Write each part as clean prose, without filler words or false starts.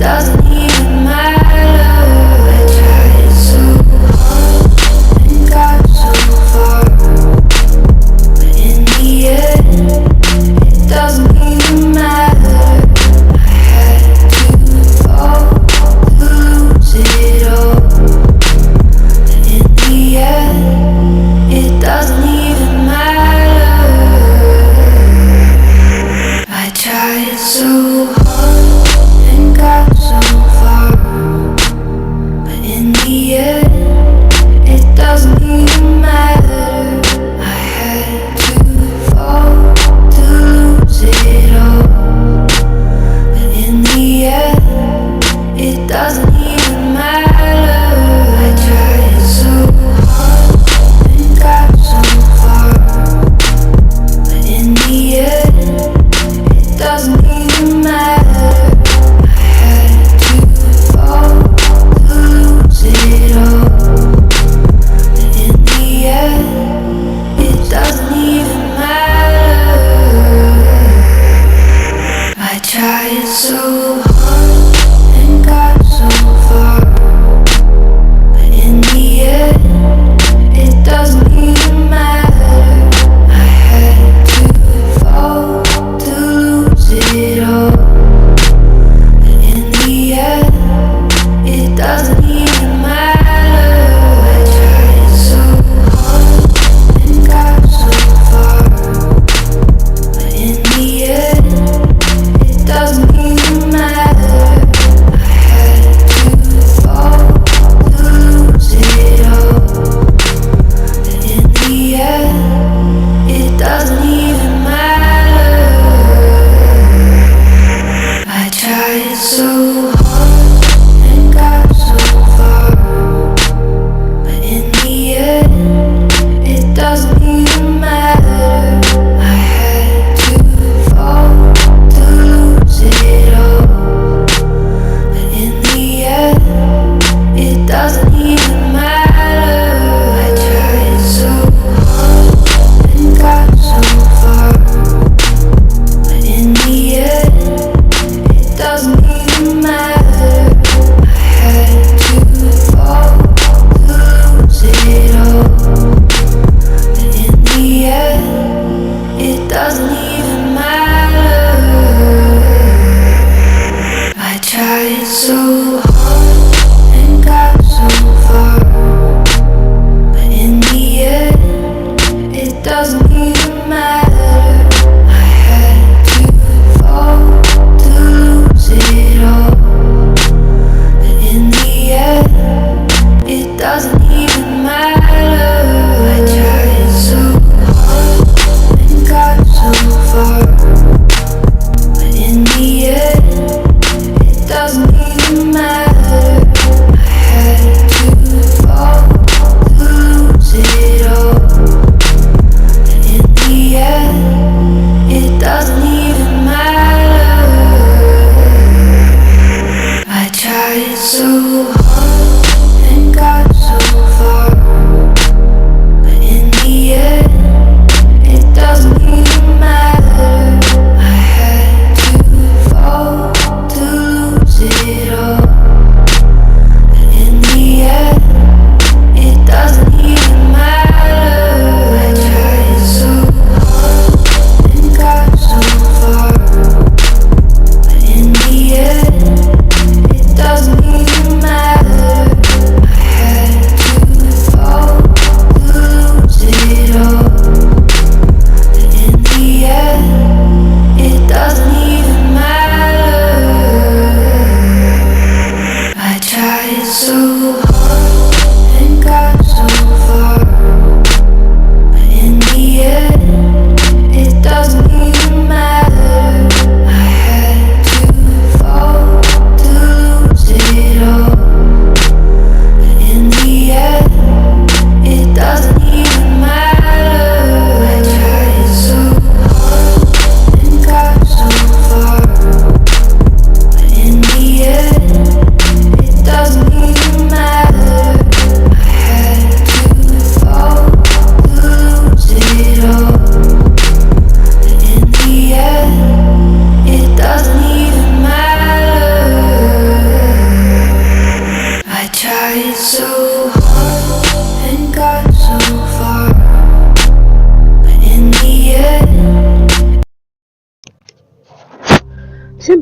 Doesn't even matter.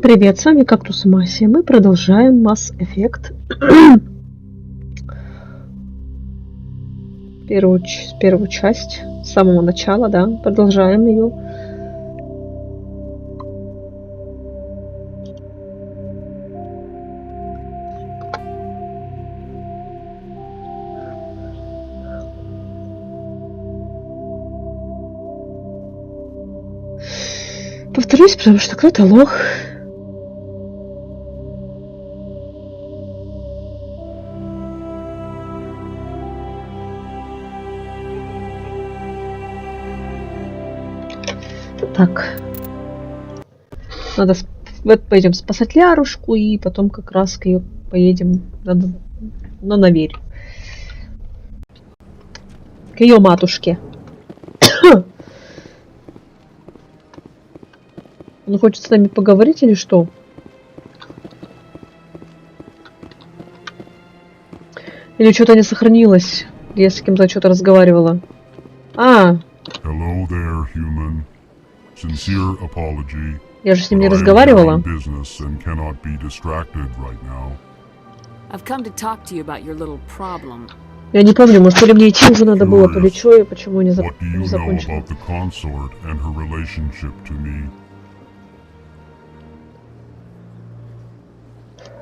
Привет, с вами Kaktusmasya. Мы продолжаем Mass Effect. первую часть. С самого начала, да. Продолжаем ее. Повторюсь, потому что кто-то лох. Так. Надо пойдем спасать Лярушку, и потом как раз к ее поедем на Верь. К ее матушке. Он хочет с нами поговорить или что? Или что-то не сохранилось? Я с кем-то что-то разговаривала. А! Hello there, human. Sincere apology. Я же с ним не разговаривала. Я не помню, может, то ли мне идти уже надо было, то ли что, и почему не закончила.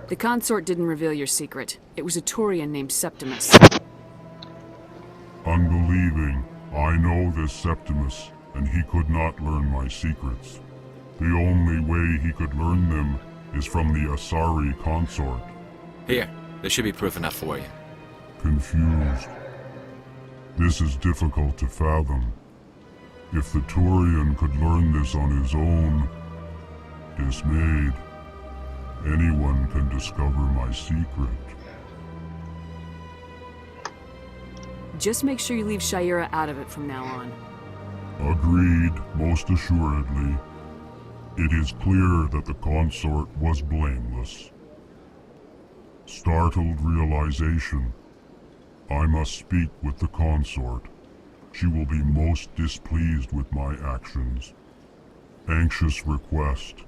The consort didn't reveal your secret. It was a Turian named Septimus. Unbelieving. I know this Septimus, and he could not learn my secrets. The only way he could learn them is from the Asari consort. Here, there should be proof enough for you. Confused. This is difficult to fathom. If the Turian could learn this on his own, dismayed, anyone can discover my secret. Just make sure you leave Shaira out of it from now on. Agreed, most assuredly. It is clear that the consort was blameless. Startled realization. I must speak with the consort. She will be most displeased with my actions. Anxious request.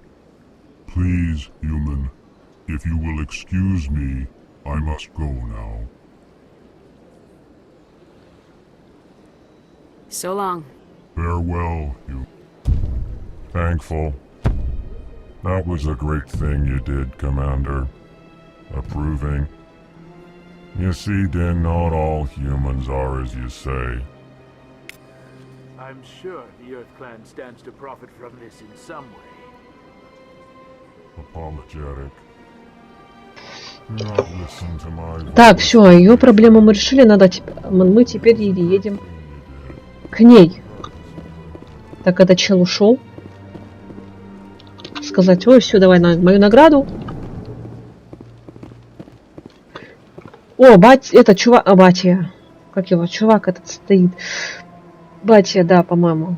Please, human, if you will excuse me, I must go now. So long. Farewell, you. Thankful. That was a great thing you did, Commander. Approving. You see, then, not all humans are as you say. I'm sure the Earth Clan stands to profit from this in some way. Apologetic. Not listen to my voice. Так, все, ее проблему мы решили, мы теперь едем к ней. Так, этот чел ушел. Сказать, ой, все, давай на мою награду. О, это чувак, батя. Как его, чувак этот стоит. Батя, да, по-моему.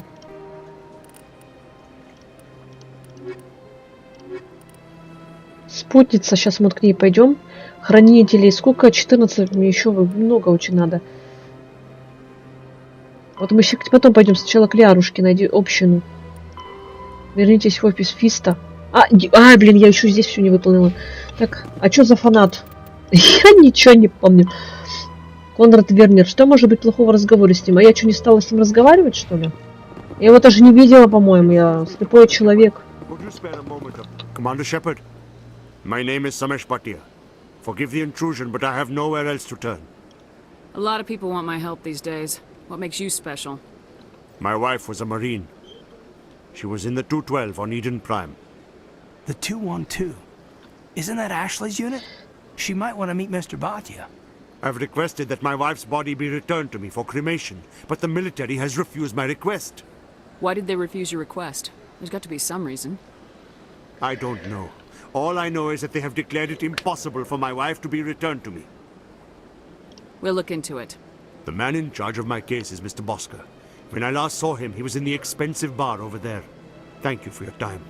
Спутница, сейчас мы к ней пойдем. Хранителей, сколько? 14, мне еще много очень надо. Вот мы потом пойдем сначала к Лярушке, найди общину. Вернитесь в офис Фиста. Блин, я еще здесь все не выполнила. Так, а что за фанат? Я ничего не помню. Конрад Вернер, что может быть плохого в разговоре с ним? А я что, не стала с ним разговаривать, что ли? Я его даже не видела, по-моему. Я слепой человек. Commander Shepard, my name is Samesh Bhatia. Forgive the intrusion, but I have nowhere else to turn. A lot of people want my help these days. What makes you special? My wife was a Marine. She was in the 212 on Eden Prime. The 212? Isn't that Ashley's unit? She might want to meet Mr. Bhatia. I've requested that my wife's body be returned to me for cremation, but the military has refused my request. Why did they refuse your request? There's got to be some reason. I don't know. All I know is that they have declared it impossible for my wife to be returned to me. We'll look into it. The man in charge of my case is Mr. Bosker. When I last saw him, he was in the expensive bar over there. Thank you for your time.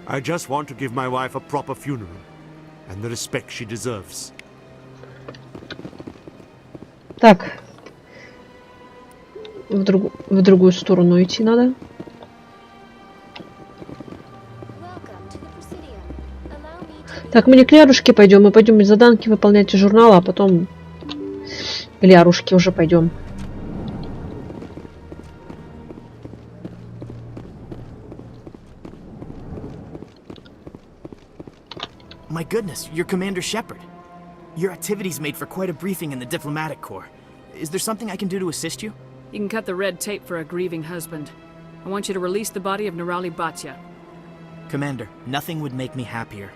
I just want to give my wife a proper funeral and the respect she deserves. Так. В другую сторону идти надо. Так, мы не к Лярушке пойдем, мы пойдем заданки выполнять из журнала, а потом к Лярушке уже пойдем. My goodness, you're Commander Shepard. Your activities made for quite a briefing in the diplomatic corps. Is there something I can do to assist you? You can cut the red tape for a grieving husband. I want you to release the body of Nerali Batya. Commander, nothing would make me happier.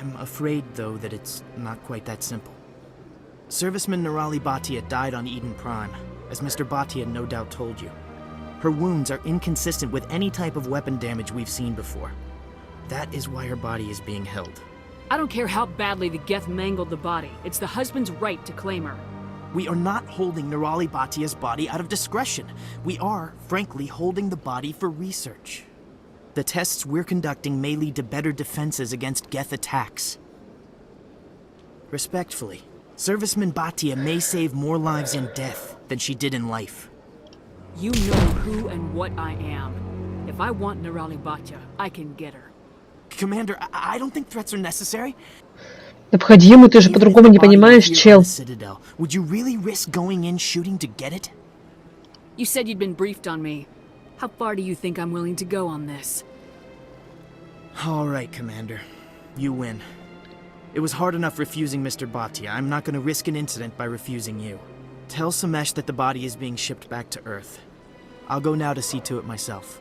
I'm afraid, though, that it's not quite that simple. Serviceman Nerali Batya died on Eden Prime, as Mr. Batya no doubt told you. Her wounds are inconsistent with any type of weapon damage we've seen before. That is why her body is being held. I don't care how badly the Geth mangled the body. It's the husband's right to claim her. We are not holding Nerali Batya's body out of discretion. We are, frankly, holding the body for research. The tests we're conducting may lead to better defenses against Geth attacks. Respectfully, Serviceman Batya may save more lives in death than she did in life. You know who and what I am. If I want Nerali Batya, I can get her. Commander, I don't think threats are necessary. Необходимо, ты же по-другому не понимаешь, чел. Citadel, would you really risk going in shooting to get it? You said you'd been briefed on me. How far do you think I'm willing to go on this? All right, Commander. You win. It was hard enough refusing Mr. Batya. I'm not going to risk an incident by refusing you. Tell Samesh that the body is being shipped back to Earth. I'll go now to see to it myself.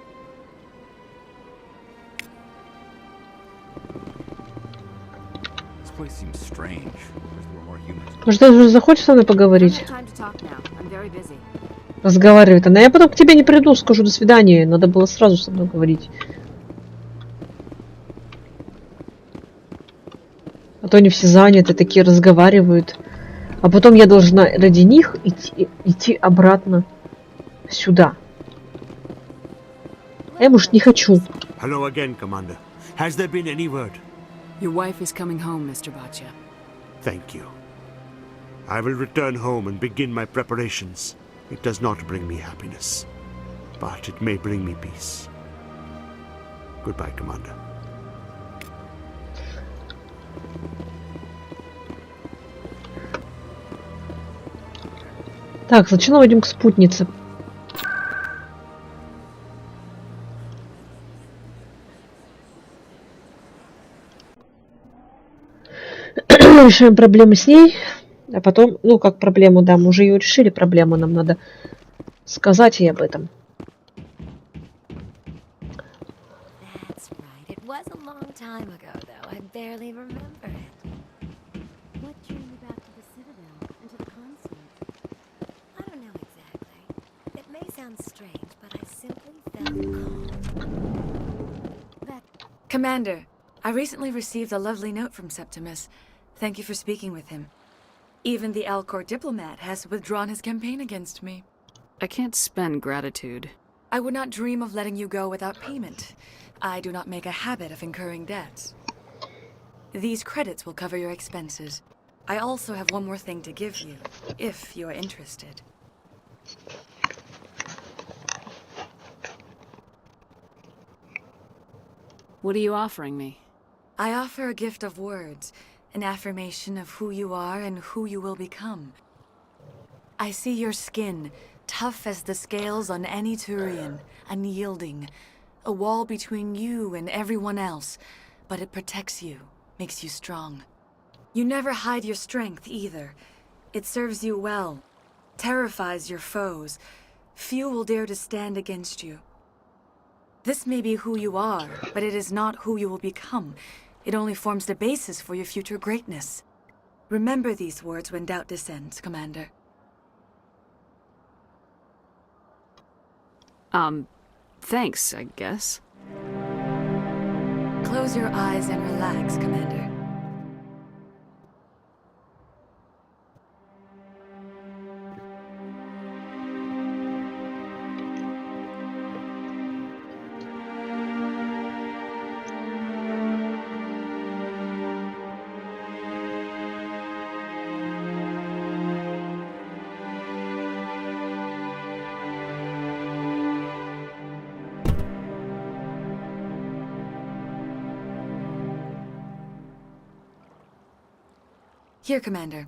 This place seems strange. Wish there were more humans. Может, ты уже захочешь со мной поговорить? Time to talk now. I'm very busy. Разговаривает она. Я потом к тебе не приду, скажу до свидания. Надо было сразу со мной говорить. А то они все заняты, такие разговаривают. А потом я должна ради них идти обратно сюда. Я, может, не хочу. Hello again, Commander. Has there been any word? Your wife is coming home, Mr. Batya. Thank you. I will return home and begin my preparations. It does not bring me happiness, but it may bring me peace. Goodbye, Commander. Так, сначала идем к спутнице. Решаем проблемы с ней. А потом, ну, как проблему, да, мы уже ее решили, проблему нам надо сказать ей об этом. That's right. It was a long time ago, though. I barely remember it. What drew you back to the Citadel and to the consort? I don't know exactly. It may sound strange, but I simply felt called. That Commander, I recently received a lovely note from Septimus. Thank you for speaking with him. Even the Alcor diplomat has withdrawn his campaign against me. I can't spend gratitude. I would not dream of letting you go without payment. I do not make a habit of incurring debts. These credits will cover your expenses. I also have one more thing to give you, if you are interested. What are you offering me? I offer a gift of words, an affirmation of who you are and who you will become. I see your skin, tough as the scales on any Turian, unyielding, a wall between you and everyone else, but it protects you, makes you strong. You never hide your strength either. It serves you well, terrifies your foes. Few will dare to stand against you. This may be who you are, but it is not who you will become. It only forms the basis for your future greatness. Remember these words when doubt descends, Commander. Thanks, I guess. Close your eyes and relax, Commander. Here, Commander.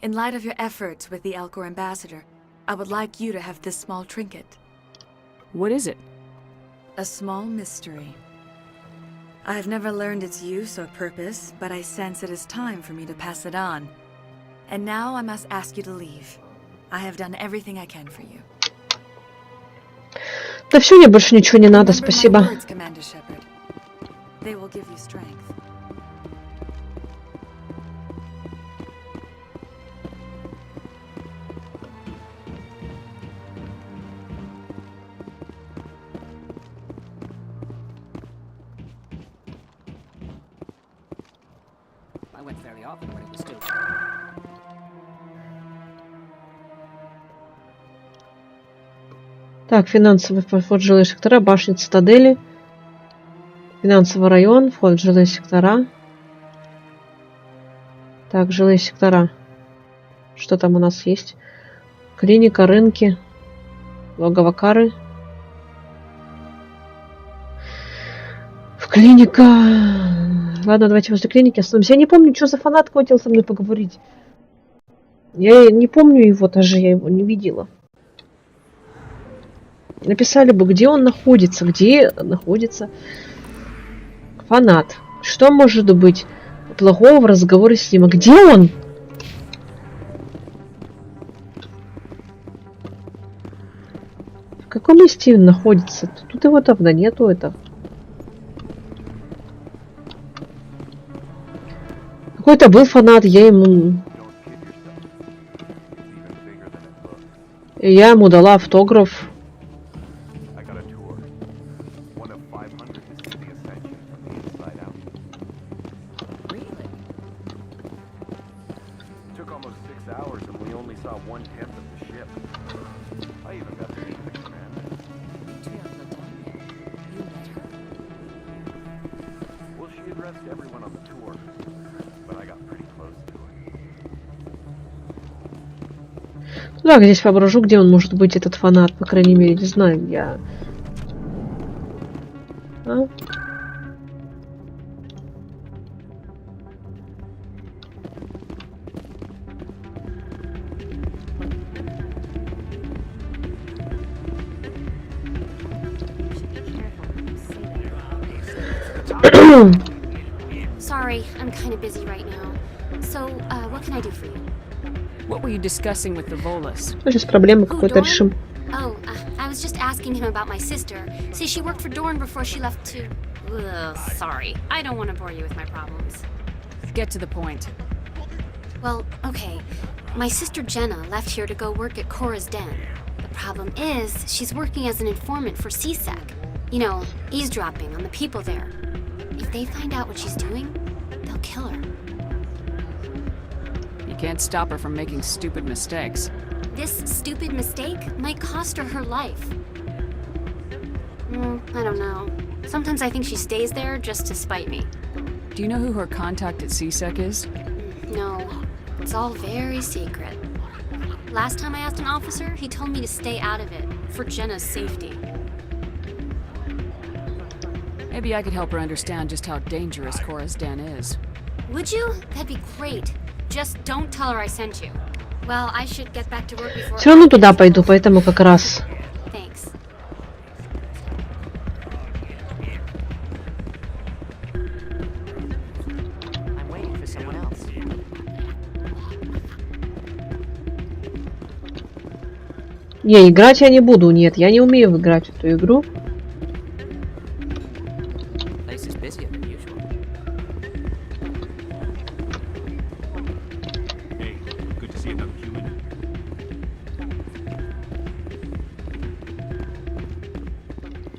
In light of your efforts with the Elcor ambassador, I would like you to have this small trinket. What is it? A small mystery. I have never learned its use or purpose, but I sense it is time for me to pass it on. And now I must ask you to leave. I have done everything I can for you. Да все, мне больше ничего не надо, Remember my спасибо. words, Commander Shepard. They will give you strength. I went fairly often when it was still. Так, финансовый вход в жилые сектора, башня цитадели. Финансовый район, вход в жилые сектора. Так, жилые сектора. Что там у нас есть? Клиника, рынки, логово Кары. В клиника... Ладно, давайте возле клиники остановимся. Я не помню, что за фанат хотел со мной поговорить. Я не помню его даже, я его не видела. Написали бы, где он находится, фанат. Что может быть плохого в разговоре с ним? А где он? В каком месте он находится? Тут его давно нету, это. Какой-то был фанат, я ему дала автограф. Так, здесь воображу, где он может быть, этот фанат, по крайней мере, не знаю, я... А? Sorry, I'm kind of busy right now. So, what can I do for you? What were you discussing with the Volus? Сейчас проблемы какой-то решим. Oh, I was just asking him about my sister. See, she worked for Dorn before she left to... Ugh, sorry. I don't want to bore you with my problems. Get to the point. Well, okay. My sister Jenna left here to go work at Cora's Den. The problem is, she's working as an informant for CSEC. You know, eavesdropping on the people there. If they find out what she's doing, they'll kill her. You can't stop her from making stupid mistakes. This stupid mistake might cost her her life. I don't know. Sometimes I think she stays there just to spite me. Do you know who her contact at CSEC is? No, it's all very secret. Last time I asked an officer, he told me to stay out of it, for Jenna's safety. Maybe I could help her understand just how dangerous Cora's Den is. Would you? That'd be great. Just don't tell her I sent you. Well, I should get back to work before... Все равно туда пойду, поэтому как раз... Thanks. I'm waiting for someone else. Не, играть я не буду, нет, я не умею играть в эту игру.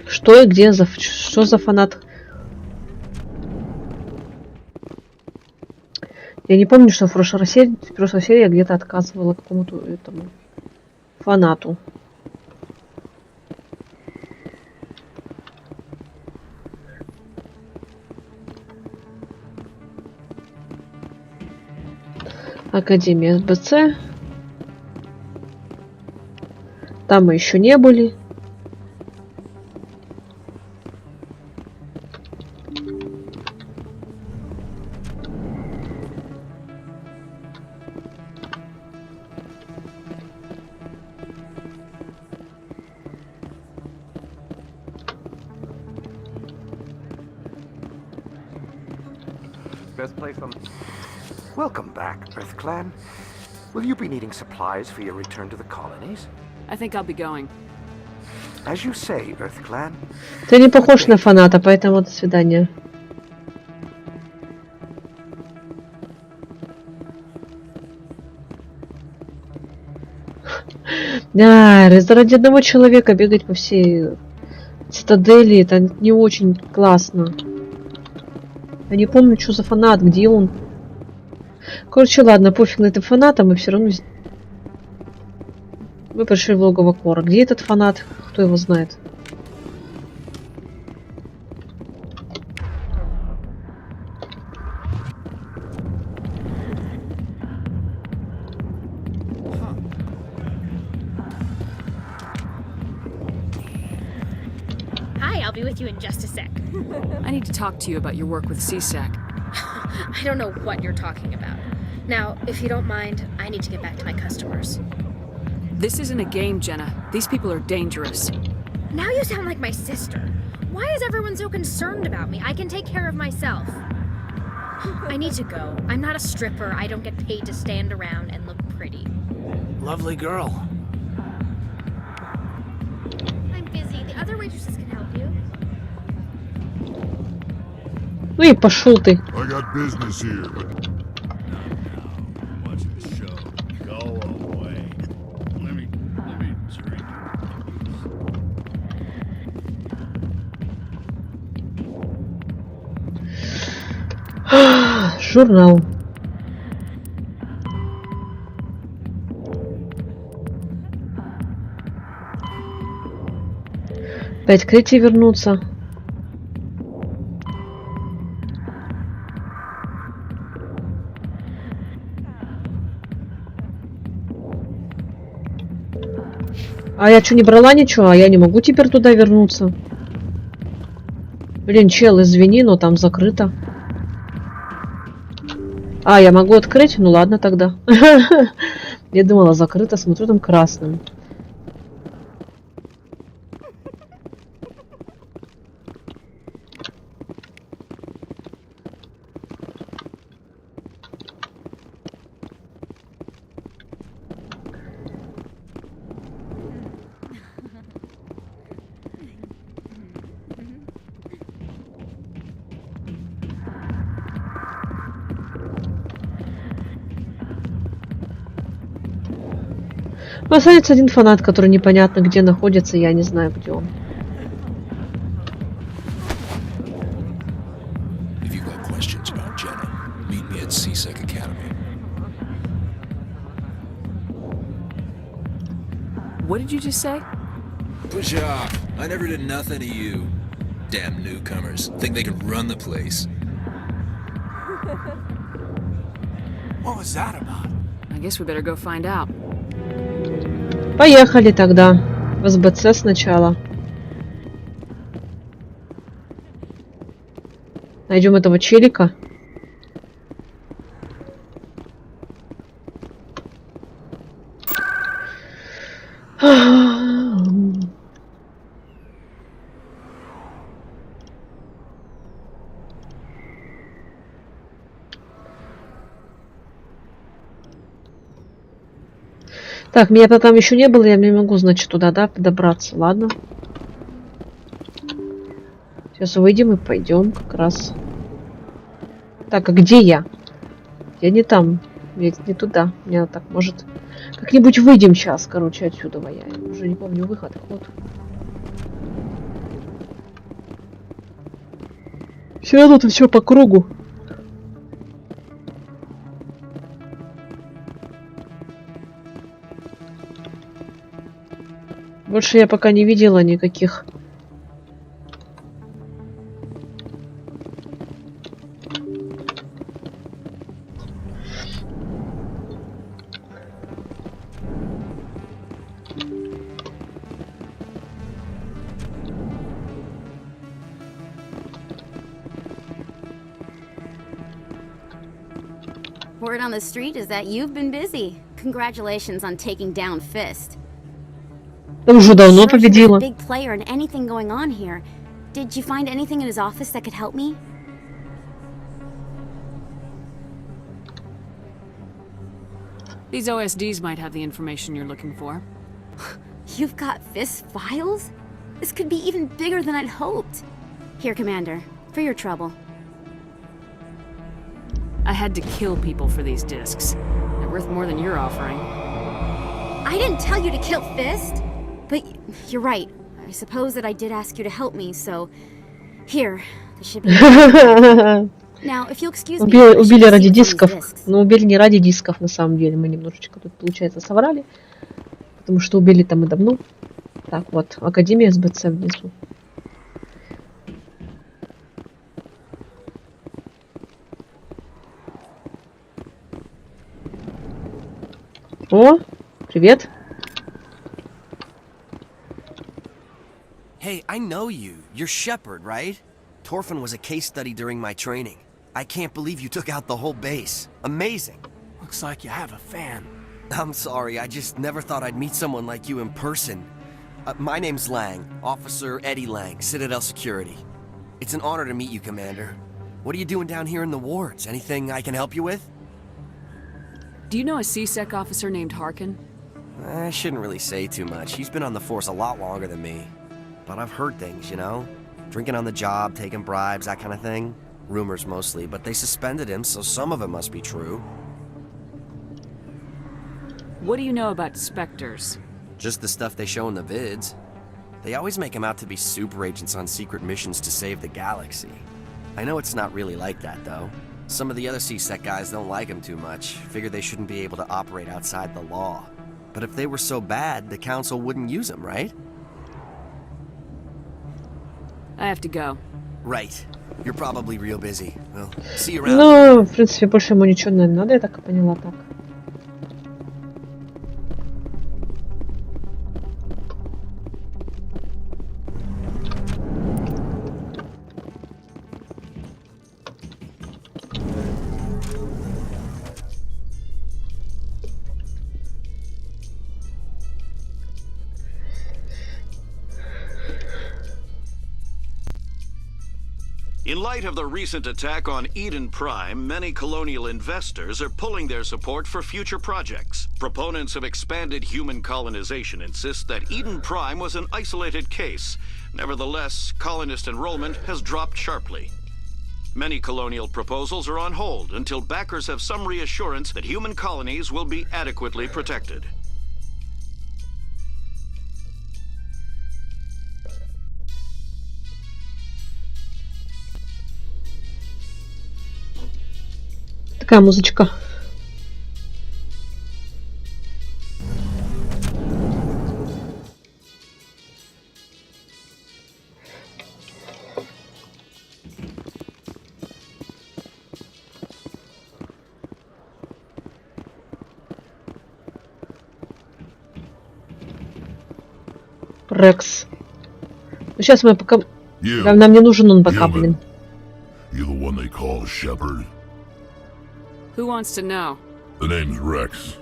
Что и где, что за фанат? Я не помню, что в прошлой серии я где-то отказывала какому-то этому фанату. Академия СБЦ. Там мы еще не были. best place on. Welcome back, Earth Clan. Will you be needing supplies for your return to the colonies? I think I'll be going. As you say, Earth Clan. Ты не похож на фаната, поэтому до свидания. Ради одного человека бегать по всей цитадели, это не очень классно. Я не помню, что за фанат, где он. Короче, ладно, пофиг на этого фаната, мы все равно... Мы пришли в логово Кора. Где этот фанат? Кто его знает? I'll be with you in just a sec. I need to talk to you about your work with CSAC. I don't know what you're talking about. Now, if you don't mind, I need to get back to my customers. This isn't a game, Jenna. These people are dangerous. Now you sound like my sister. Why is everyone so concerned about me? I can take care of myself. I need to go. I'm not a stripper. I don't get paid to stand around and look pretty. Lovely girl. I'm busy. The other waitresses can help you. Ну и пошел ты. I got business here, but... Журнал. Опять к Эти вернуться. А я что, не брала ничего? А я не могу теперь туда вернуться. Блин, чел, извини, но там закрыто. А, я могу открыть? Ну ладно тогда. Я думала, закрыто, смотрю, там красным. Останется один фанат, который непонятно где находится, я не знаю, где он. What did you just say? Push off. I never did nothing to you. Damn newcomers. Think they can run the place. What was that about? I guess we better go find out. Поехали тогда. В СБЦ сначала. Найдем этого челика. Так, меня-то там еще не было, я не могу, значит, туда, да, добраться, ладно. Сейчас выйдем и пойдем как раз. Так, а где я? Я не там, я не туда. Меня так, может, как-нибудь выйдем сейчас, короче, отсюда. Я уже не помню выход, ход. Все равно тут все по кругу. Больше я пока не видела никаких. Word on the street is that you've been busy. Congratulations on taking down Fist. Ты уже давно победила. Big player in anything going on here. Did you find anything in his office that could help me? These OSDs might have the information you're looking for. You've got Fist files? This could be even bigger than I'd hoped. Here, Commander, for your trouble. I had to kill people for these discs. They're worth more than you're offering. I didn't tell you to kill Fist! But you're right. I suppose that I did ask you to help me, so... Here, this should be... Now, if you'll excuse me... Убили ради дисков. Но убили не ради дисков, на самом деле. Мы немножечко тут, получается, соврали. Потому что убили там и давно. Так, вот. Академия СБЦ внизу. О, привет. Hey, I know you. You're Shepard, right? Torfin was a case study during my training. I can't believe you took out the whole base. Amazing. Looks like you have a fan. I'm sorry, I just never thought I'd meet someone like you in person. My name's Lang, Officer Eddie Lang, Citadel Security. It's an honor to meet you, Commander. What are you doing down here in the wards? Anything I can help you with? Do you know a CSEC officer named Harkin? I shouldn't really say too much. He's been on the force a lot longer than me. But I've heard things, you know? Drinking on the job, taking bribes, that kind of thing. Rumors mostly, but they suspended him, so some of it must be true. What do you know about Spectres? Just the stuff they show in the vids. They always make them out to be super agents on secret missions to save the galaxy. I know it's not really like that, though. Some of the other CSEC guys don't like him too much, figure they shouldn't be able to operate outside the law. But if they were so bad, the Council wouldn't use him, right? I have to go. Right. You're probably real busy. Well, see you around. Ну, в принципе, больше ему ничего не надо, я так и поняла так. In light of the recent attack on Eden Prime, many colonial investors are pulling their support for future projects. Proponents of expanded human colonization insist that Eden Prime was an isolated case. Nevertheless, colonist enrollment has dropped sharply. Many colonial proposals are on hold until backers have some reassurance that human colonies will be adequately protected. Такая музычка. Рекс. Ну, сейчас мы пока... Нам не нужен он пока, блин. You the one they call Shepard? Who wants to know? The name's Rex.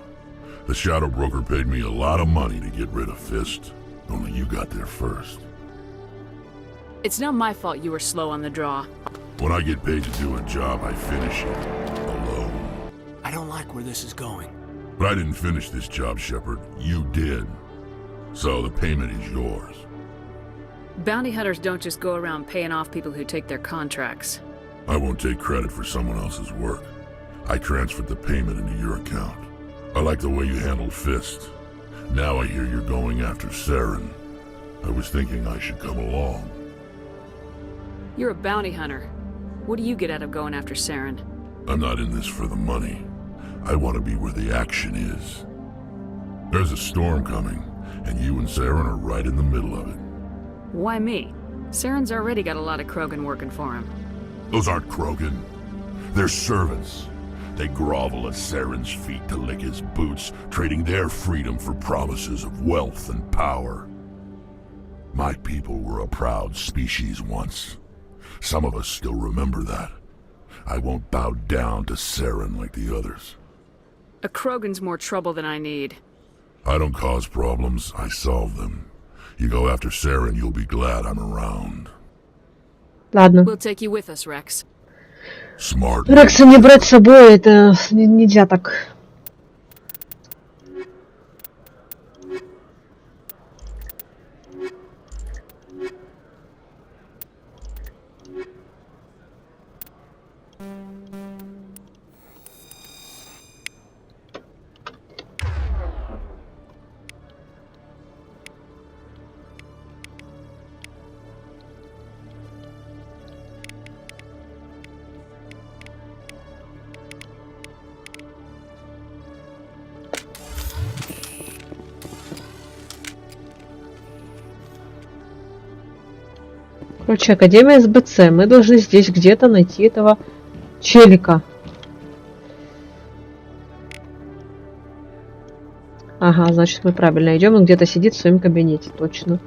The Shadow Broker paid me a lot of money to get rid of Fist. Only you got there first. It's not my fault you were slow on the draw. When I get paid to do a job, I finish it. Alone. I don't like where this is going. But I didn't finish this job, Shepard. You did. So the payment is yours. Bounty hunters don't just go around paying off people who take their contracts. I won't take credit for someone else's work. I transferred the payment into your account. I like the way you handled Fist. Now I hear you're going after Saren. I was thinking I should come along. You're a bounty hunter. What do you get out of going after Saren? I'm not in this for the money. I want to be where the action is. There's a storm coming, and you and Saren are right in the middle of it. Why me? Saren's already got a lot of Krogan working for him. Those aren't Krogan. They're servants. They grovel at Saren's feet to lick his boots, trading their freedom for promises of wealth and power. My people were a proud species once. Some of us still remember that. I won't bow down to Saren like the others. A Krogan's more trouble than I need. I don't cause problems, I solve them. You go after Saren, you'll be glad I'm around. Ладно. We'll take you with us, Rex. Smart. Рекса не брать с собой, это нельзя так. Короче, Академия СБЦ. Мы должны здесь где-то найти этого челика. Ага, значит, мы правильно идем. Он где-то сидит в своем кабинете, точно.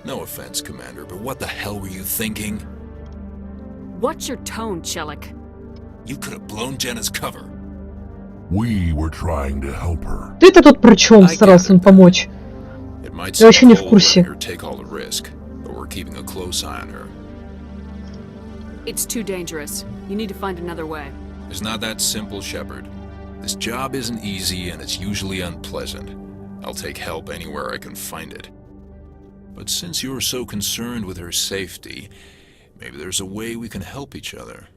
No offense, Commander, but what the hell were you thinking? What's your tone, Chelik? You could have blown Jenna's cover. We were trying to help her. Ты-то тут при чем старался им помочь? Я вообще не в курсе. Take all the risk, but we're keeping a close eye on her. It's too dangerous. You need to find another way. It's not that simple, Shepard. This job isn't easy and it's usually unpleasant. I'll take help anywhere I can find it. But since you're so concerned with her safety, maybe there's a way we can help each other.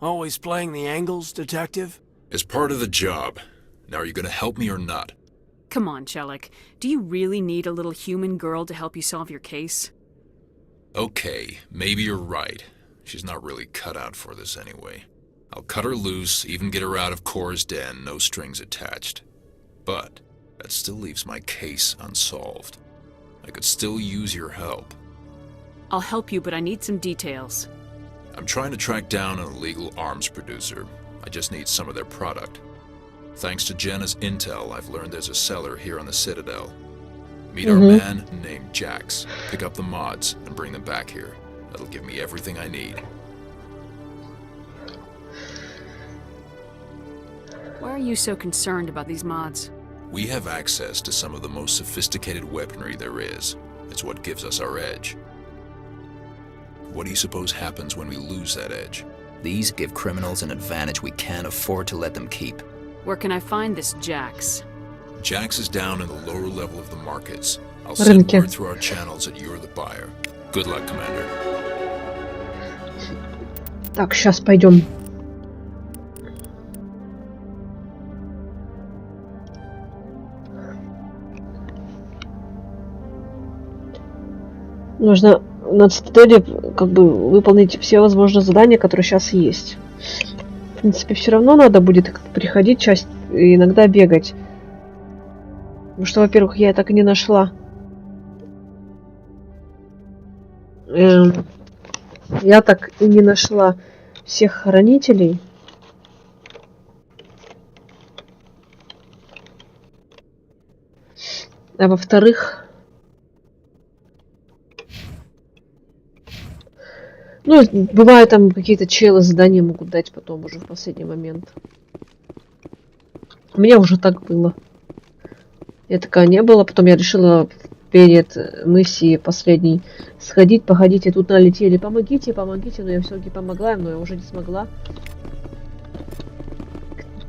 Always playing the angles, Detective? It's part of the job. Now are you gonna help me or not? Come on, Chelik. Do you really need a little human girl to help you solve your case? Okay, maybe you're right. She's not really cut out for this anyway. I'll cut her loose, even get her out of Cora's den, no strings attached. But that still leaves my case unsolved. I could still use your help. I'll help you, but I need some details. I'm trying to track down an illegal arms producer. I just need some of their product. Thanks to Jenna's intel, I've learned there's a seller here on the Citadel. Meet our man named Jax. Pick up the mods and bring them back here. That'll give me everything I need. Why are you so concerned about these mods? We have access to some of the most sophisticated weaponry there is. It's what gives us our edge. What do you suppose happens when we lose that edge? These give criminals an advantage we can't afford to let them keep. Where can I find this Jax? Jax is down in the lower level of the markets. I'll send word through our channels that you're the buyer. Good luck, Commander. Так, сейчас пойдем. Нужно на цитадели как бы выполнить все возможные задания, которые сейчас есть. В принципе, все равно надо будет приходить часть и иногда бегать. Потому что, во-первых, я так и не нашла. Я так и не нашла всех хранителей. А во-вторых, ну, бывает, там какие-то челы задания могут дать потом уже в последний момент. У меня уже так было. Я такая не было, потом я решила перед миссией последней сходить, походить, и тут налетели. Помогите, помогите, но я все-таки помогла им, но я уже не смогла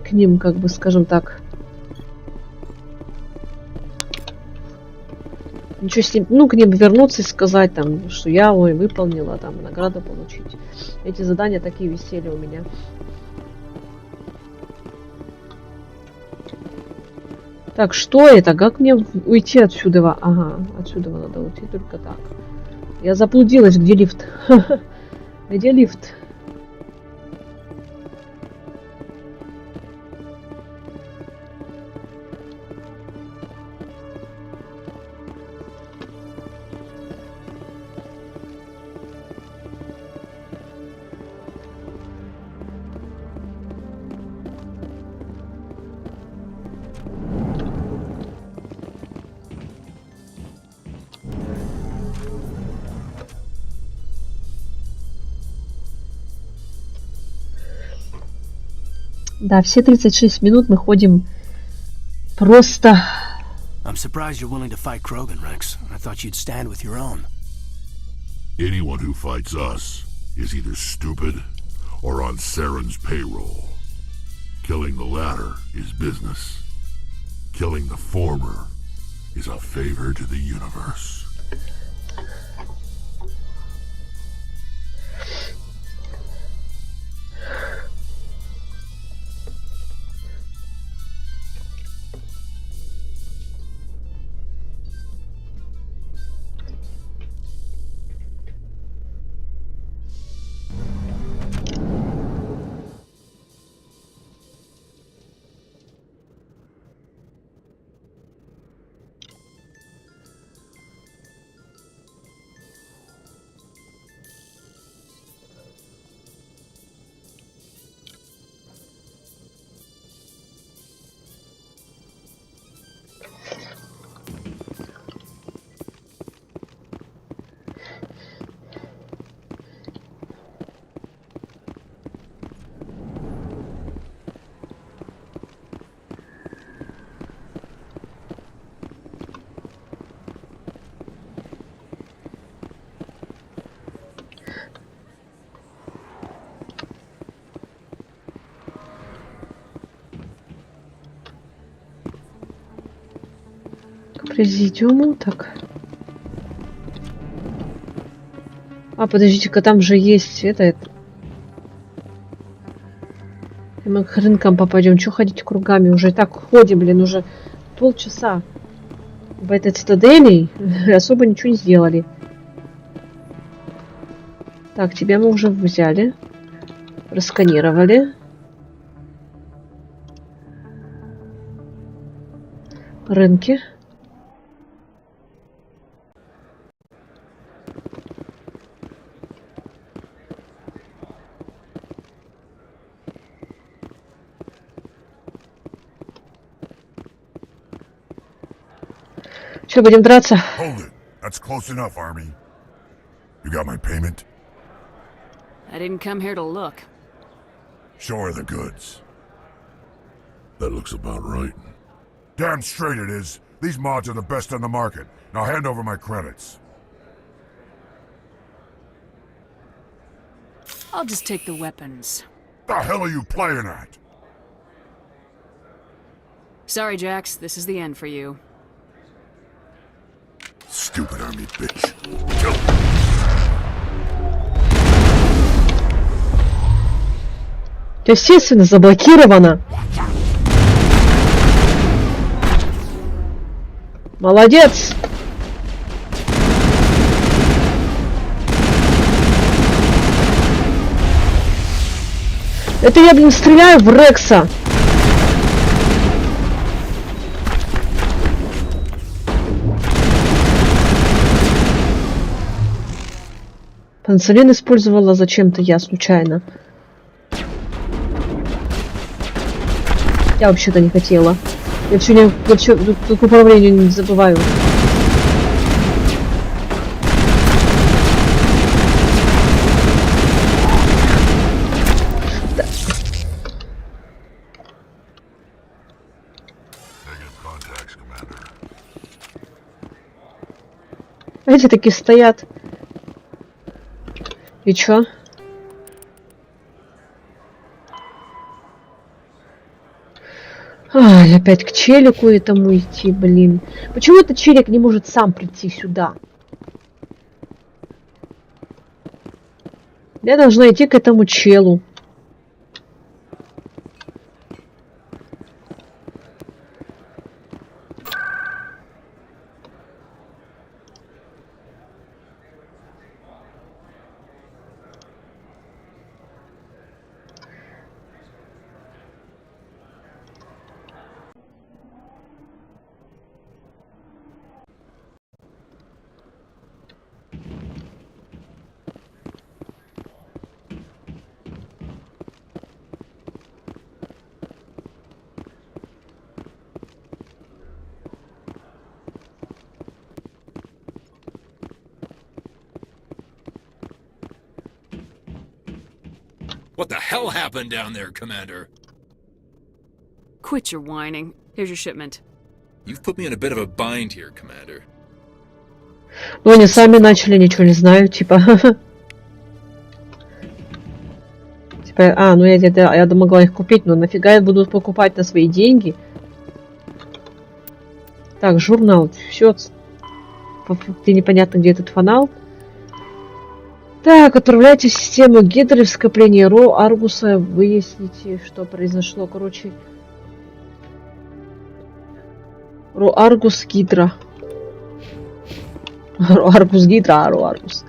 к ним, как бы, скажем так. Ничего с ним, ну, к ним вернуться и сказать, там, что я, ой, выполнила, там, награду получить. Эти задания такие висели у меня. Так, что это? Как мне уйти отсюда? Ага, отсюда надо уйти только так. Я заблудилась, где лифт? Где лифт? Да, все 36 минут мы ходим просто... I'm surprised you're willing to fight Krogan, Rex. I thought you'd stand with your own. Anyone who fights us is either stupid or on Saren's payroll. Killing the latter is business. Killing the former is a favor to the universe. президиуму. Так. А, подождите-ка, там же есть это. Мы к рынкам попадем. Чего ходить кругами? Уже и так ходим, блин, уже полчаса. В этой цитадели особо ничего не сделали. Так, тебя мы уже взяли. Просканировали. Рынки. Что, будем драться? Hold it. That's close enough, Army. You got my payment? I didn't come here to look. Show her the goods. That looks about right. Damn straight it is. These mods are the best on the market. Now hand over my credits. I'll just take the weapons. The hell are you playing at? Sorry, Jax. This is the end for you. Stupid army bitch. Естественно, заблокировано. Молодец. Это я, блин, стреляю в Рекса. Панцелин использовала зачем-то я случайно. Я вообще-то не хотела. Я все вообще к управлению не забываю. Да. Эти такие стоят. И чё? Ай, опять к челику этому идти, блин. Почему этот челик не может сам прийти сюда? Я должна идти к этому челу. What the hell happened down there, Commander? Quit your whining. Here's your shipment. You've put me in a bit of a bind here, Commander. Ну, они сами начали, ничего не знаю, типа. Типа, ну я могла их купить, но нафига я буду покупать на свои деньги? Так, журнал, все. Ты непонятно, где этот фанал. Так, отправляйте в систему Гидры в скопление Ро Аргуса, выясните, что произошло. Короче, Ро Аргус Гидра. Ро Аргус Гидра, Ро Аргус.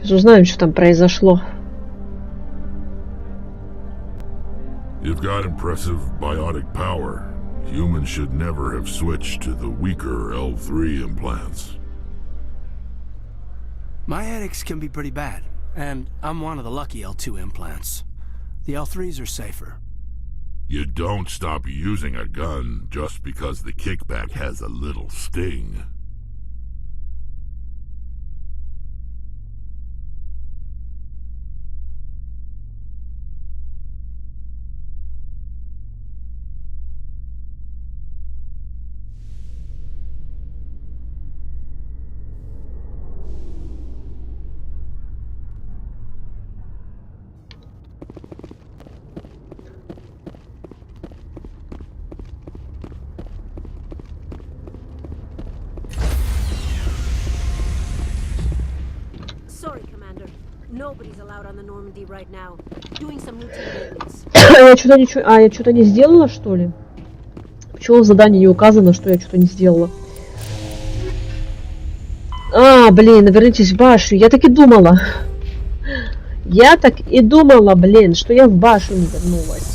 Узнаем, что там произошло. You've got impressive biotic power. Humans should never have switched to the weaker L3 implants. My edicts can be pretty bad, and I'm one of the lucky L2 implants. The L3s are safer. You don't stop using a gun just because the kickback has a little sting. Nobody's allowed on the Normandy right now. Doing some routine maintenance. Я что-то ничего... я что-то не сделала, что ли? Почему в задании не указано, что я что-то не сделала? Блин, вернитесь в башню. Я так и думала. Блин, что я в башню не вернулась.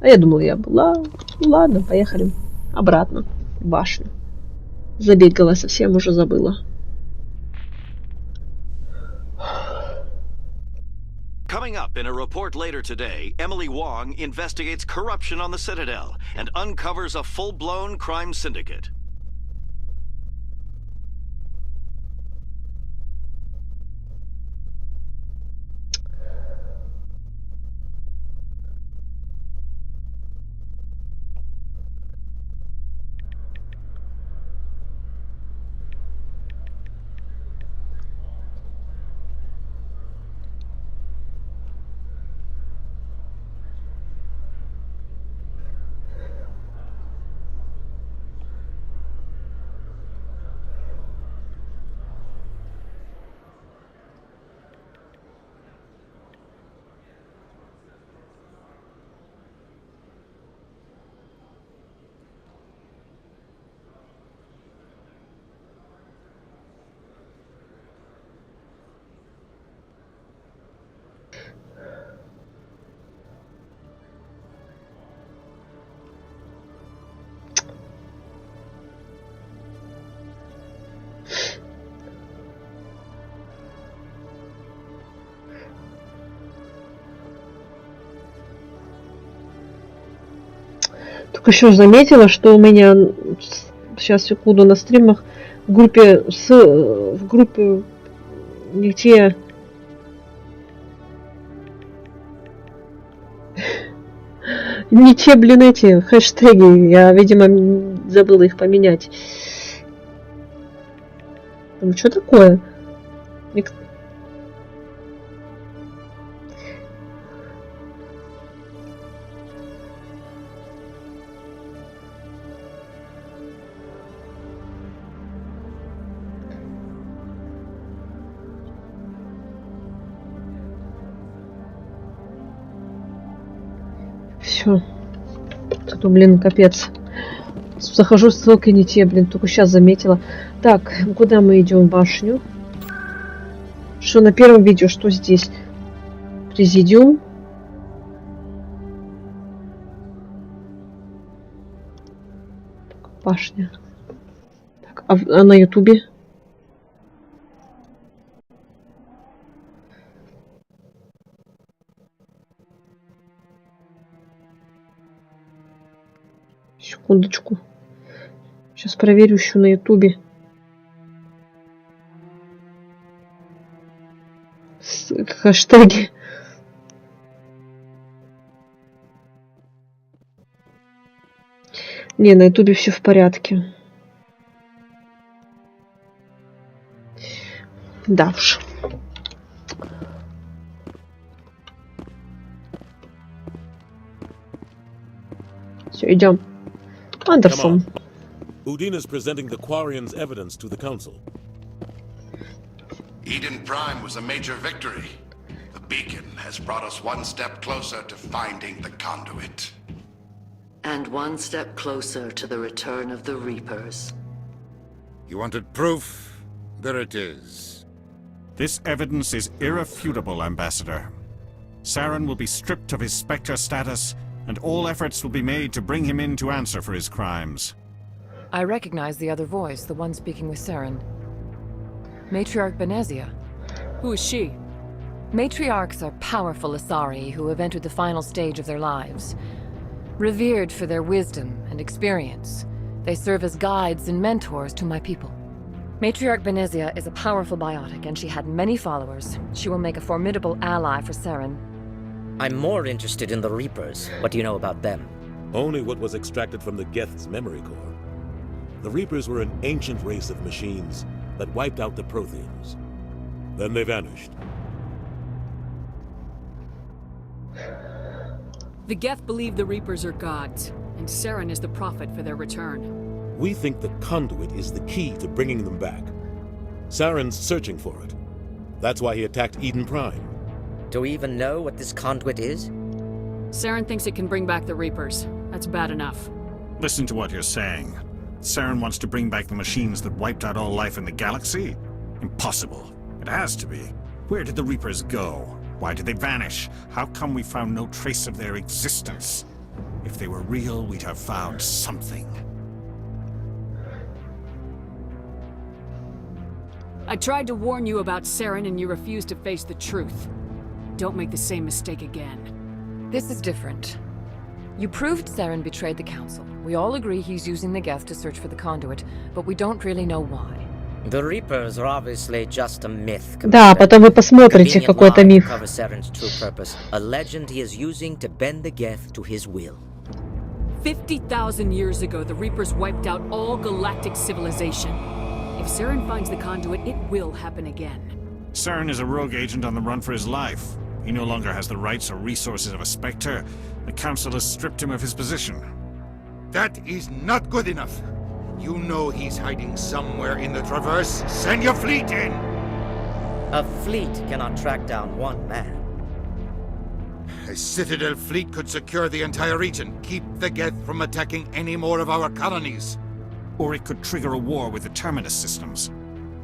А я думала, я была... Ну ладно, поехали обратно в башню. Забегала, совсем уже забыла. Coming up in a report later today, Emily Wong investigates corruption on the Citadel and uncovers a full-blown crime syndicate. Только еще заметила, что у меня сейчас секунду на стримах в группе не те блин, эти хэштеги. Я, видимо, забыла их поменять. Ну, что такое? Все. Зато, блин, капец. Захожу, ссылки не те, блин, только сейчас заметила. Так, куда мы идем? В башню. Что на первом видео, что здесь? Президиум. Так, башня. Так, а на ютубе? Секундочку. Сейчас проверю еще на ютубе. Хэштеги. Не, на ютубе все в порядке. Да уж. Все, идем. Андерсон. Udine is presenting the Quarian's evidence to the Council. Eden Prime was a major victory. The beacon has brought us one step closer to finding the conduit. And one step closer to the return of the Reapers. You wanted proof? There it is. This evidence is irrefutable, Ambassador. Saren will be stripped of his Spectre status, and all efforts will be made to bring him in to answer for his crimes. I recognize the other voice, the one speaking with Saren. Matriarch Benezia. Who is she? Matriarchs are powerful Asari who have entered the final stage of their lives. Revered for their wisdom and experience, they serve as guides and mentors to my people. Matriarch Benezia is a powerful biotic, and she had many followers. She will make a formidable ally for Saren. I'm more interested in the Reapers. What do you know about them? Only what was extracted from the Geth's memory core. The Reapers were an ancient race of machines that wiped out the Protheans. Then they vanished. The Geth believe the Reapers are gods, and Saren is the prophet for their return. We think the conduit is the key to bringing them back. Saren's searching for it. That's why he attacked Eden Prime. Do we even know what this conduit is? Saren thinks it can bring back the Reapers. That's bad enough. Listen to what you're saying. Saren wants to bring back the machines that wiped out all life in the galaxy? Impossible. It has to be. Where did the Reapers go? Why did they vanish? How come we found no trace of their existence? If they were real, we'd have found something. I tried to warn you about Saren and you refused to face the truth. Don't make the same mistake again. This is different. You proved Saren betrayed the Council. We all agree he's using the Geth to search for the conduit, but we don't really know why. The Reapers are obviously just a myth. Да, потом вы посмотрите какой-то миф. Cover Saren's true purpose, a legend he is using to bend the Geth to his will. 50,000 years ago, the Reapers wiped out all galactic civilization. If Saren finds the conduit, it will happen again. Saren is a rogue agent on the run for his life. He no longer has the rights or resources of a Spectre. The Council has stripped him of his position. That is not good enough. You know he's hiding somewhere in the Traverse. Send your fleet in! A fleet cannot track down one man. A Citadel fleet could secure the entire region, keep the Geth from attacking any more of our colonies. Or it could trigger a war with the Terminus systems.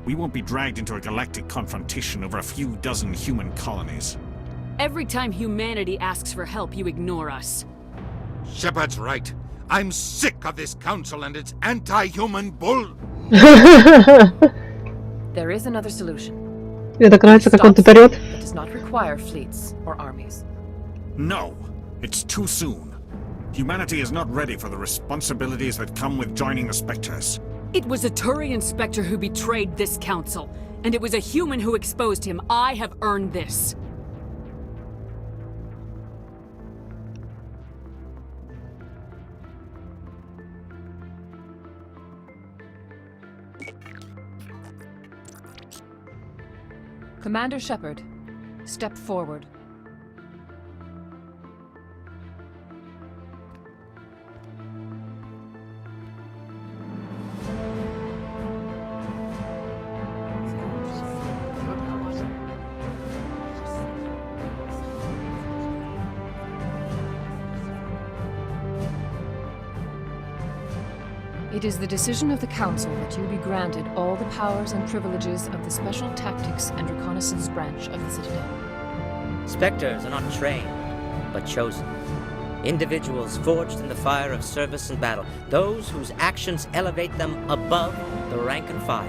We won't be dragged into a galactic confrontation over a few dozen human colonies. Every time humanity asks for help, you ignore us. Shepard's right. I'm sick of this council and its anti-human bull. There is another solution. Мне так нравится, как он тут орёт. It does not require fleets or armies. No, it's too soon. Humanity is not ready for the responsibilities that come with joining the Spectres. It was a Turian Spectre who betrayed this council, and it was a human who exposed him. I have earned this. Commander Shepard, step forward. It is the decision of the Council that you be granted all the powers and privileges of the Special Tactics and Reconnaissance branch of the Citadel. Spectres are not trained, but chosen. Individuals forged in the fire of service and battle, those whose actions elevate them above the rank and file.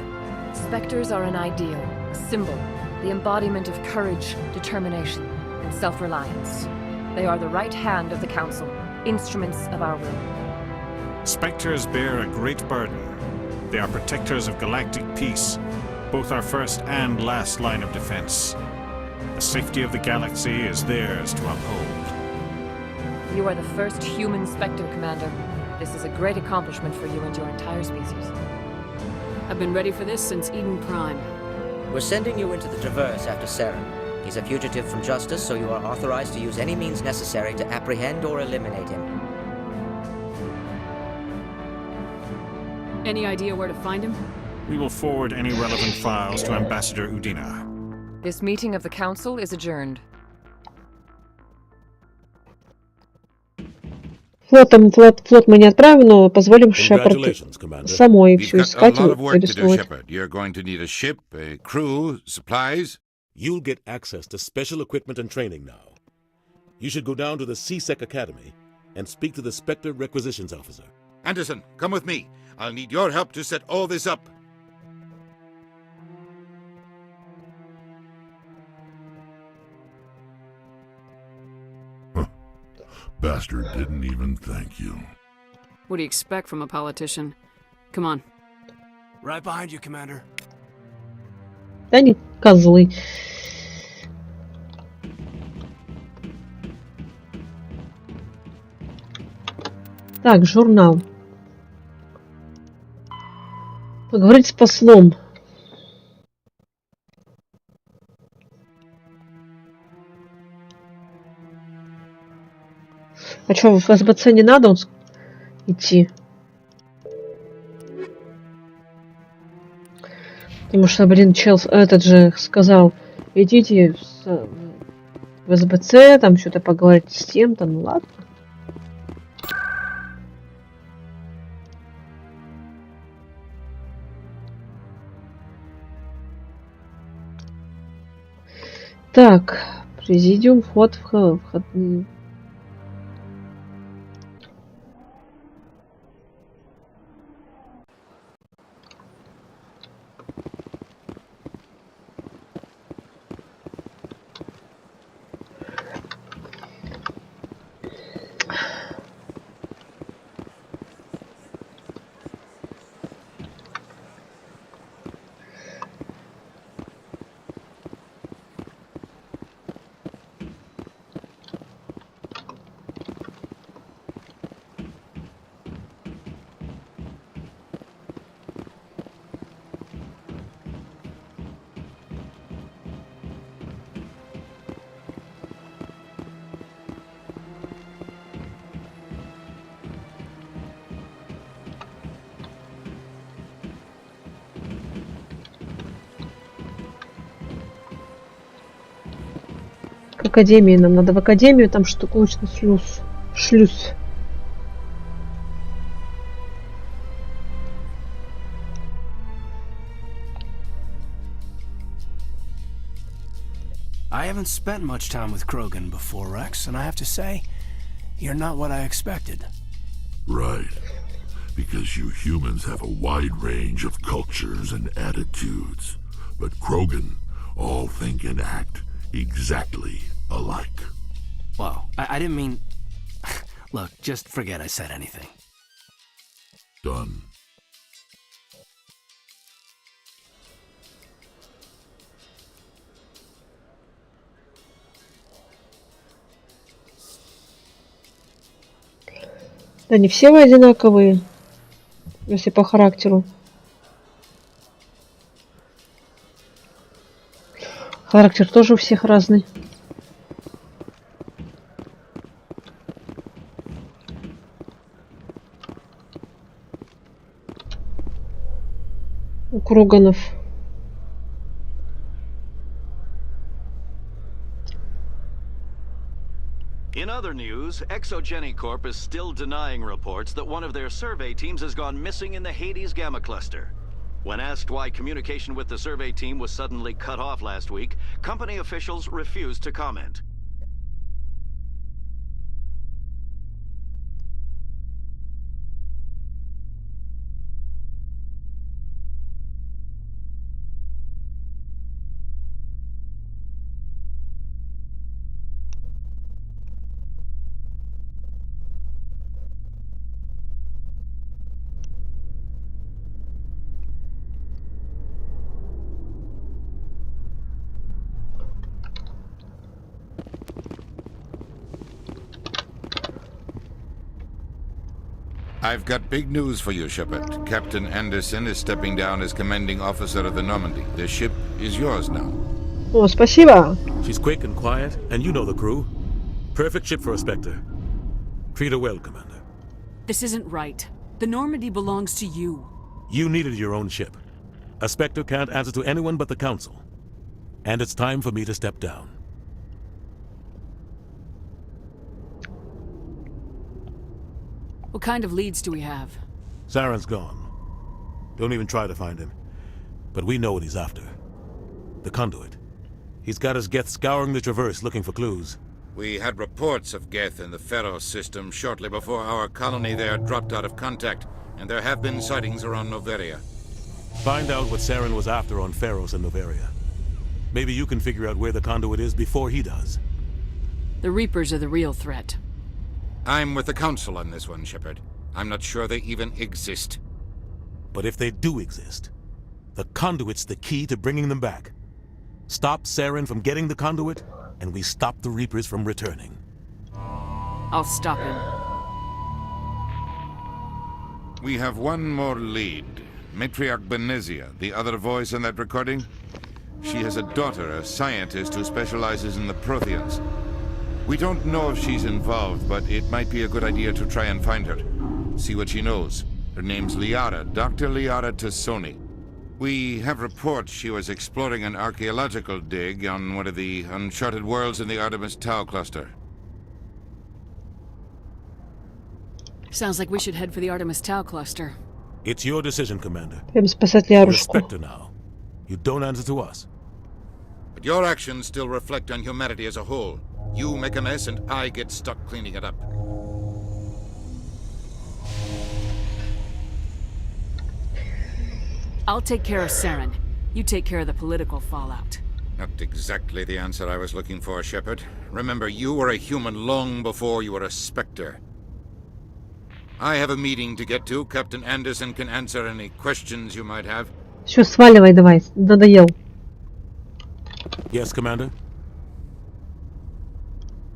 Spectres are an ideal, a symbol, the embodiment of courage, determination, and self-reliance. They are the right hand of the Council, instruments of our will. Spectres bear a great burden. They are protectors of galactic peace, both our first and last line of defense. The safety of the galaxy is theirs to uphold. You are the first human Spectre, Commander. This is a great accomplishment for you and your entire species. I've been ready for this since Eden Prime. We're sending you into the Traverse after Saren. He's a fugitive from justice, so you are authorized to use any means necessary to apprehend or eliminate him. Any idea where to find him? We will forward any relevant files to Ambassador Udina. This meeting of the Council is adjourned. Флот мы не отправим, но позволим Шепарду самой все искать и арестовать. You're going to need a ship, a crew, supplies. You'll get access to special equipment and training now. You should go down to the CSEC Academy and speak to the Spectre Requisitions Officer. Anderson, come with me. I'll need your help to set all this up. Bastard didn't even thank you. What do you expect from a politician? Come on. Right behind you, Commander. Да они козлы. Так, журнал. Поговорить с послом. А что, в СБЦ не надо он идти? Потому что, блин, чел этот же сказал, идите в СБЦ, там что-то поговорить с тем, там, ну ладно. Так, президиум, вход. К академии нам надо. В академию там штукатурный шлюз. I haven't spent much time with Krogan before, Rex, and I have to say, you're not what I expected. Right. Because you humans have a wide range of cultures and attitudes. But Krogan all think and act exactly alike. Whoa, I didn't mean... Look, just forget I said anything. Done. Да не все вы одинаковые, если по характеру. Характер тоже у всех разный. У Кроганов. In other news, Exogeny Corp is still denying reports that one of their survey teams has gone missing in the Hades Gamma Cluster. When asked why communication with the survey team was suddenly cut off last week, company officials refused to comment. I've got big news for you, Shepard. Captain Anderson is stepping down as commanding officer of the Normandy. The ship is yours now. О, спасибо. She's quick and quiet, and you know the crew. Perfect ship for a Spectre. Treat her well, Commander. This isn't right. The Normandy belongs to you. You needed your own ship. A Spectre can't answer to anyone but the Council. And it's time for me to step down. What kind of leads do we have? Saren's gone. Don't even try to find him. But we know what he's after. The conduit. He's got his Geth scouring the Traverse looking for clues. We had reports of Geth in the Pharos system shortly before our colony there dropped out of contact, and there have been sightings around Noveria. Find out what Saren was after on Pharos and Noveria. Maybe you can figure out where the conduit is before he does. The Reapers are the real threat. I'm with the Council on this one, Shepard. I'm not sure they even exist. But if they do exist, the conduit's the key to bringing them back. Stop Saren from getting the conduit, and we stop the Reapers from returning. I'll stop him. We have one more lead. Matriarch Benezia, the other voice in that recording. She has a daughter, a scientist who specializes in the Protheans. We don't know if she's involved, but it might be a good idea to try and find her. See what she knows. Her name's Liara, Dr. Liara Tassoni. We have reports she was exploring an archaeological dig on one of the uncharted worlds in the Artemis Tau cluster. Sounds like we should head for the Artemis Tau cluster. It's your decision, Commander. Прям спасать You're a Лярушку. Spectre now. You don't answer to us. But your actions still reflect on humanity as a whole. You make a mess and I get stuck cleaning it up. I'll take care of Saren. You take care of the political fallout. Not exactly the answer I was looking for, Shepard. Remember, you were a human long before you were a Spectre. I have a meeting to get to. Captain Anderson can answer any questions you might have. Все, сваливай давай, надоел. Yes, Commander?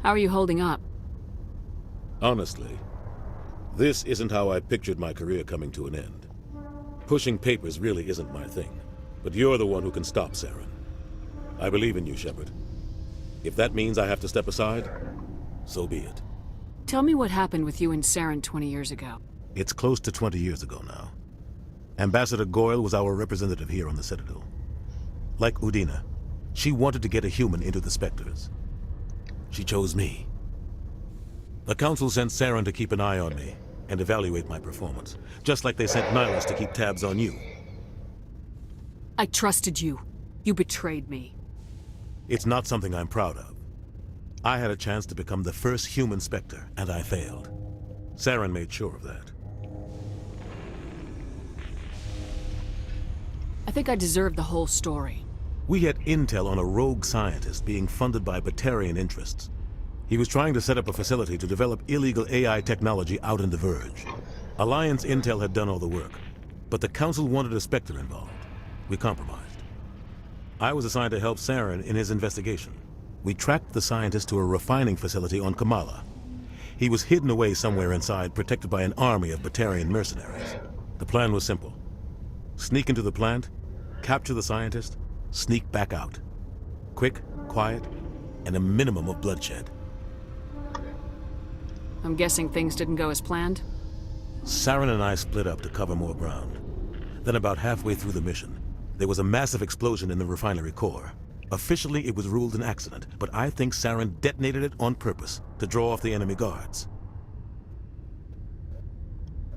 How are you holding up? Honestly, this isn't how I pictured my career coming to an end. Pushing papers really isn't my thing, but you're the one who can stop Saren. I believe in you, Shepard. If that means I have to step aside, so be it. Tell me what happened with you and Saren 20 years ago. It's close to 20 years ago now. Ambassador Goyle was our representative here on the Citadel. Like Udina, she wanted to get a human into the Spectres. She chose me. The Council sent Saren to keep an eye on me and evaluate my performance, just like they sent Nihilus to keep tabs on you. I trusted you. You betrayed me. It's not something I'm proud of. I had a chance to become the first human Spectre, and I failed. Saren made sure of that. I think I deserve the whole story. We had intel on a rogue scientist being funded by Batarian interests. He was trying to set up a facility to develop illegal AI technology out in the Verge. Alliance intel had done all the work, but the Council wanted a Spectre involved. We compromised. I was assigned to help Saren in his investigation. We tracked the scientist to a refining facility on Kamala. He was hidden away somewhere inside, protected by an army of Batarian mercenaries. The plan was simple. Sneak into the plant, capture the scientist, sneak back out. Quick, quiet, and a minimum of bloodshed. I'm guessing things didn't go as planned? Saren and I split up to cover more ground. Then about halfway through the mission, there was a massive explosion in the refinery core. Officially, it was ruled an accident, but I think Saren detonated it on purpose to draw off the enemy guards.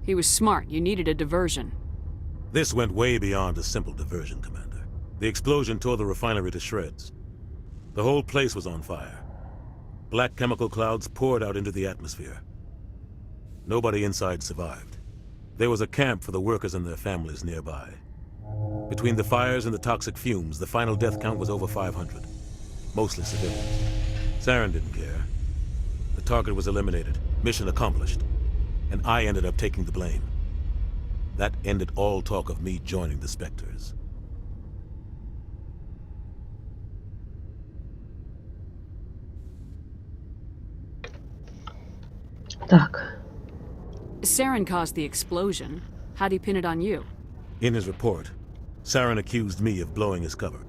He was smart. You needed a diversion. This went way beyond a simple diversion, Commander. The explosion tore the refinery to shreds. The whole place was on fire. Black chemical clouds poured out into the atmosphere. Nobody inside survived. There was a camp for the workers and their families nearby. Between the fires and the toxic fumes, the final death count was over 500. Mostly civilians. Saren didn't care. The target was eliminated, mission accomplished, and I ended up taking the blame. That ended all talk of me joining the Spectres. Так. Saren caused the explosion. How'd he pin it on you? In his report, Saren accused me of blowing his cover.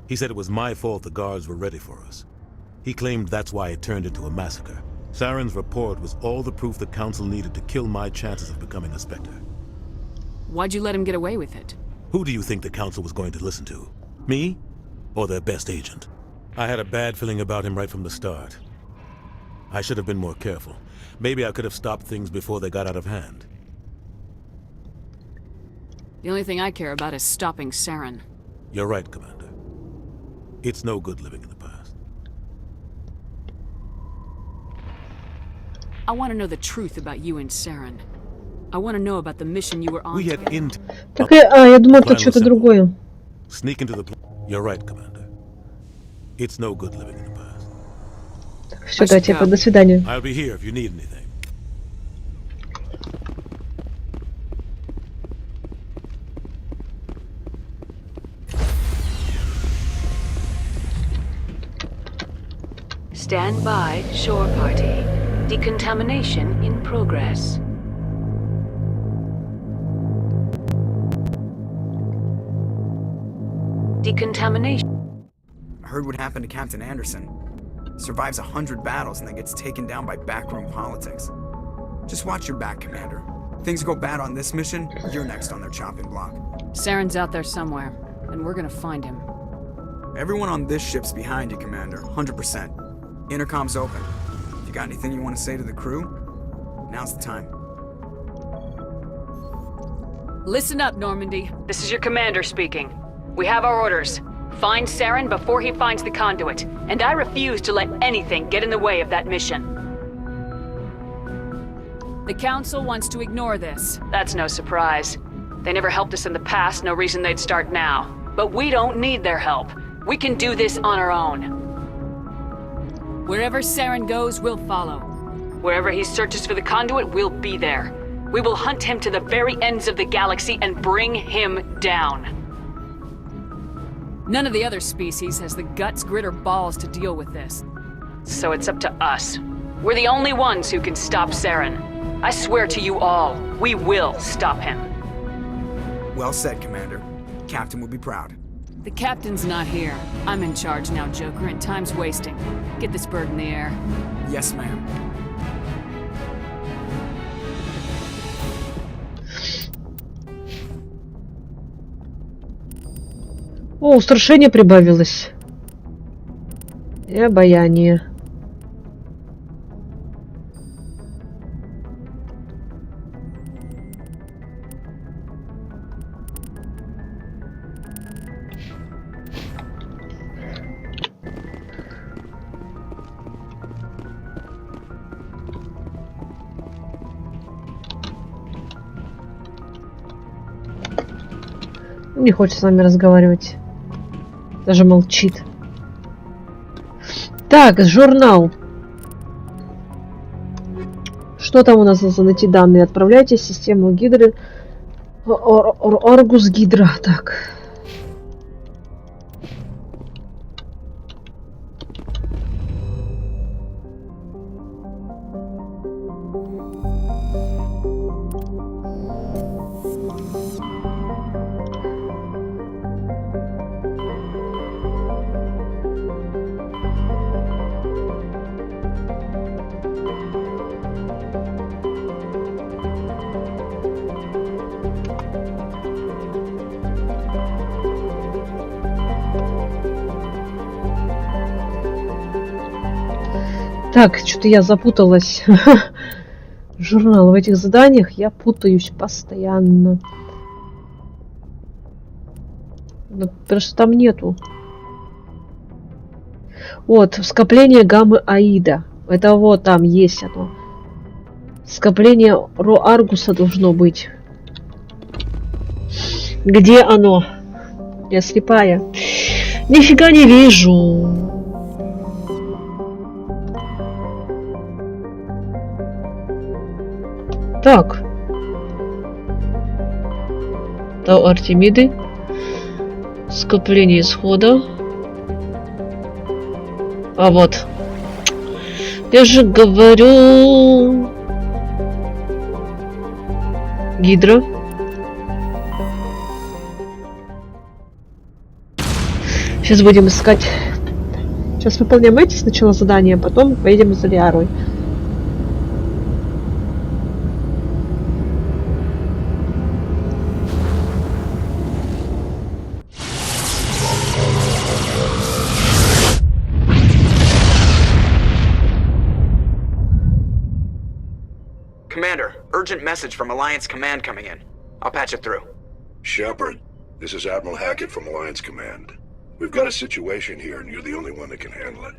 He said it was my fault the guards were ready for us. He claimed that's why it turned into a massacre. Saren's report was all the proof the Council needed to kill my chances of becoming a Spectre. Why'd you let him get away with it? Who do you think the Council was going to listen to? Me? Or their best agent? I had a bad feeling about him right from the start. I should have been more careful. Maybe I could have stopped things before they got out of hand. The only thing I care about is stopping Saren. You're right, Commander. It's no good living in the past. I want to know the truth about you and Saren. I want to know about the mission you were on. We had Так, я думал, это что-то другое. Sneak into the You're right, Commander. It's no good living in the past. Все, да, типа, до свидания. I'll be here if you need anything. Stand by, shore party. Decontamination in progress. Decontamination. I heard what happened to Captain Anderson. Survives 100 battles and then gets taken down by backroom politics. Just watch your back, Commander. Things go bad on this mission, you're next on their chopping block. Saren's out there somewhere, and we're gonna find him. Everyone on this ship's behind you, Commander, 100%. Intercom's open. If you got anything you want to say to the crew, now's the time. Listen up, Normandy. This is your commander speaking. We have our orders. Find Saren before he finds the conduit, and I refuse to let anything get in the way of that mission. The Council wants to ignore this. That's no surprise. They never helped us in the past, no reason they'd start now. But we don't need their help. We can do this on our own. Wherever Saren goes, we'll follow. Wherever he searches for the conduit, we'll be there. We will hunt him to the very ends of the galaxy and bring him down. None of the other species has the guts, grit, or balls to deal with this. So it's up to us. We're the only ones who can stop Saren. I swear to you all, we will stop him. Well said, Commander. Captain will be proud. The captain's not here. I'm in charge now, Joker, and time's wasting. Get this bird in the air. Yes, ma'am. О, устрашение прибавилось. И обаяние. Не хочет с нами разговаривать. Даже молчит. Так, журнал. Что там у нас за найти данные? Отправляйте в систему Гидры. Аргус Гидра. Так. Так, что-то я запуталась. Журнал. В этих заданиях я путаюсь постоянно. Но просто там нету. Вот, скопление гаммы Аида. Это вот там есть оно. Скопление Ро Аргуса должно быть. Где оно? Я слепая. Нифига не вижу. Так. Тау Артемиды. Скопление исхода. А вот. Я же говорю. Гидра. Сейчас будем искать. Сейчас выполняем эти сначала задания, а потом поедем за Лиарой. Commander, urgent message from Alliance Command coming in. I'll patch it through. Shepard, this is Admiral Hackett from Alliance Command. We've got a situation here, and you're the only one that can handle it.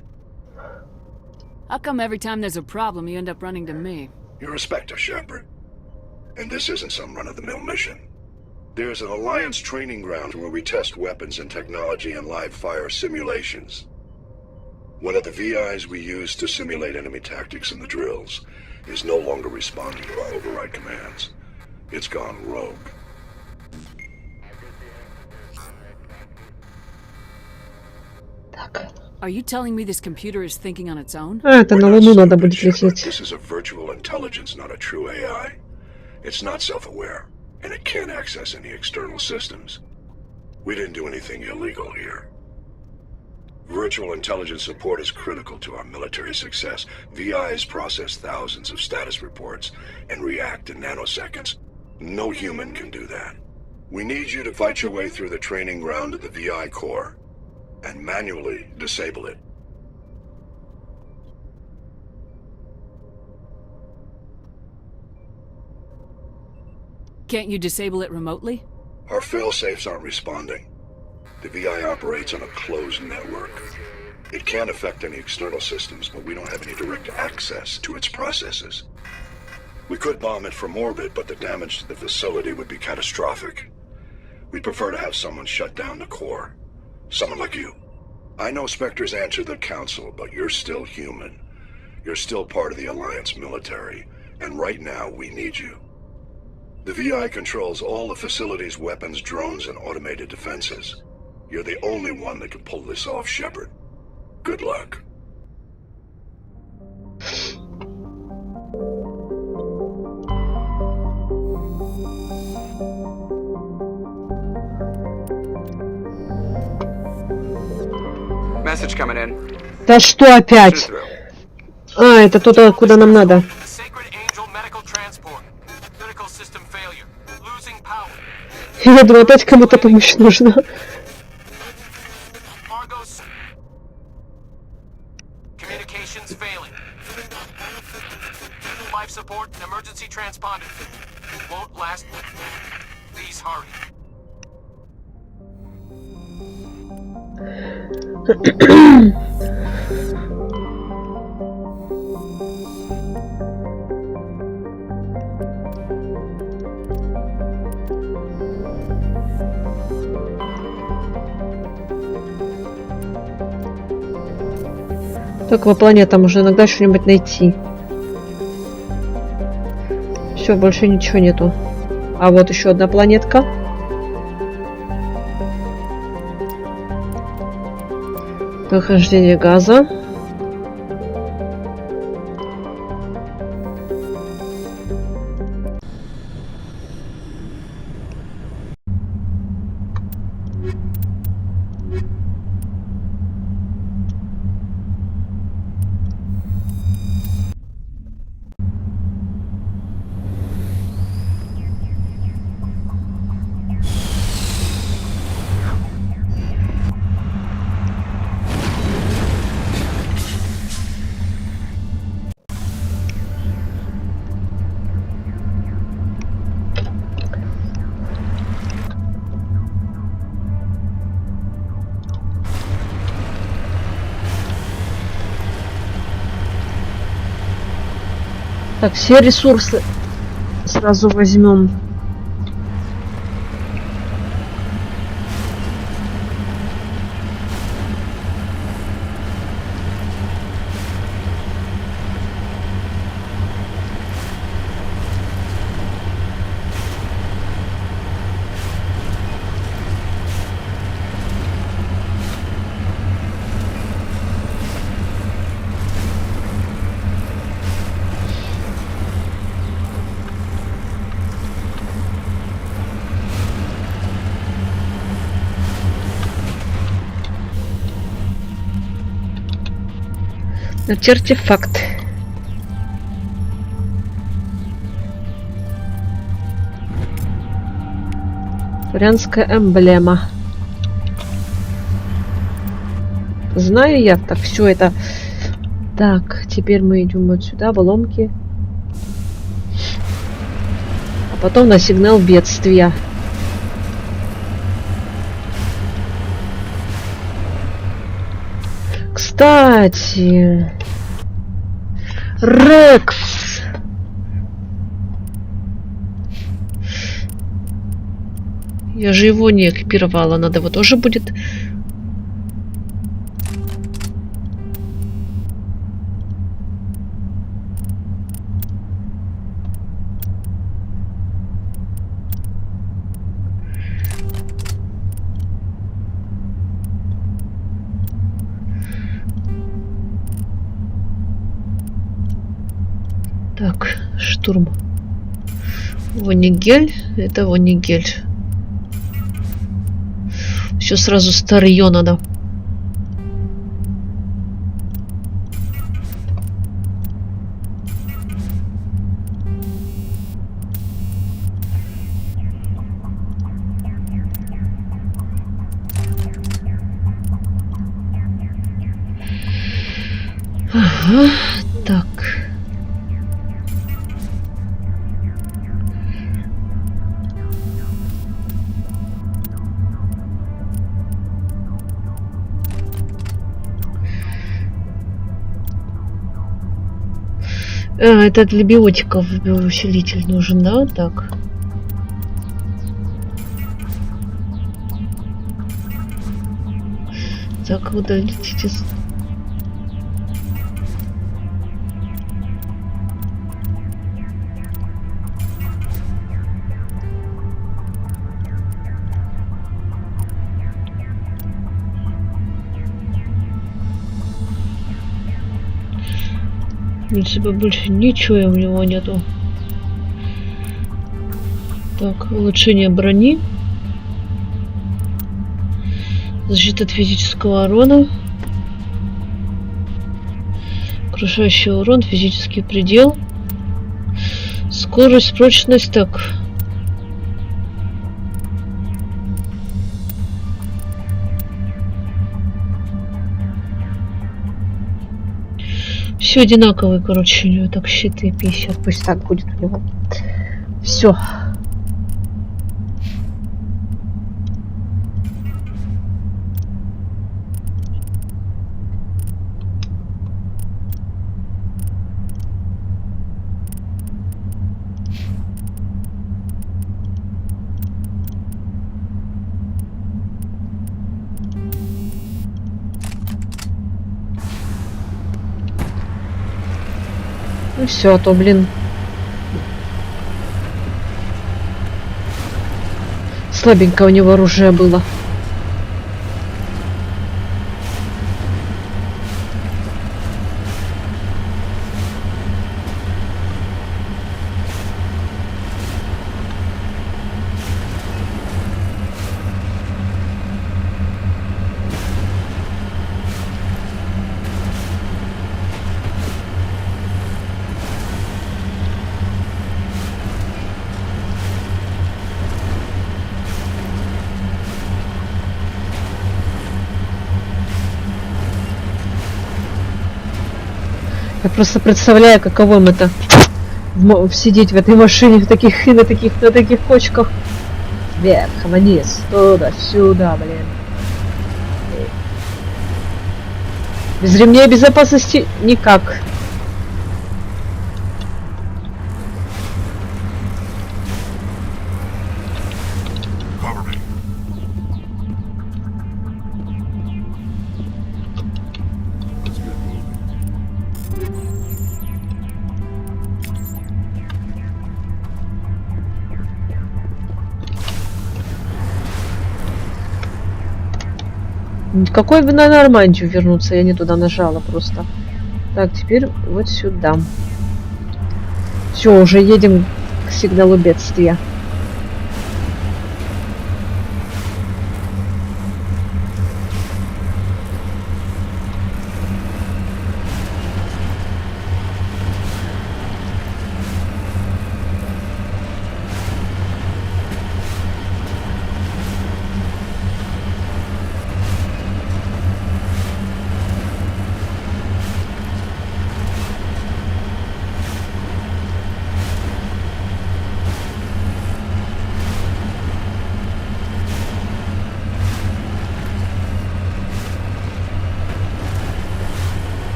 How come every time there's a problem, you end up running to me? You're a Spectre, Shepard. And this isn't some run-of-the-mill mission. There's an Alliance training ground where we test weapons and technology in live-fire simulations. One of the VIs we use to simulate enemy tactics in the drills is no longer responding to our override commands. It's gone rogue. Are you telling me this computer is thinking on its own? Это на Луну надо будет лететь. This is a virtual intelligence, not a true AI. It's not self-aware, and it can't access any external systems. We didn't do anything illegal here. virtual intelligence support is critical to our military success. VIs process thousands of status reports and react in nanoseconds. No human can do that. We need you to fight your way through the training ground of the VI core and manually disable it. Can't you disable it remotely? Our fail-safes aren't responding. The VI operates on a closed network. It can't affect any external systems, but we don't have any direct access to its processes. We could bomb it from orbit, but the damage to the facility would be catastrophic. We'd prefer to have someone shut down the core. Someone like you. I know Spectres answer the Council, but you're still human. You're still part of the Alliance military, and right now we need you. The VI controls all the facility's weapons, drones, and automated defenses. You're the only one that can pull this off, Shepard. Good luck. Message coming in. Да что опять? А, это туда, куда нам надо. Я думаю, опять кому-то помощь нужна. Только по планетам уже иногда что-нибудь найти. Все, больше ничего нету. А вот еще одна планетка. Прохождение газа. Так, все ресурсы сразу возьмем. Артефакт. Флорианская эмблема. Знаю я, так все это. Так, теперь мы идем вот сюда, в ломки. А потом на сигнал бедствия. Кстати, Рекс. Я же его не экипировала, надо его тоже будет. Так, штурм. Вонигель. Это Вонигель. Все сразу старье надо. Ага, так. Это для биотиков усилитель нужен, да? Так. Так, удалите. В принципе, больше ничего у него нету. Так, улучшение брони. Защита от физического урона. Крушающий урон, физический предел. Скорость, прочность, так. Все одинаковые, короче, у него так щиты 50, пусть так будет у него. Все. Ну все, а то, блин. Слабенько у него оружие было. Я просто представляю, каково им это сидеть в этой машине, на таких кочках. Вверх, вниз, туда, сюда, блин. Без ремней безопасности никак. Какой бы на Нормандию вернуться, я не туда нажала просто. Так, теперь вот сюда. Все, уже едем к сигналу бедствия.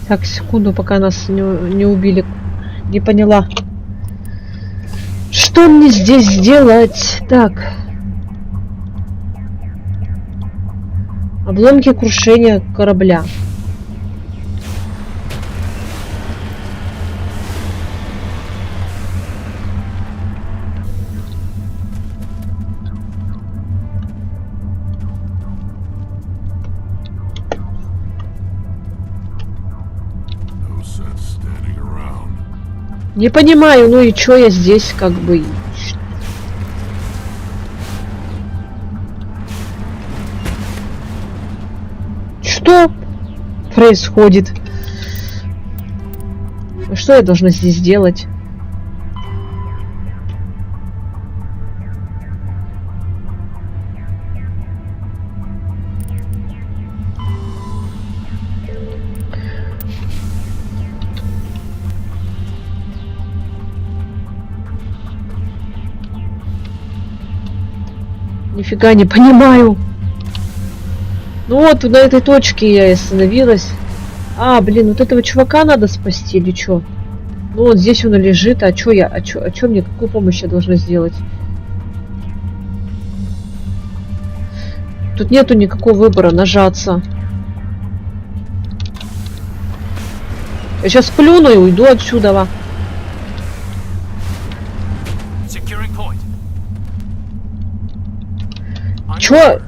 Так, секунду, пока нас не убили. Не поняла. Что мне здесь сделать? Так. Обломки крушения корабля. Не понимаю, ну и чё я здесь как бы... Что происходит? Что я должна здесь делать? Нифига не понимаю. Ну вот, на этой точке я и остановилась. А, блин, вот этого чувака надо спасти или что? Ну вот здесь он лежит, а чё мне, какую помощь я должна сделать? Тут нету никакого выбора, нажаться. Я сейчас плюну и уйду отсюда. Чё?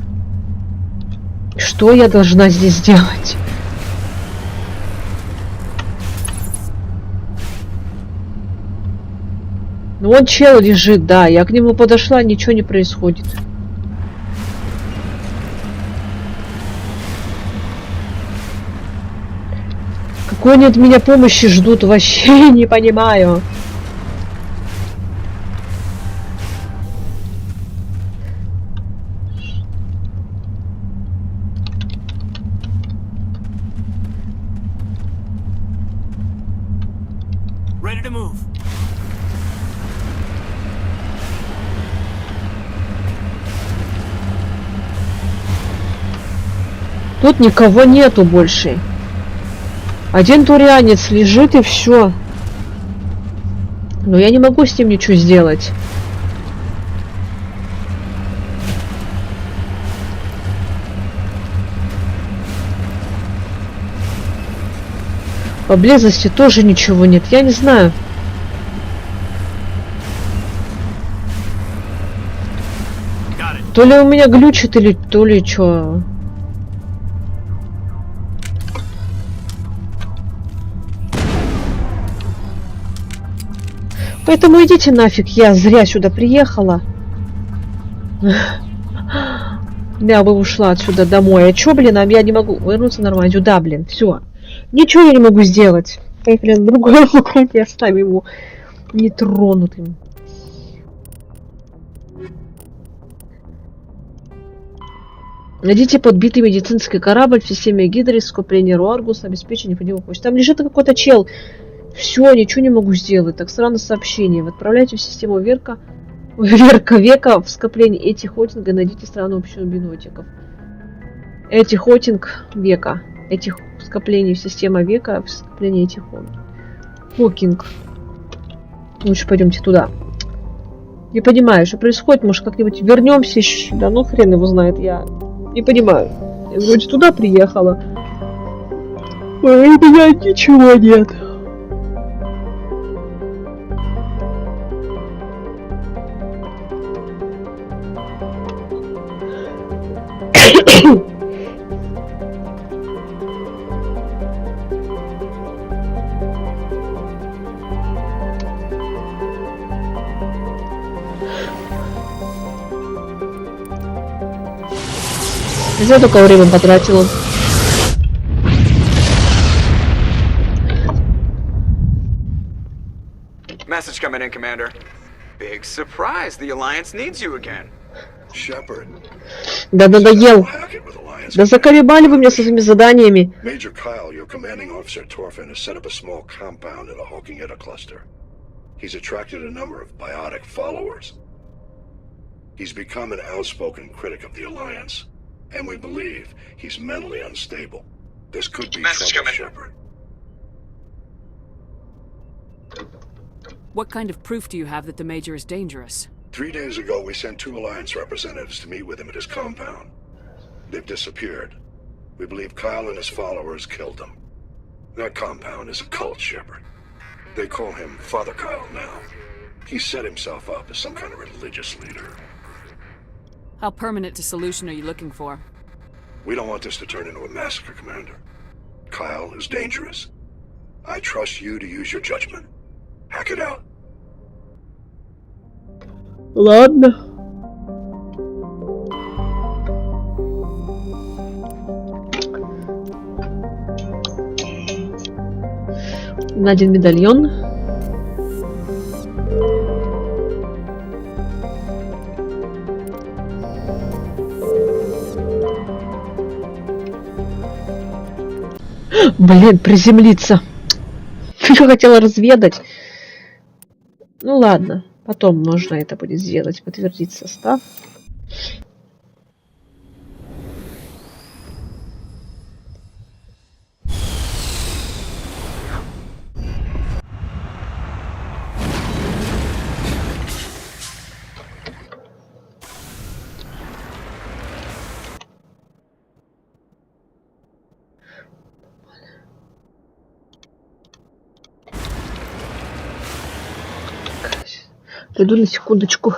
Что я должна здесь делать? Ну вон чел лежит, да. Я к нему подошла, ничего не происходит. Какой они от меня помощи ждут, вообще не понимаю. Тут никого нету больше. Один турианец лежит и все. Но я не могу с ним ничего сделать. Поблизости тоже ничего нет. Я не знаю. То ли у меня глючит, или то ли что. Поэтому идите нафиг, я зря сюда приехала. Я бы ушла отсюда домой. А чё, блин, я не могу вернуться нормально. Сюда, блин, все. Ничего я не могу сделать. Поехали на другое укрытие, оставим его нетронутым. Найдите подбитый медицинский корабль в системе Гидрис, скопление Руаргус, обеспечение по нему почты. Там лежит какой-то чел. Все, ничего не могу сделать. Так странно сообщение. Вы отправляете в систему века в скоплении Этихотинга, найдите страну общего бинотиков. Этихотинг века. Этих скоплений в система века в скоплении Этихотинг. Лучше пойдемте туда. Не понимаю, что происходит. Может, как-нибудь вернемся еще сюда. Ну, хрен его знает. Я не понимаю. Я вроде туда приехала. А у меня ничего нет. Я только время потратила. Message coming in, Commander. Big surprise. The Alliance needs you again. Shepard. Да надоел. Да заколебали вы меня со своими заданиями. Major Kyle, your commanding officer Torfin, has set up a small compound in the Hawking Etta cluster. He's attracted a number of biotic followers. He's become an outspoken critic of the Alliance, and we believe he's mentally unstable. This could be trouble, Shepard. What kind of proof do you have that the Major is dangerous? 3 days ago, we sent 2 Alliance representatives to meet with him at his compound. They've disappeared. We believe Kyle and his followers killed them. That compound is a cult, Shepard. They call him Father Kyle now. He set himself up as some kind of religious leader. How permanent a solution are you looking for? We don't want this to turn into a massacre, Commander. Kyle is dangerous. I trust you to use your judgment. Hack it out. Ладно. На один медальон. Блин, приземлиться. Я хотела разведать. Ну ладно, потом можно это будет сделать. Подтвердить состав. Приду на секундочку.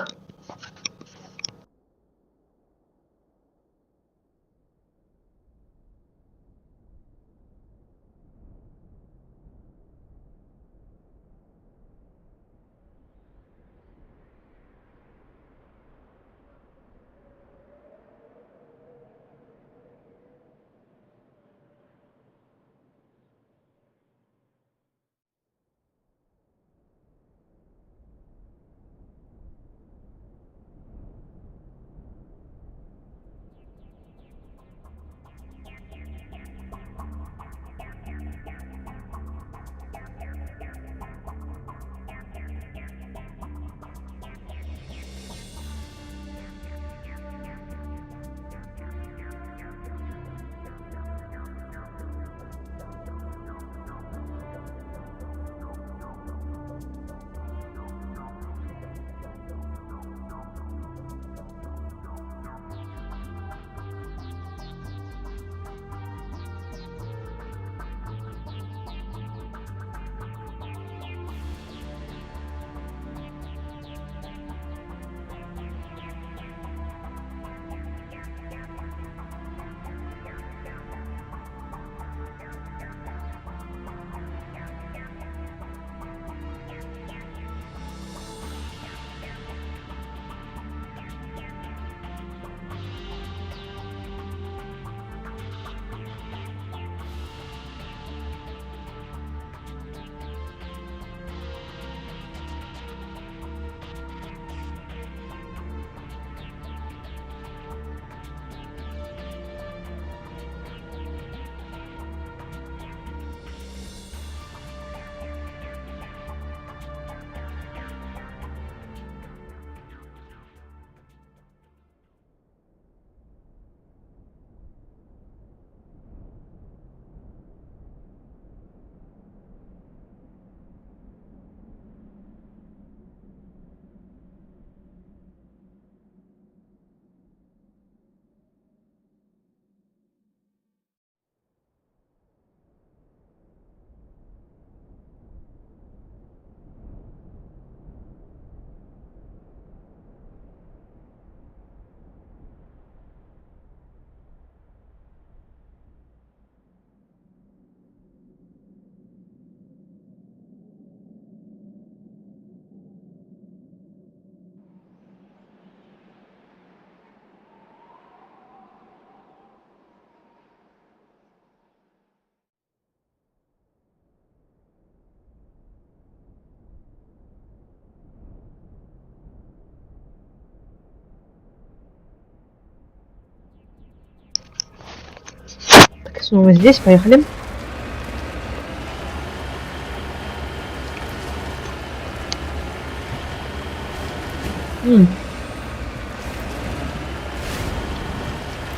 Снова здесь, поехали.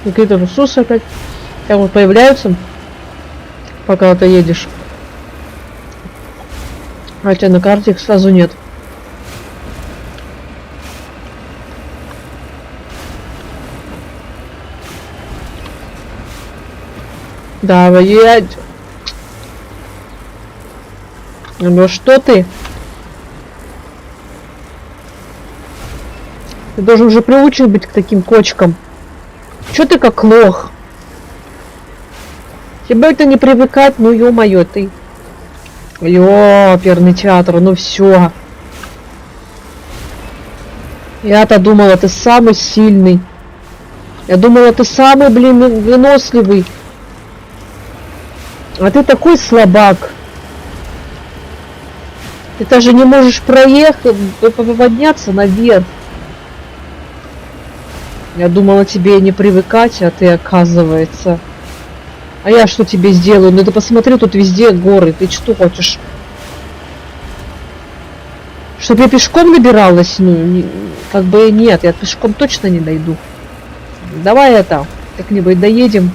Какие-то ресурсы опять там вот появляются, пока ты едешь. Хотя на карте их сразу нет. Давай, едь. Ну что ты? Ты должен уже приучен быть к таким кочкам. Чё ты как лох? Тебе это не привыкать, ну ё-моё, ты. Оперный театр, ну все. Я-то думала, ты самый сильный. Я думала, ты самый, блин, выносливый. А ты такой слабак. Ты даже не можешь проехать, подняться наверх. Я думала, тебе не привыкать, а ты, оказывается... А я что тебе сделаю? Ну ты посмотри, тут везде горы. Ты что хочешь? Чтоб я пешком добиралась? Ну, как бы нет, я пешком точно не дойду. Давай это, как-нибудь доедем.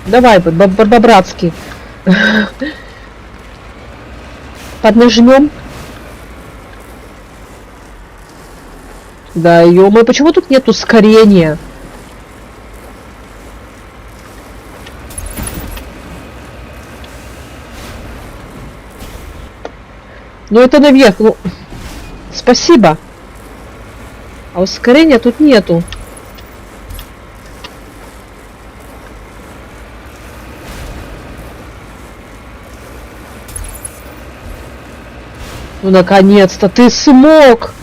Давай, по-братски. Поднажмем. Да, ё-моё, почему тут нет ускорения? Ну это наверх, ну... Спасибо. А ускорения тут нету. Ну наконец-то ты смог!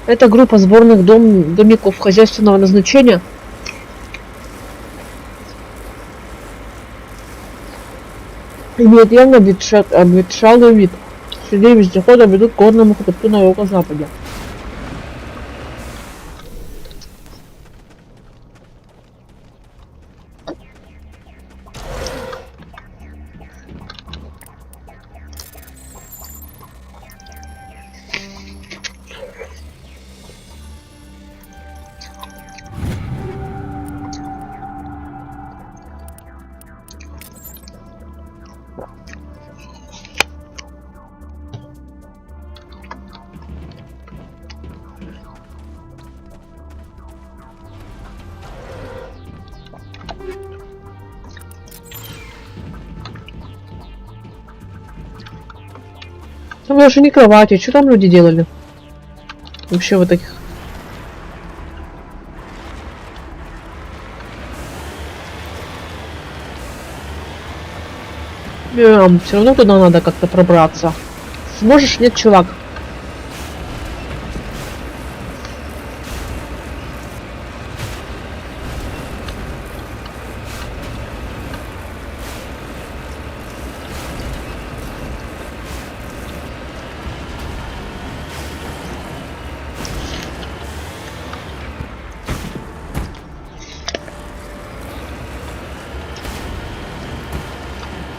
Это группа сборных домиков хозяйственного назначения. Имеет явно обветшалый вид. Среди вездехода ведут к горному хребту на юго-западе. Там даже не кровати. Что там люди делали? Вообще вот таких. Все равно туда надо как-то пробраться. Сможешь? Нет, чувак.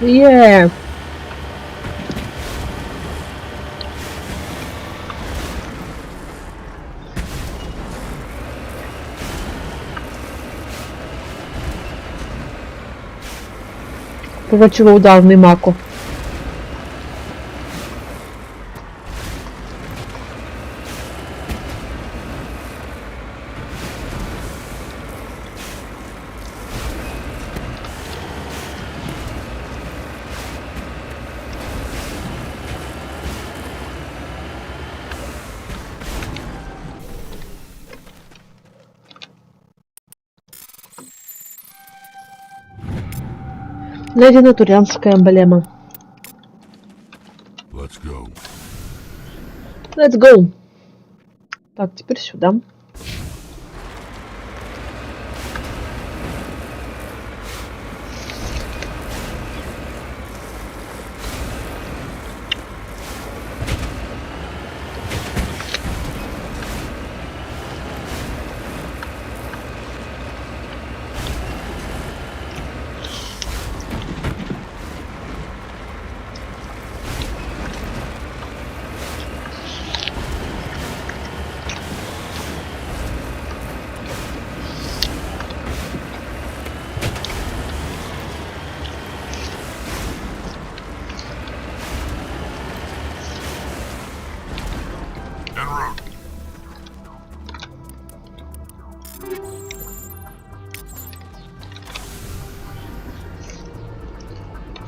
Yeah. Противоударный маку. Найдена турианская эмблема. Let's go. Let's go. Так, теперь сюда.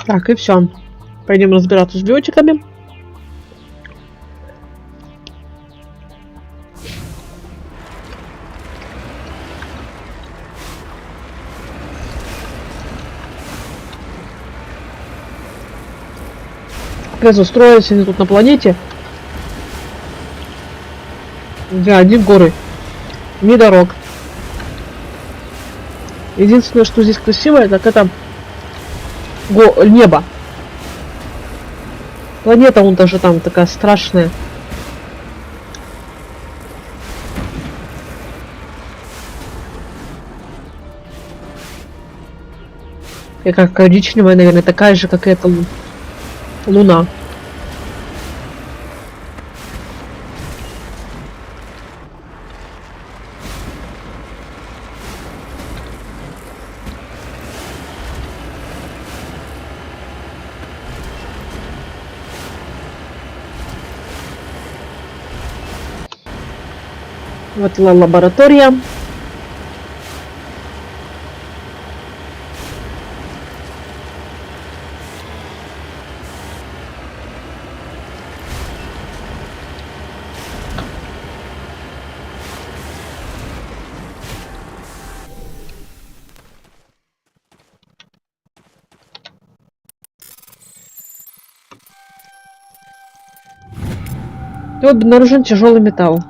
Так, и все. Пойдем разбираться с биотиками. раз устроились они тут на планете. Да, одни горы. Ни дорог. Единственное, что здесь красивое, так это небо. Планета вон даже там такая страшная. И как коричневая, наверное, такая же, как эта луна. Вот лаборатория. И вот обнаружен тяжелый металл.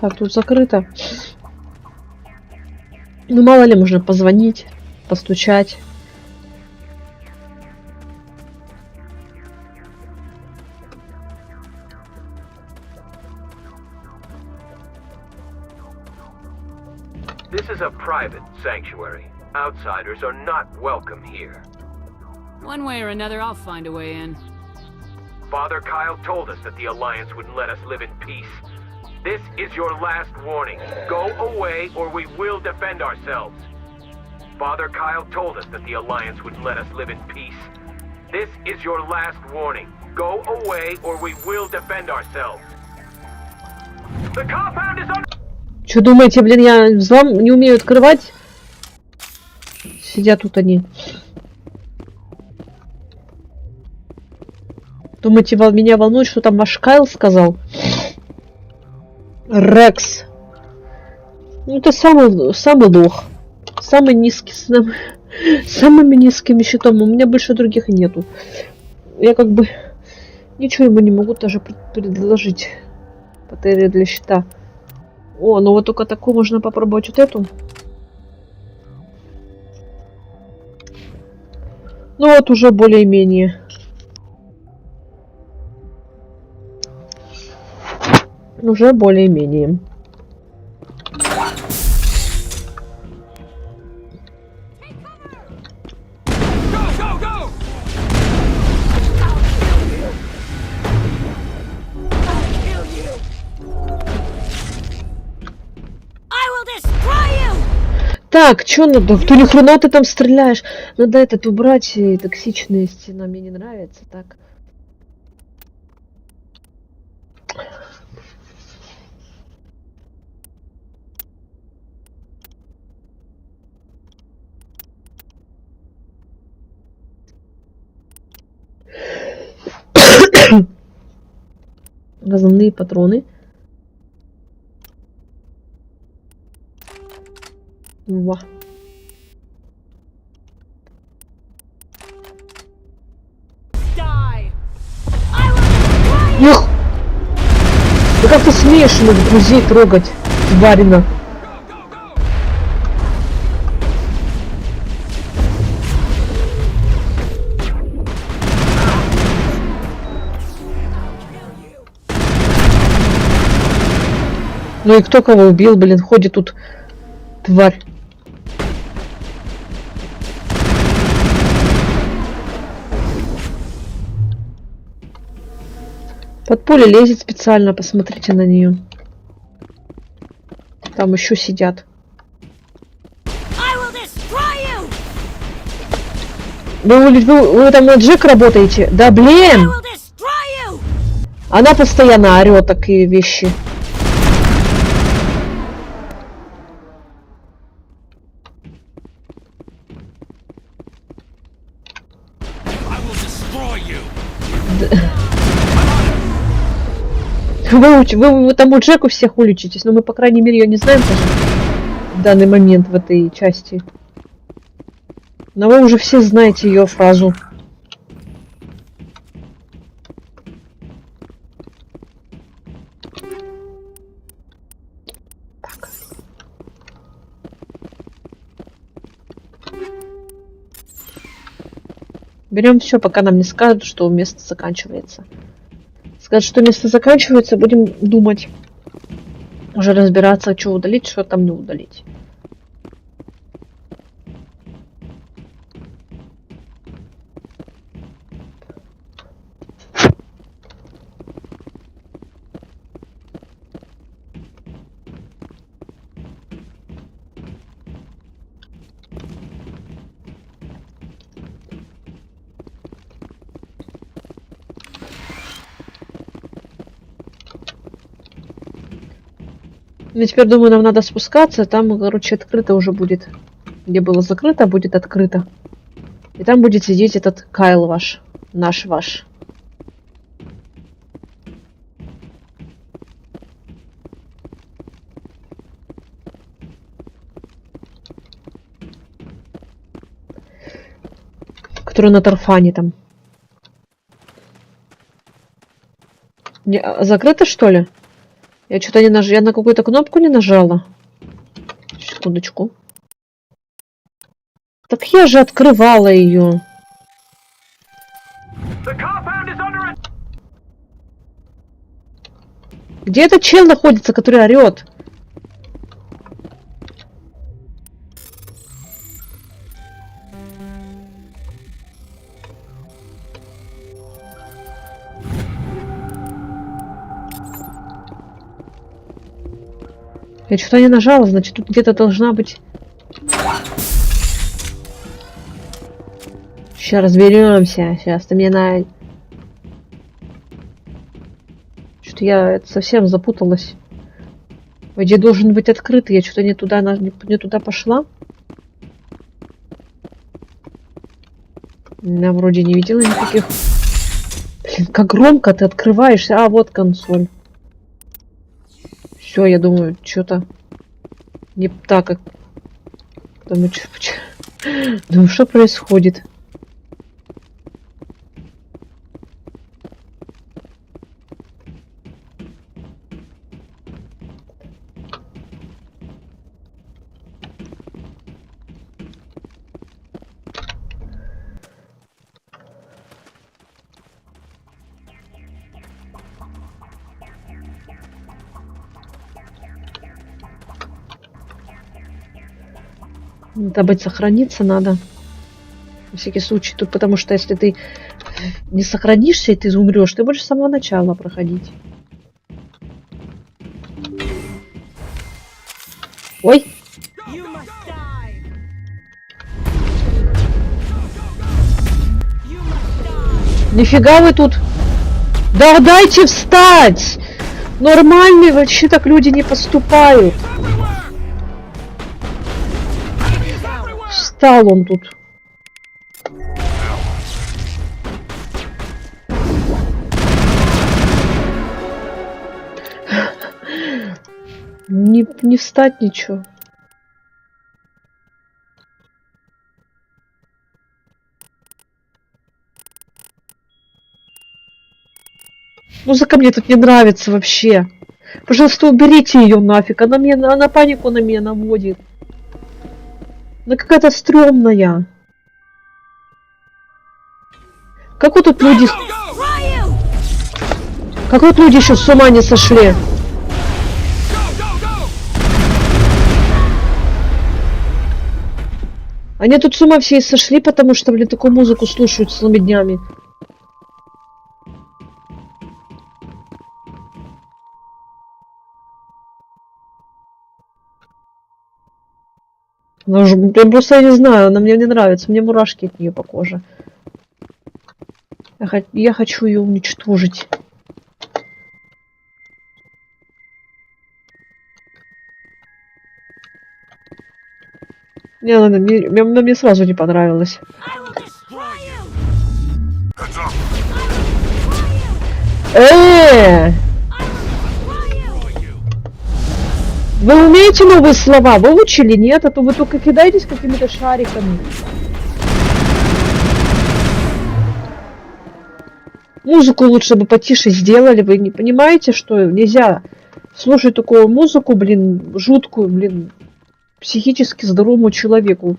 Так, тут закрыто. Ну, мало ли, можно позвонить, постучать. This is a private sanctuary. Outsiders are not welcome here. One way or another, I'll find a way in. Father Kyle told us that the Alliance wouldn't let us live in peace. This is your last warning. Go away or we will defend ourselves. Father Kyle told us that the Alliance wouldn't let us live in peace. This is your last warning. Go away or we will defend ourselves. The compound is on... Что думаете, блин, я взлом не умею открывать? Сидят тут они. Думаете, меня волнует, что там ваш Кайл сказал? Рекс. Ну, это самый лох. Самый низкий, самыми низкими счетом. У меня больше других нету. Я как бы ничего ему не могу даже предложить. Батарея для щита. О, ну вот только такую можно попробовать вот эту. Ну вот уже более-менее. Уже более-менее. Так, чё надо? Кто ни хрена ты там стреляешь? Надо этот убрать, токсичная стена мне не нравится, так. Разумные патроны. Во. Эх! Да как ты смеешь моих друзей трогать, тварина? Ну и кто кого убил, блин, ходит тут тварь. Под поле лезет специально, посмотрите на нее. Там еще сидят. Вы там на Джек работаете? Да блин! Она постоянно орет такие вещи. Вы там у Джеку всех уличитесь, но мы, по крайней мере, ее не знаем даже в данный момент в этой части. Но вы уже все знаете ее фразу. Так. Берем все, пока нам не скажут, что место заканчивается. Скажут, что место заканчивается, будем думать. Уже разбираться, что удалить, что там не удалить. Ну, теперь, думаю, нам надо спускаться. Там, короче, открыто уже будет. Где было закрыто, будет открыто. И там будет сидеть этот Кайл ваш. Ваш. Который на торфане там. Не, закрыто, что ли? Я что-то не нажала. Я на какую-то кнопку не нажала. Секундочку. Так я же открывала ее. Где этот чел находится, который орет? Я что-то не нажала, значит, тут где-то должна быть... Сейчас разберемся. Сейчас ты мне на... Что-то я совсем запуталась. Где должен быть открытый? Я что-то не туда пошла. Я вроде не видела никаких... Блин, как громко ты открываешься. А, вот консоль. Все, я думаю, что-то не так, как... Думаю, что происходит? Надо быть, сохраниться надо. На всякий случай. Тут, потому что если ты не сохранишься и ты умрешь, ты будешь с самого начала проходить. Ой! Нифига вы тут! Да дайте встать! Нормальные вообще так люди не поступают. Встал он тут. Не встать ничего. Музыка мне тут не нравится вообще. Пожалуйста, уберите ее нафиг. Она панику на меня наводит. Она какая-то стрёмная. Как вот тут люди... Как вот люди еще с ума не сошли? Они тут с ума все и сошли, потому что, блин, такую музыку слушают целыми днями. Я просто не знаю, она мне не нравится, мне мурашки от нее по коже. Я хочу ее уничтожить. Не, она мне сразу не понравилась. Вы умеете новые слова? Выучили? Нет? А то вы только кидаетесь какими-то шариками. Музыку лучше бы потише сделали. Вы не понимаете, что нельзя слушать такую музыку, блин, жуткую, блин, психически здоровому человеку.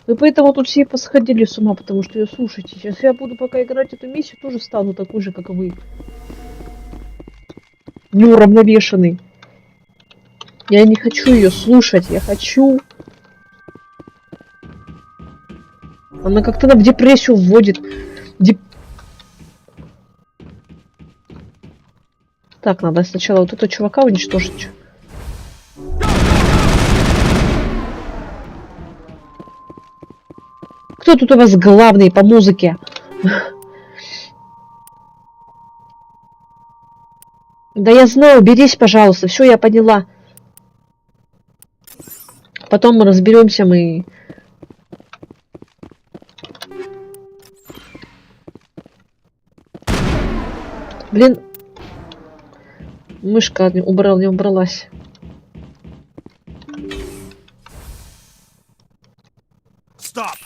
Вы поэтому тут все посходили с ума, потому что ее слушаете. Сейчас я буду пока играть эту миссию, тоже стану такой же, как и вы. Неуравновешенный. Я не хочу ее слушать, я хочу... Она как-то в депрессию вводит. Так, надо сначала вот этого чувака уничтожить. Кто тут у вас главный по музыке? Да я знаю, берись, пожалуйста. Все, я поняла. Потом мы разберемся, мы... Блин. Мышка не убралась. Stop!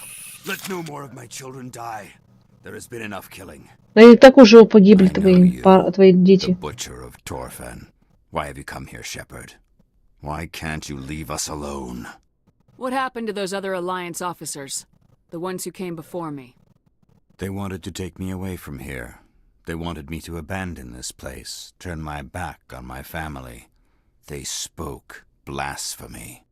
Let no more of my children die. There has been enough killing. Да и так уже погибли твои дети. Butcher of Torfen. Why have you come here, Shepherd? Why can't you leave us alone? What happened to those other Alliance officers? The ones who came before me? They wanted to take me away from here. They wanted me to abandon this place, turn my back on my family. They spoke blasphemy.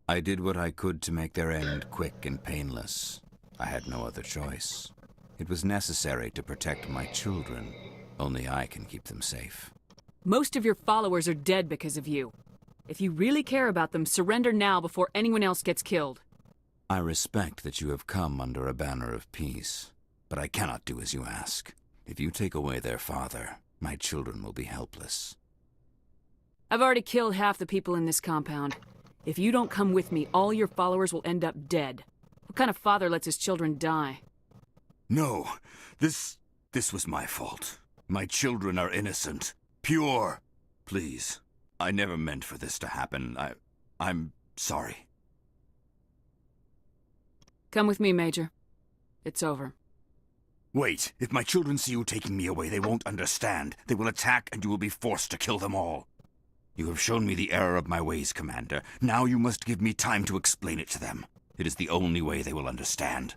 I did what I could to make their end quick and painless. I had no other choice. It was necessary to protect my children. Only I can keep them safe. Most of your followers are dead because of you. If you really care about them, surrender now before anyone else gets killed. I respect that you have come under a banner of peace, but I cannot do as you ask. If you take away their father, my children will be helpless. I've already killed half the people in this compound. If you don't come with me, all your followers will end up dead. What kind of father lets his children die? No, this was my fault. My children are innocent, pure. Please, I never meant for this to happen. I'm sorry. Come with me, Major. It's over. Wait, if my children see you taking me away, they won't understand. They will attack and you will be forced to kill them all. You have shown me the error of my ways, Commander. Now you must give me time to explain it to them. It is the only way they will understand.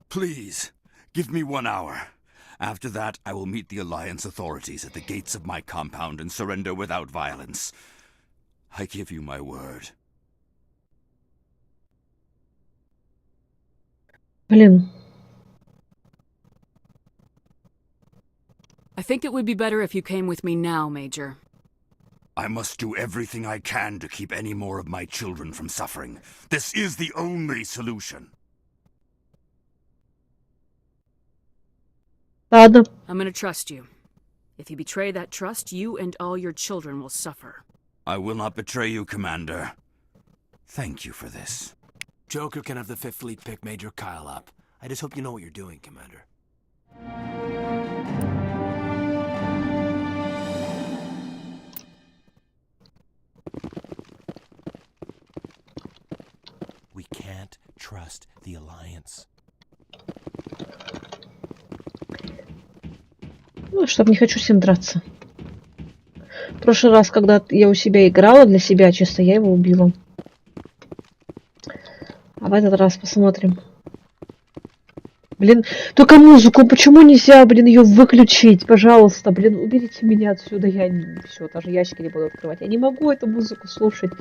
Please, give me 1 hour. After that, I will meet the Alliance authorities at the gates of my compound and surrender without violence. I give you my word. Блин. I think it would be better if you came with me now, Major. I must do everything I can to keep any more of my children from suffering. This is the only solution. Ладно. I'm gonna trust you. If you betray that trust, you and all your children will suffer. I will not betray you, Commander. Thank you for this. Joker can have the 5th Fleet pick Major Kyle up. I just hope you know what you're doing, Commander. We can't trust the Alliance. Ну, чтоб не хочу с ним драться. В прошлый раз, когда я у себя играла для себя, чисто я его убила. А в этот раз посмотрим. Блин, только музыку, почему нельзя, блин, ее выключить? Пожалуйста, блин, уберите меня отсюда. Я не... Все, даже ящики не буду открывать. Я не могу эту музыку слушать.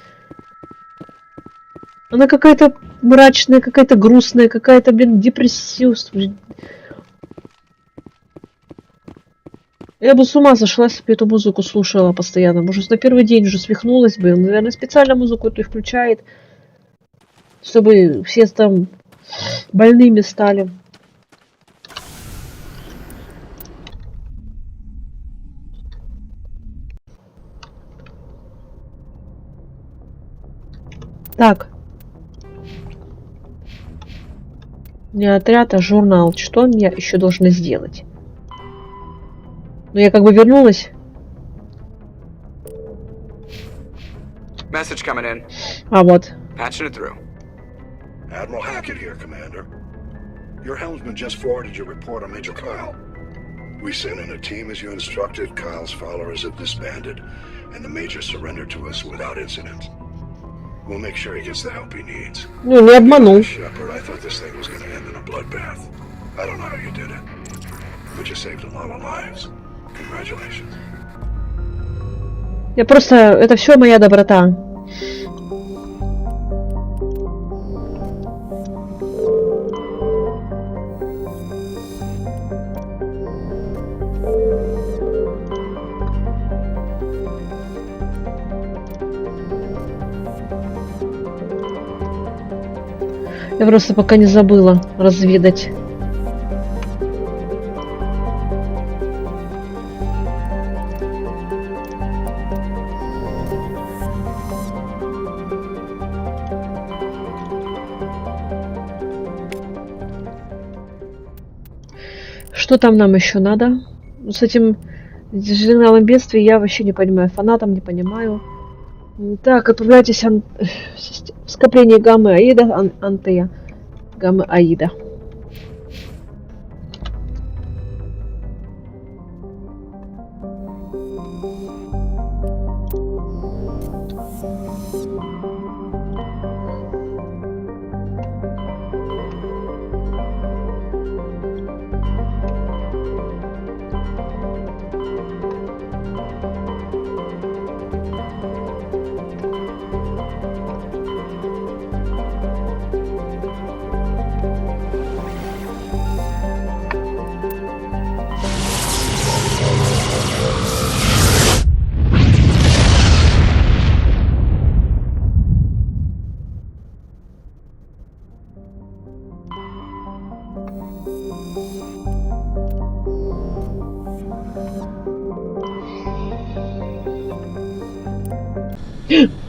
Она какая-то мрачная, какая-то грустная, какая-то, блин, депрессивная. Я бы с ума сошла, если бы эту музыку слушала постоянно. Может, на первый день уже свихнулась бы. Он, наверное, специально музыку эту и включает, чтобы все там больными стали. Так. Не отряд, а журнал. Что я еще должна сделать? Но я как бы вернулась. Message coming in. А вот. Patching it through. Admiral Hackett here, Commander. Your helmsman just forwarded your report on Major Kyle. We sent in a team as you instructed. Kyle's followers have disbanded, and the Major surrendered to us without incident. We'll make sure he gets the help he needs. Ну, не обманул. Shepard, I thought this thing was going to end in a bloodbath. I don't know how you did it, but you saved a lot of lives. Congratulations. Я просто... Это все моя доброта. Я просто пока не забыла разведать. Что там нам еще надо? С этим сигналом бедствия я вообще не понимаю. Фанатом не понимаю. Так, отправляйтесь в скопление гаммы Аида, Антея. Гаммы Аида.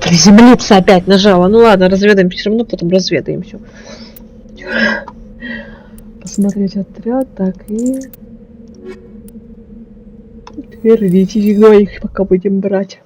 Приземлиться опять нажала. Ну ладно, разведаем все равно, потом разведаем все. Посмотреть отряд, так и... Твердите их, пока будем брать.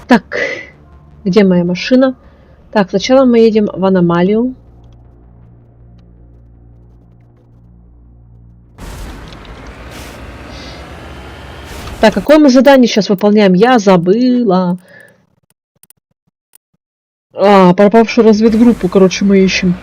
Так, где моя машина? Так, сначала мы едем в аномалию. Так, какое мы задание сейчас выполняем? Я забыла. А, пропавшую разведгруппу, короче, мы ищем.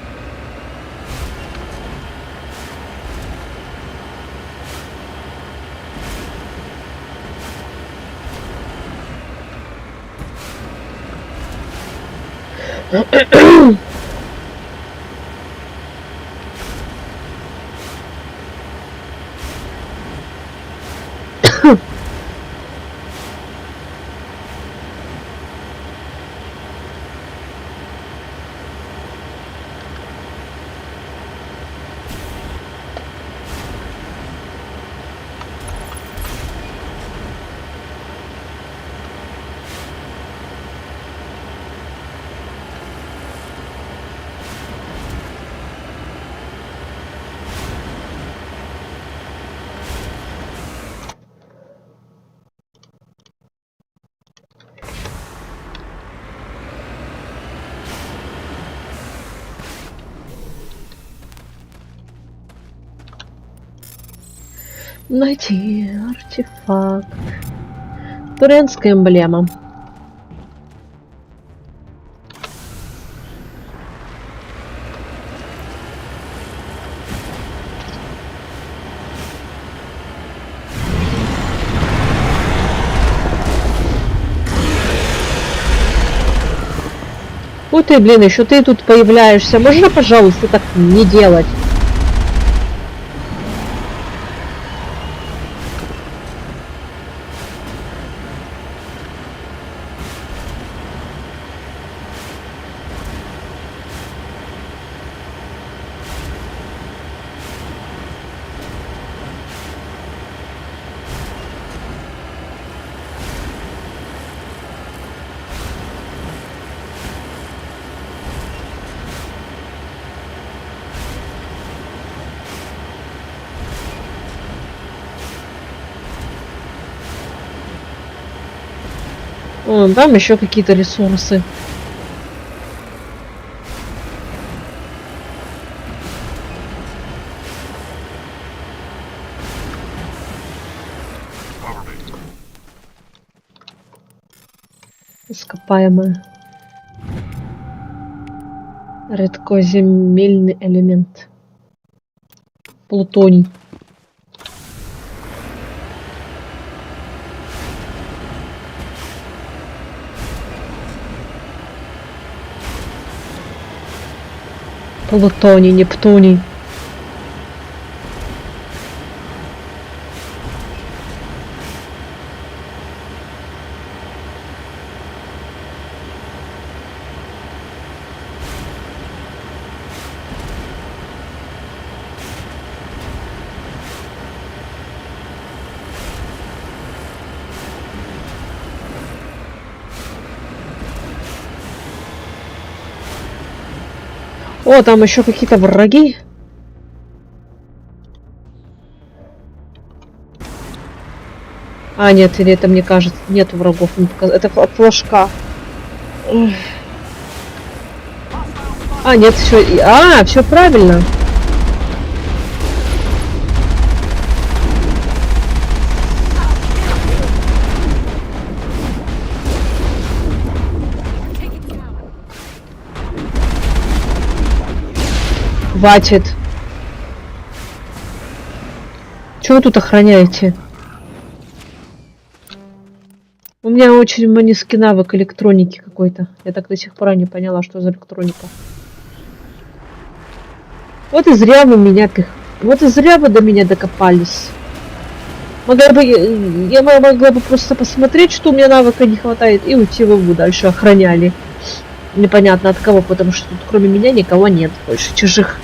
Найти артефакт. Туренская эмблема. Фу ты, блин, еще ты тут появляешься. Можно, пожалуйста, так не делать? Вон, там еще какие-то ресурсы. Ископаемое. Редкоземельный элемент. Плутоний. Плутоний, Нептуний. О, там еще какие-то враги. А, нет, или это мне кажется, нет врагов. Это флажка. А, нет, все. А, все правильно. Хватит. Чего вы тут охраняете? У меня очень низкий навык электроники какой-то. Я так до сих пор не поняла, что за электроника. Вот и зря вы меня... Вот и зря вы до меня докопались. Я могла бы просто посмотреть, что у меня навыка не хватает, и уйти в игру. Дальше охраняли. Непонятно от кого, потому что тут кроме меня никого нет больше чужих.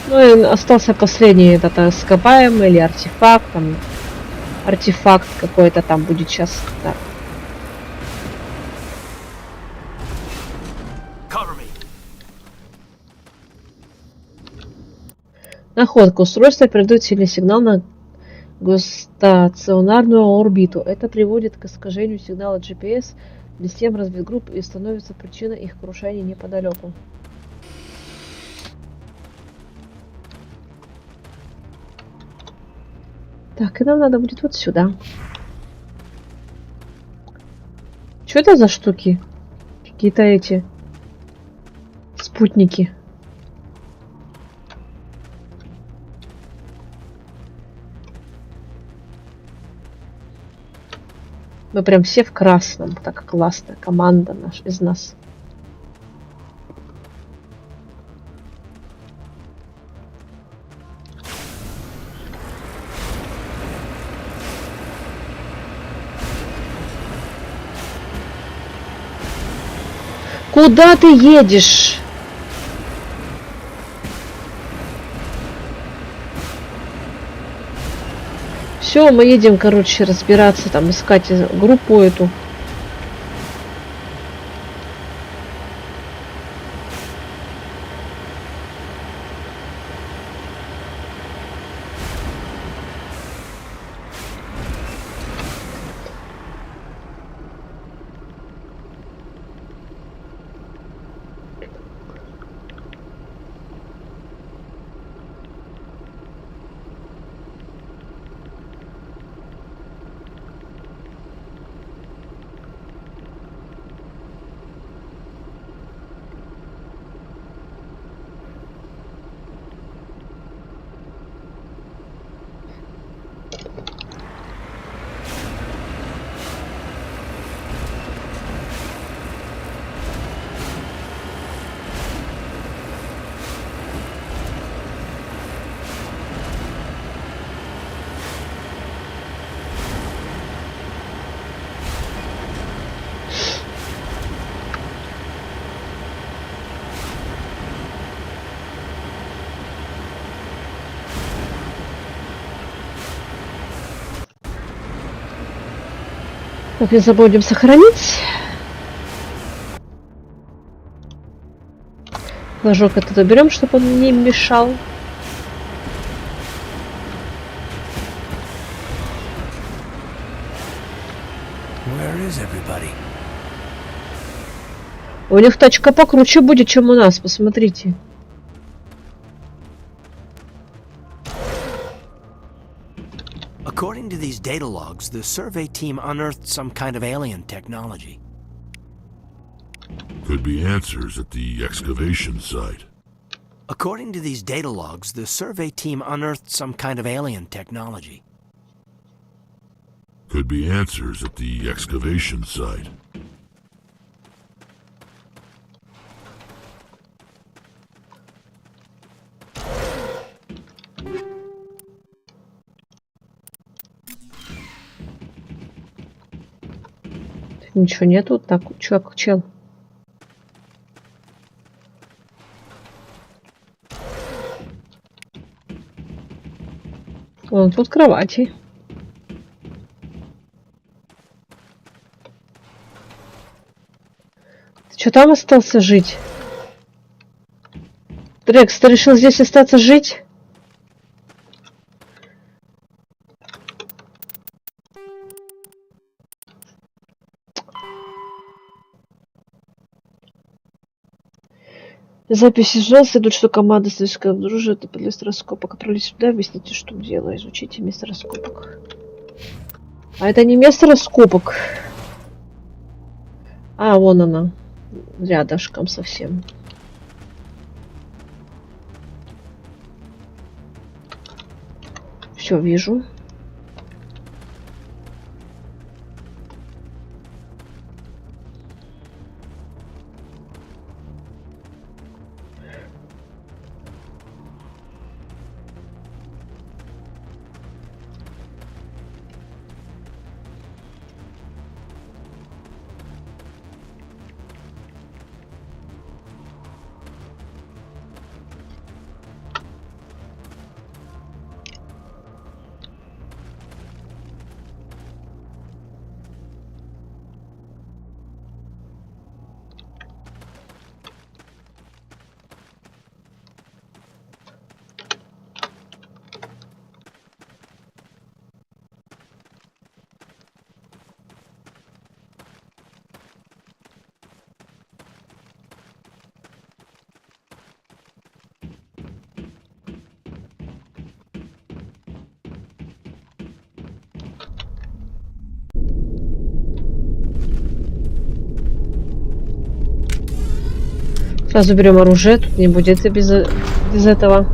Ну и остался последний этот ископаемый или артефакт. Там, артефакт какой-то там будет сейчас. Так. Находка. Устройство передает сильный сигнал на геостационарную орбиту. Это приводит к искажению сигнала GPS для систем разведгрупп и становится причиной их крушения неподалеку. Так, и нам надо будет вот сюда. Что это за штуки? Какие-то эти спутники. Мы прям все в красном. Так классно. Команда наша из нас. Куда ты едешь? Все, мы едем, короче, разбираться, там, искать группу эту. Так, не забудем сохранить. Флажок этот уберем, чтобы он не мешал. У них тачка покруче будет, чем у нас, посмотрите. According to these data logs, the survey team unearthed some kind of alien technology. Could be answers at the excavation site. According to these data logs, the survey team unearthed some kind of alien technology. Could be answers at the excavation site. Ничего нету. Так, чел. Вон тут кровати. Ты что там остался жить? Трекс, ты решил здесь остаться жить? Записи жест идут, что команда слишком дружит, это место раскопок. Отправились сюда, объясните, что дело. Изучите место раскопок. А это не место раскопок. А, вон она. Рядышком совсем. Все, вижу. Сразу берем оружие, тут не будет без этого.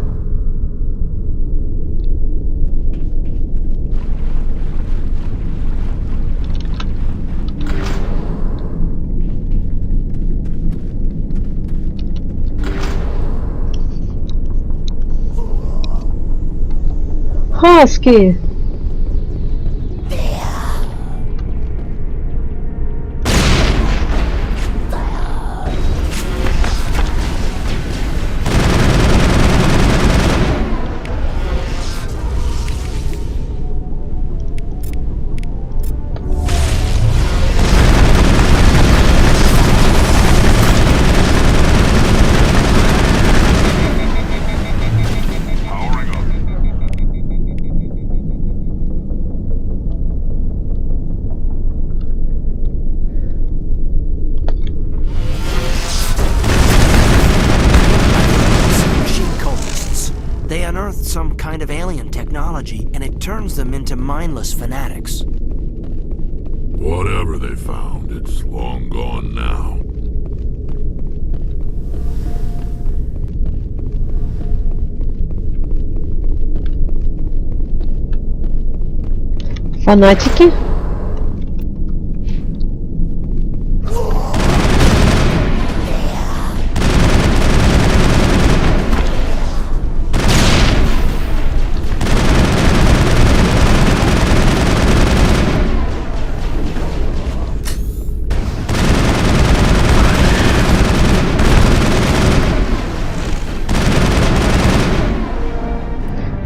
Хаски! Some kind of alien technology, and it turns them into mindless fanatics. Whatever they found, it's long gone now. Фанатики?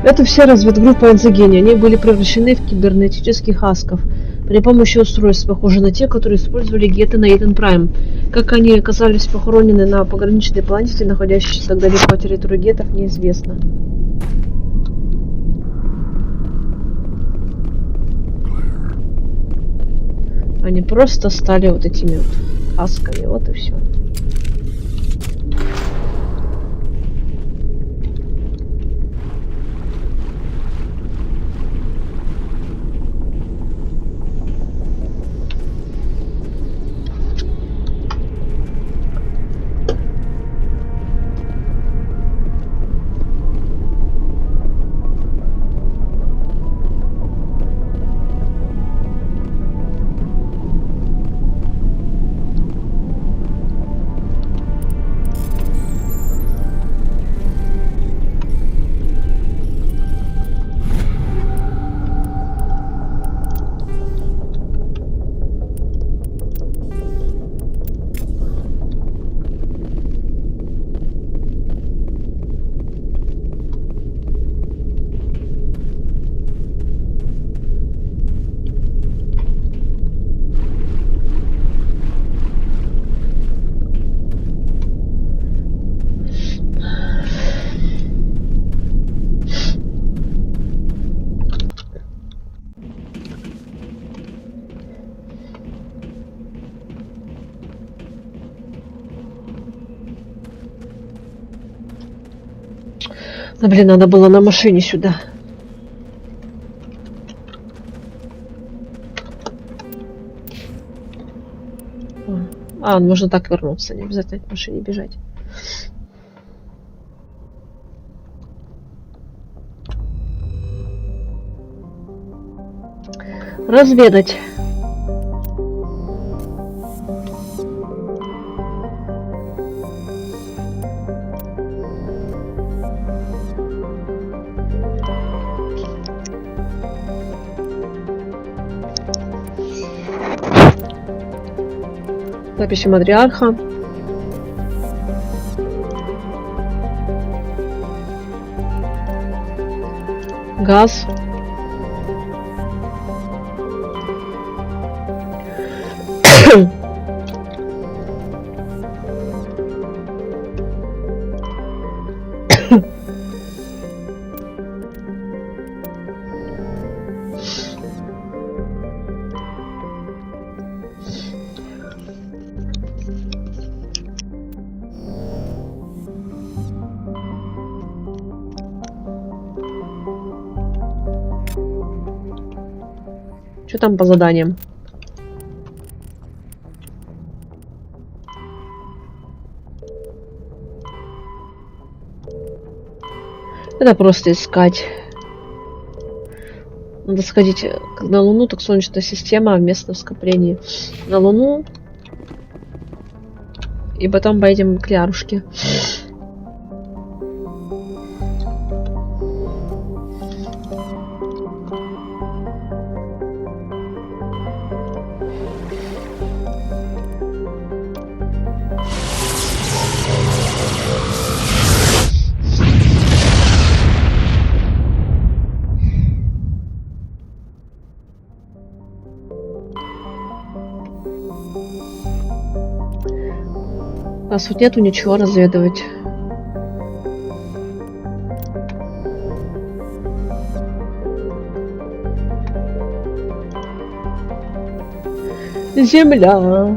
Это все разведгруппа Энзегени. Они были превращены в кибернетических асков. При помощи устройств, похожих на те, которые использовали гетто на Иден Прайм. Как они оказались похоронены на пограничной планете, находящейся так далеко по территории геттов, неизвестно. Они просто стали вот этими вот асками, вот и все. Да блин, надо было на машине сюда. А, можно так вернуться, не обязательно к машине бежать. Разведать. Записи матриарха. Газ. Что там по заданиям? Это просто искать. Надо сходить на Луну, так Солнечная система, место в скоплении. На Луну. И потом поедем к Лярушке. У нас тут нету ничего разведывать. Земля.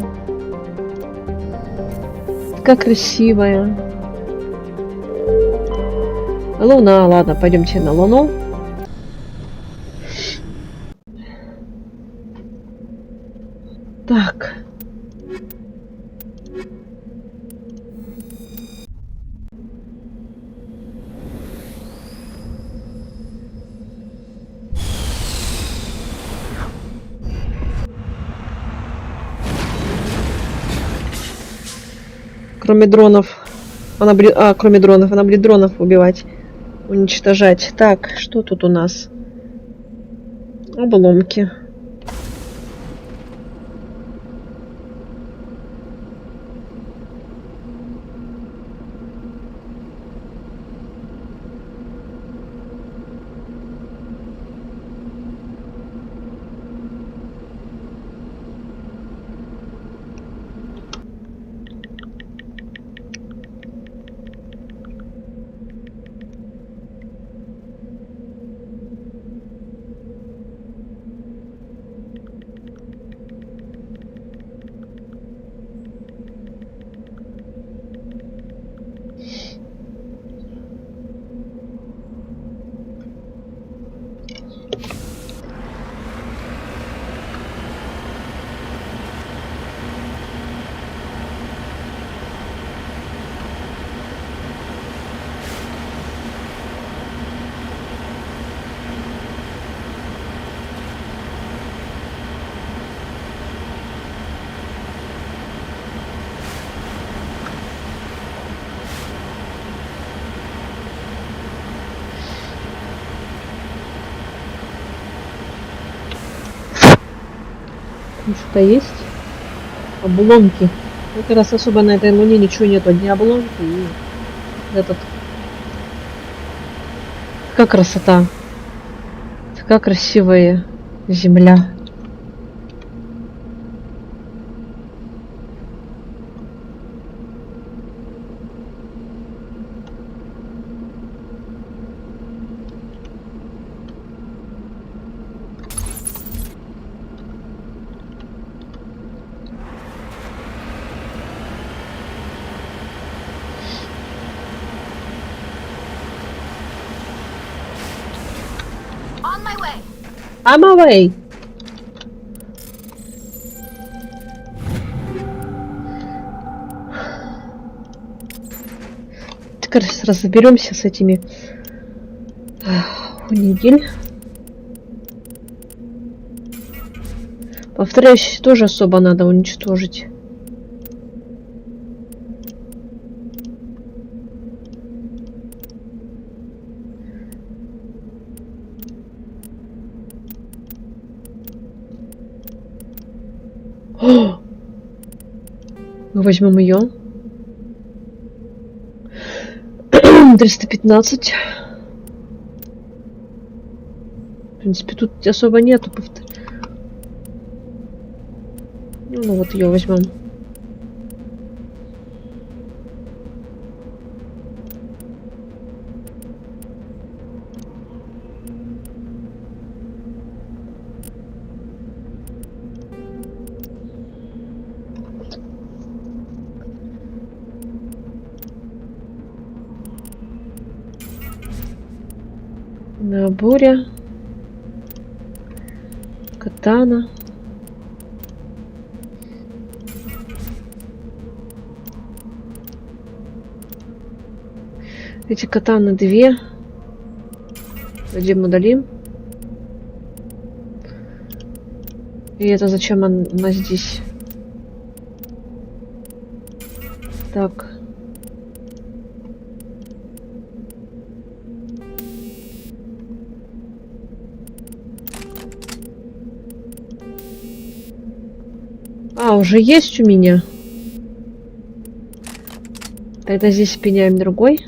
Как красивая. Луна, ладно, пойдемте на Луну. Так. Кроме дронов. Кроме дронов. Она будет дронов убивать. Уничтожать. Так, что тут у нас? Обломки. Ну, что-то есть. Обломки. Как раз особо на этой луне ничего нету. Одни обломки и этот. Какая красота. Такая красивая земля. I'm away. Так разберемся с этими унигель. Повторяюсь, тоже особо надо уничтожить. Мы возьмем ее. 315. В принципе, тут особо нету. Ну вот ее возьмем. Буря, катана, эти катаны 2, один удалим. И это зачем она здесь? Так. А, уже есть у меня. Тогда здесь пеняем другой.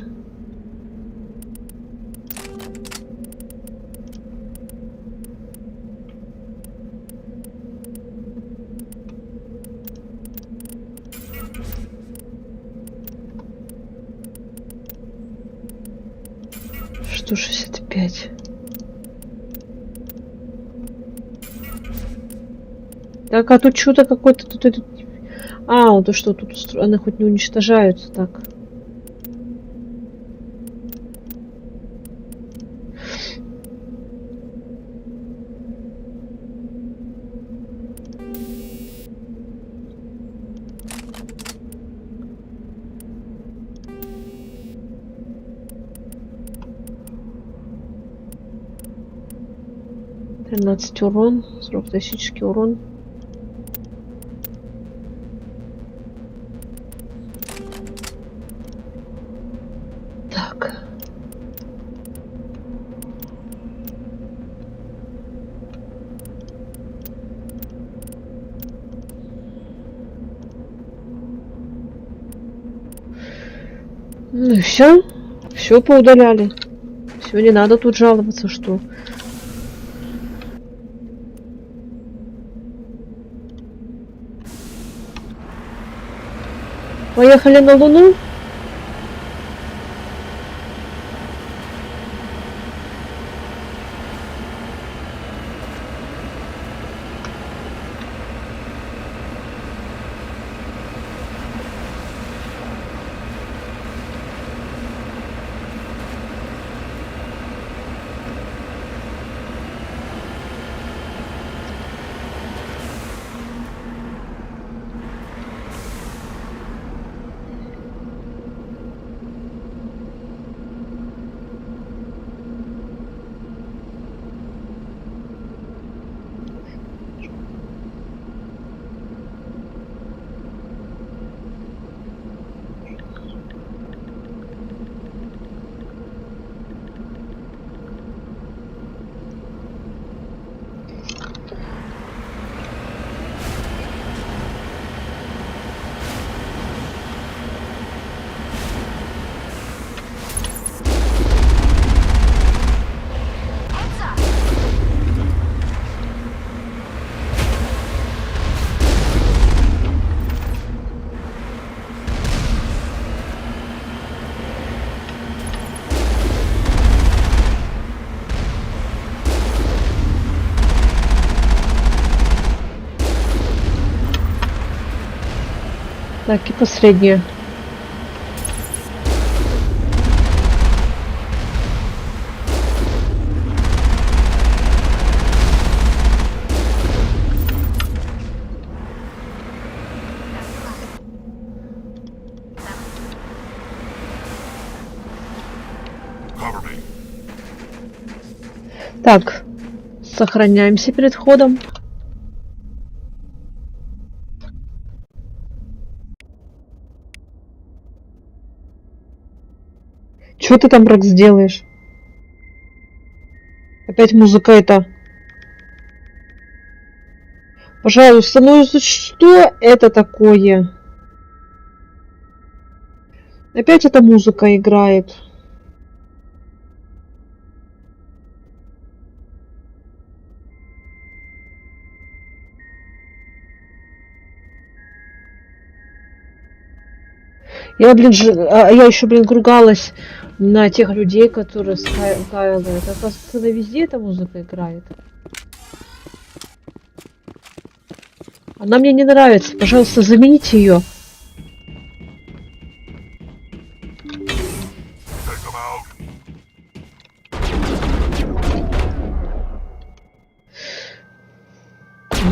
Что 65? Так, а тут что-то какой-то тут этот... А, вот то что тут устроено, хоть не уничтожаются, так. Урон, срок токсический урон. Так. Ну и все. Все поудаляли. Все, не надо тут жаловаться, что... Поехали на Луну. Так, и последнее. Так, сохраняемся перед входом. Что ты там, Бракс, делаешь? Опять музыка это. Пожалуйста, ну что это такое? Опять эта музыка играет. Я, блин, я еще, блин, ругалась на тех людей, которые скайлают. Оказывается, везде эта музыка играет. Она мне не нравится. Пожалуйста, замените ее.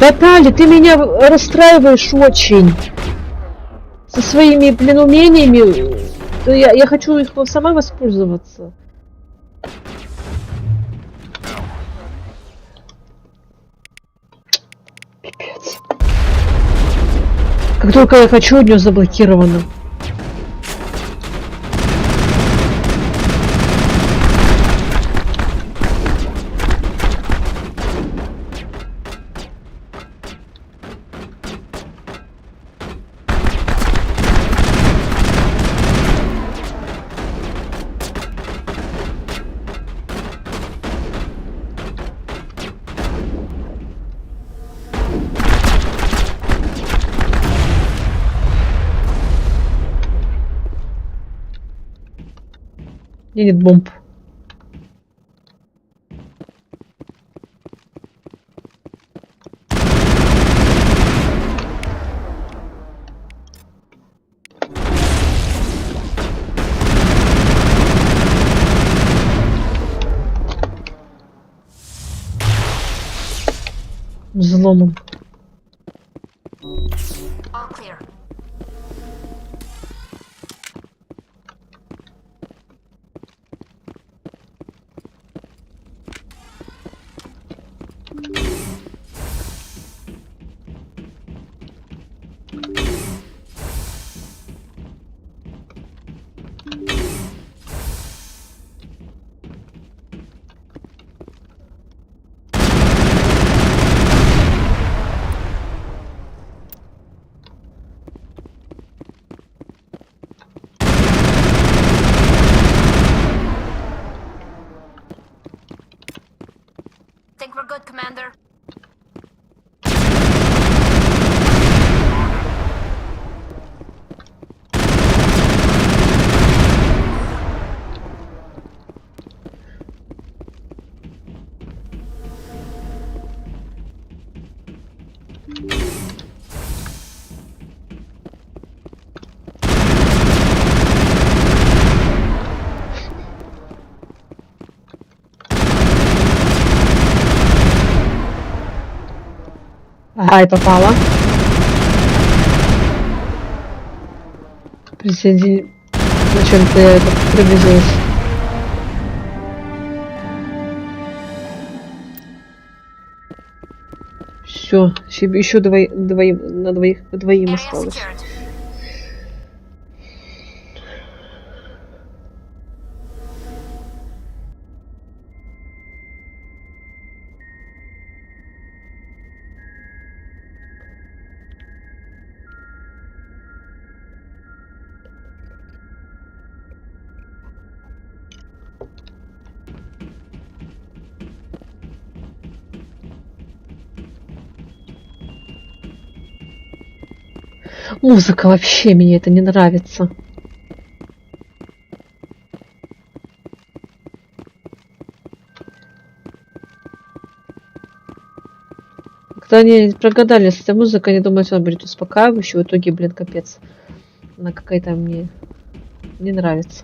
Батали, ты меня расстраиваешь очень. Со своими, блин, умениями. Я хочу их сама воспользоваться. Пипец. Как только я хочу, у нее заблокировано. Нет бомб. Взломом. Think we're good, Commander? Ага, и попала. Присоедини... Зачем-то я это приблизилась. Все, еще двоим осталось. Музыка вообще, мне это не нравится. Когда они прогадали с этой музыкой, они думают, что она будет успокаивающей, в итоге, блин, капец. Она какая-то мне не нравится.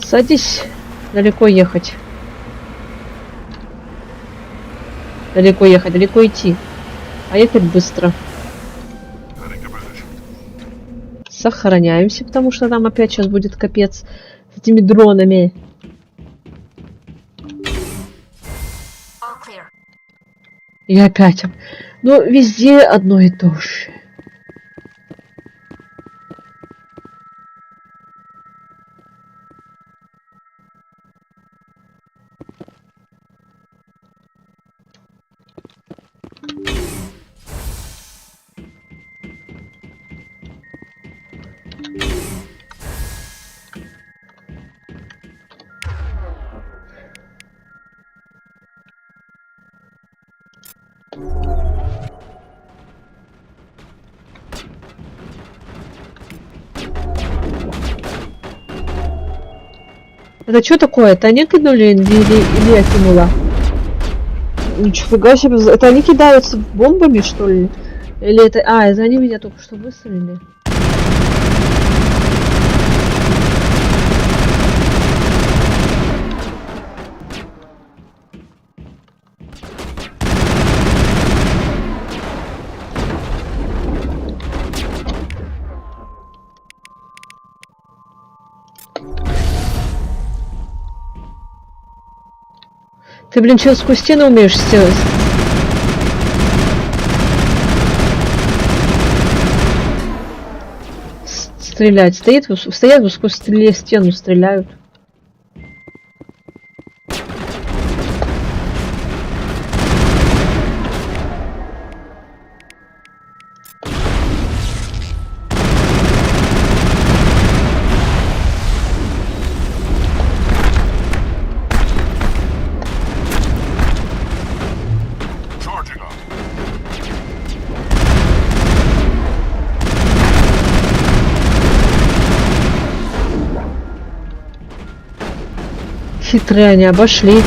Садись. Далеко ехать. Далеко ехать, далеко идти. А ехать быстро. Сохраняемся, потому что там опять сейчас будет капец с этими дронами. И опять. Ну, везде одно и то же. Это что такое? Это они кинули или я кинула? Нифига себе. Это они кидаются бомбами, что ли? Или это... А, это они меня только что выстрелили. Ты, блин, что, сквозь стены умеешь сделать? Стрелять. Стоят, сквозь стену стреляют. Хитрые они обошли.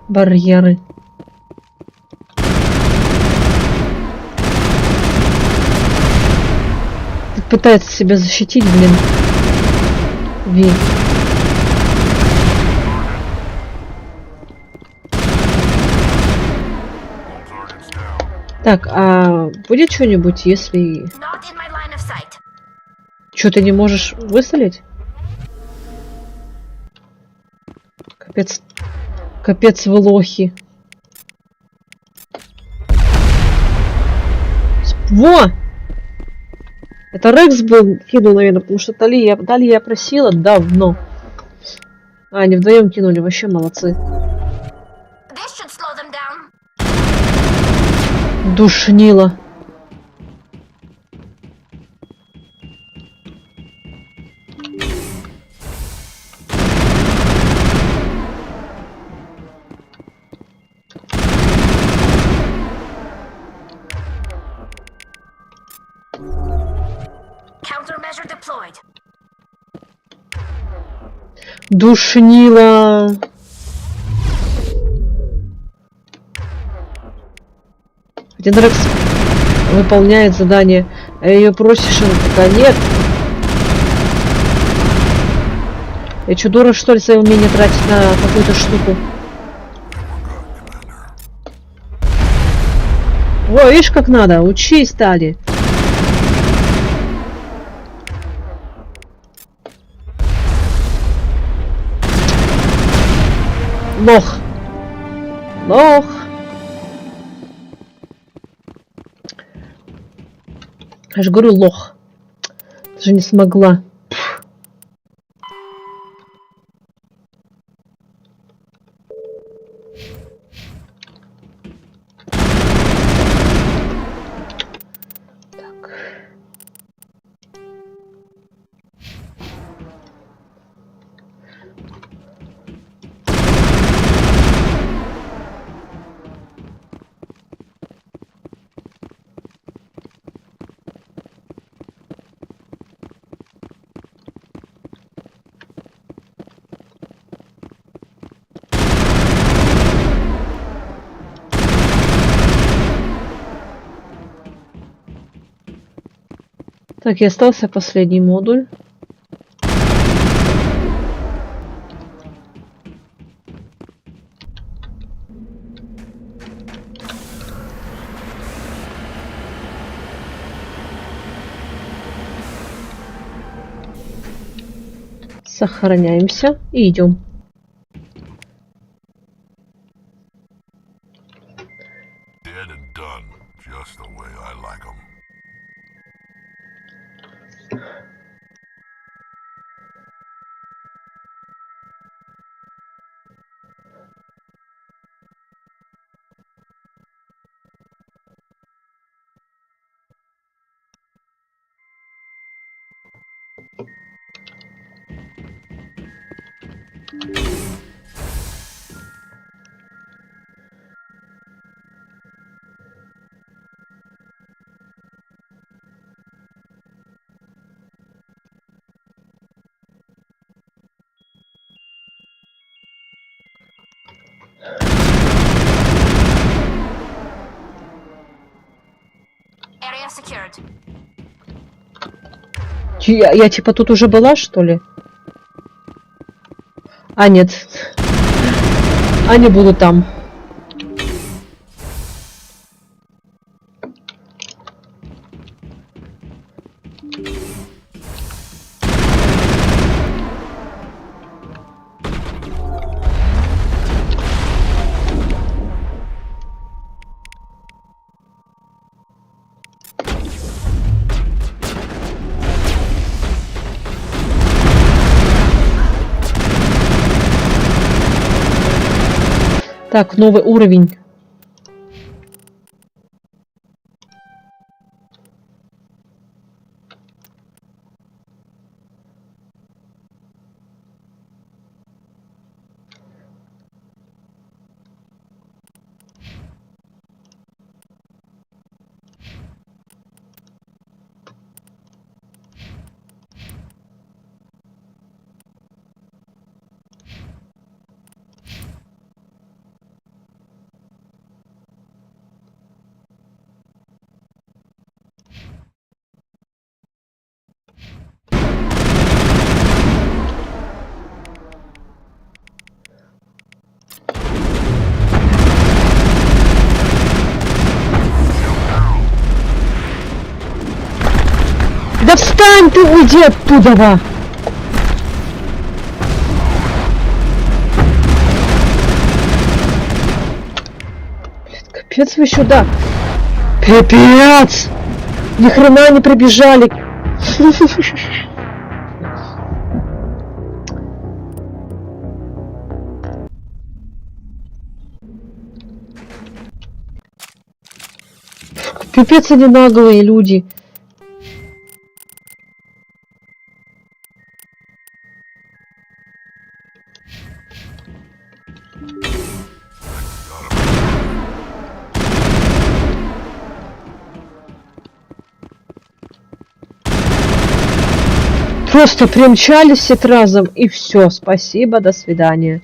Барьеры. Пытается себя защитить, блин. Ви. Так, а будет что-нибудь, если... Что, ты не можешь выстрелить? Капец. Капец, вы лохи. Во! Это Рекс был, кинул, наверное, потому что Дали я просила давно. А, они вдвоем кинули, вообще молодцы. Душнило. Душнило. Один Рекс выполняет задание, а ее просишь, она такая, нет. Я что, дура, что ли, свои умения тратить на какую-то штуку? О, видишь, как надо, учись, Тали. Лох. Лох. Я же говорю, лох. Даже не смогла. Так, и остался последний модуль. Сохраняемся и идем. Dead and done, just the way I like 'em. Я типа тут уже была, что ли? А, нет. А не буду там. Так, новый уровень. Да встань ты, уйди оттуда, va! Блин, капец вы сюда! Пипец! Ни хрена не прибежали! Пипец, они наглые люди! Просто примчались все разом и все. Спасибо, до свидания.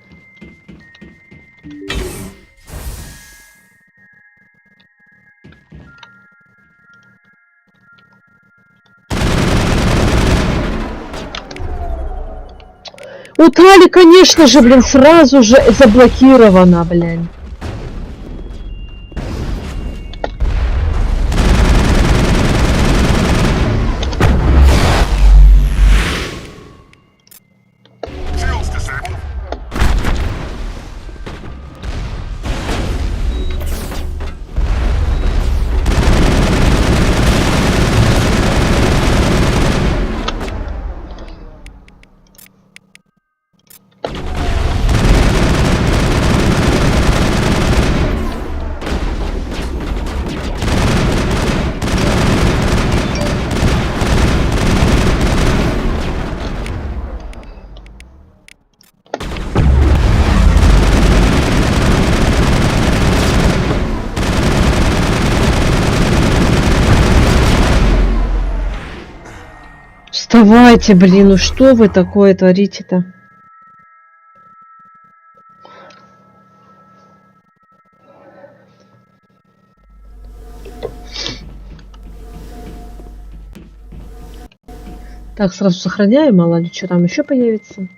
У Тали, конечно же, блин, сразу же заблокировано, блин. Вставайте, блин, ну что вы такое творите-то? Так, сразу сохраняем, мало ли что там еще появится.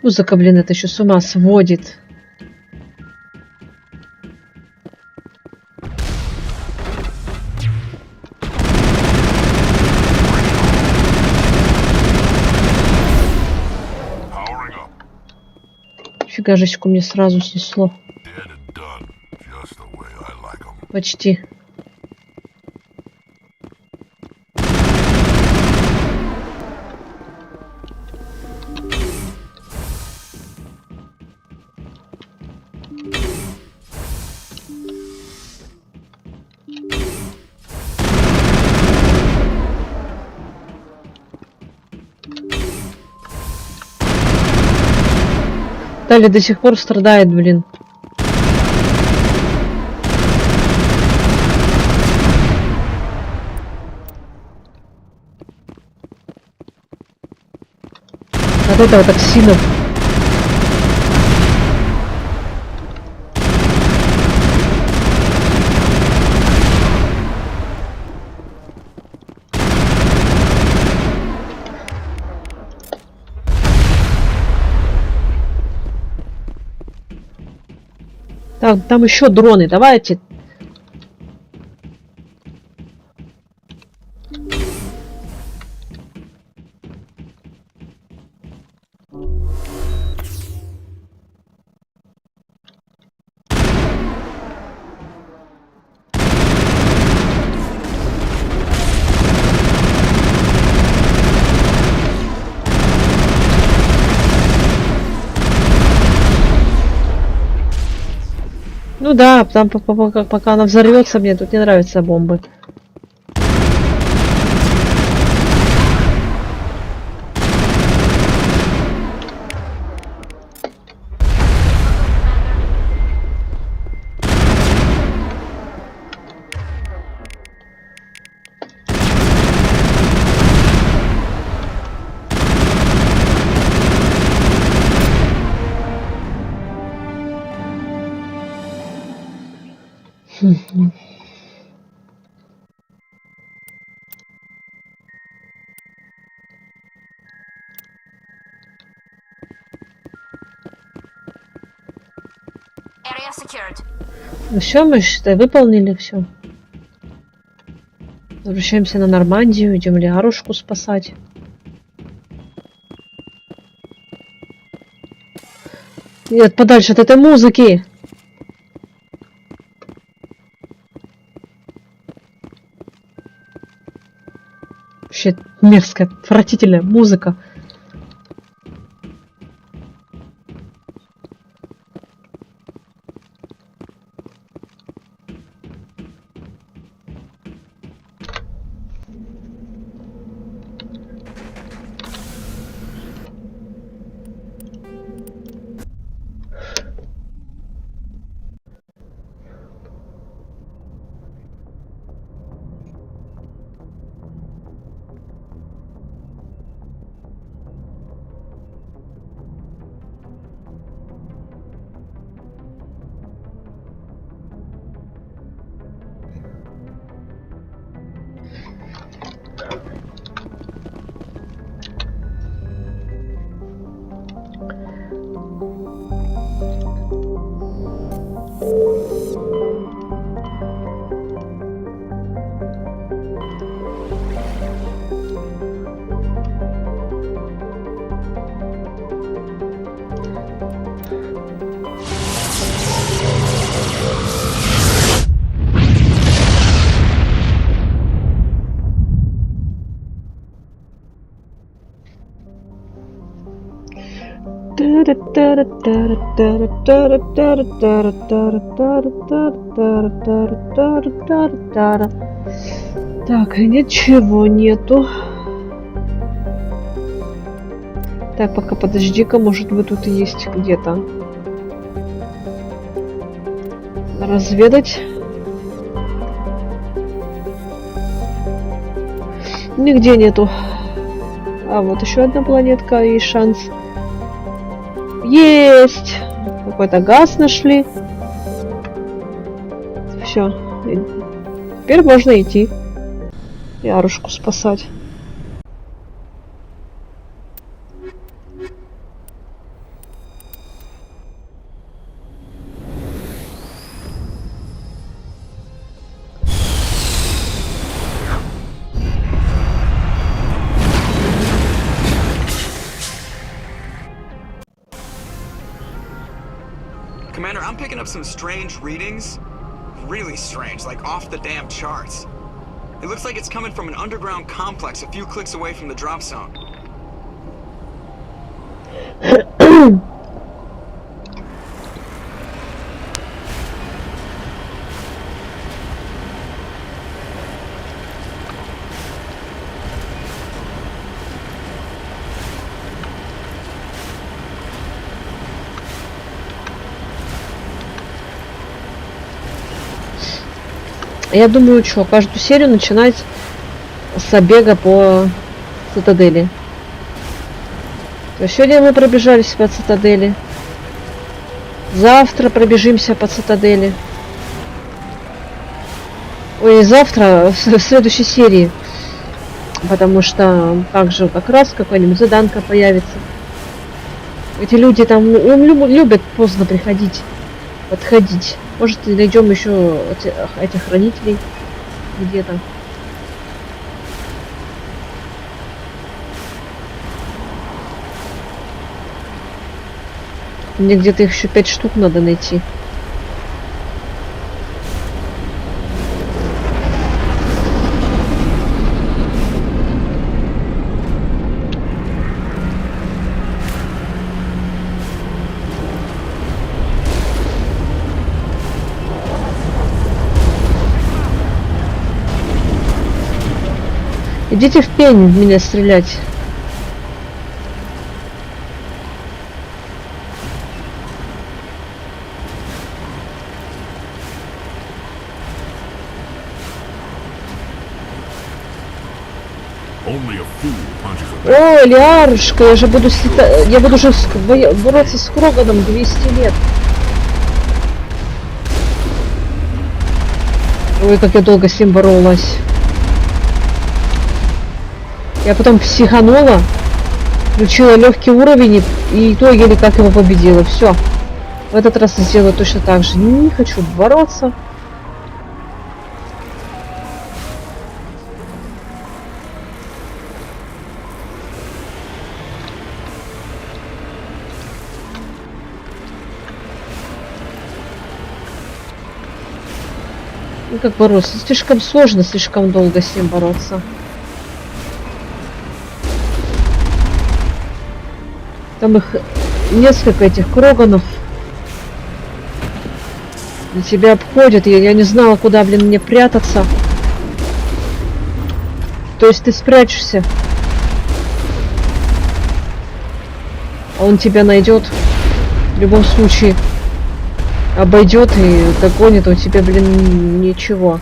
Музыка, блин, это еще с ума сводит. Фига жеську мне сразу снесло. Почти. Тали до сих пор страдает, блин. От этого токсинов. Так, там еще дроны, давайте. Ну да, там пока она взорвется, мне тут не нравятся бомбы. Ну все, мы считай, выполнили все. Возвращаемся на Нормандию, идем Лиарушку спасать. Нет, подальше от этой музыки. Вообще мерзкая, отвратительная музыка. Так, ничего нету. Так, пока подожди-ка, может быть тут и есть где-то. Разведать. Нигде нету. А вот еще одна планетка и шанс. Есть! Какой-то газ нашли. Все. Теперь можно идти. Ярушку спасать. Commander, I'm picking up some strange readings. Really strange, like off the damn charts. It looks like it's coming from an underground complex a few clicks away from the drop zone. Я думаю, что каждую серию начинать с забега по цитадели. То есть сегодня мы пробежались по цитадели. Завтра пробежимся по цитадели. Ой, завтра в следующей серии. Потому что также как раз какая-нибудь заданка появится. Эти люди там любят поздно приходить, подходить. Может, найдем еще этих хранителей где-то. Мне где-то их еще 5 штук надо найти. Идите в пень в меня стрелять. О, Лиарушка, я же буду уже бороться с Кроганом 200 лет. Ой, как я долго с ним боролась. Я потом психанула, включила легкий уровень и то еле как его победила. Все. В этот раз сделаю точно так же. Не хочу бороться. Ну как бороться? Слишком сложно, слишком долго с ним бороться. Там их несколько, этих Кроганов. На тебя обходят. Я не знала, куда, блин, мне прятаться. То есть ты спрячешься. А он тебя найдет. В любом случае. Обойдет и догонит. А у тебя, блин, ничего.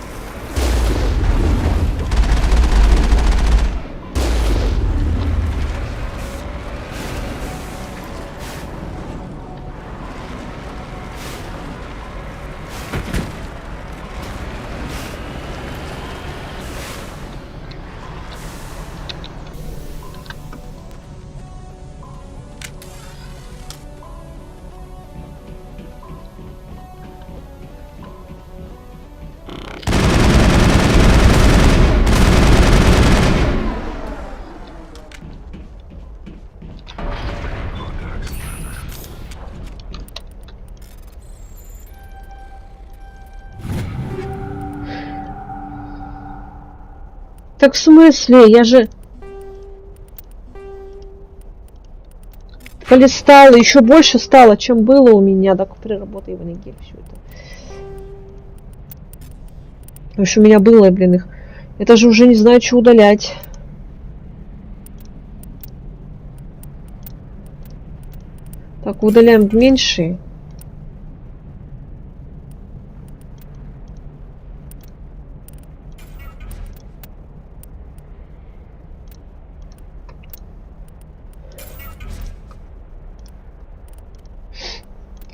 Так в смысле? Я же полистала, еще больше стало, чем было у меня. Так приработай в ноге все это. Потому что у меня было, блин, их. Это же уже не знаю, что удалять. Так, удаляем меньшие.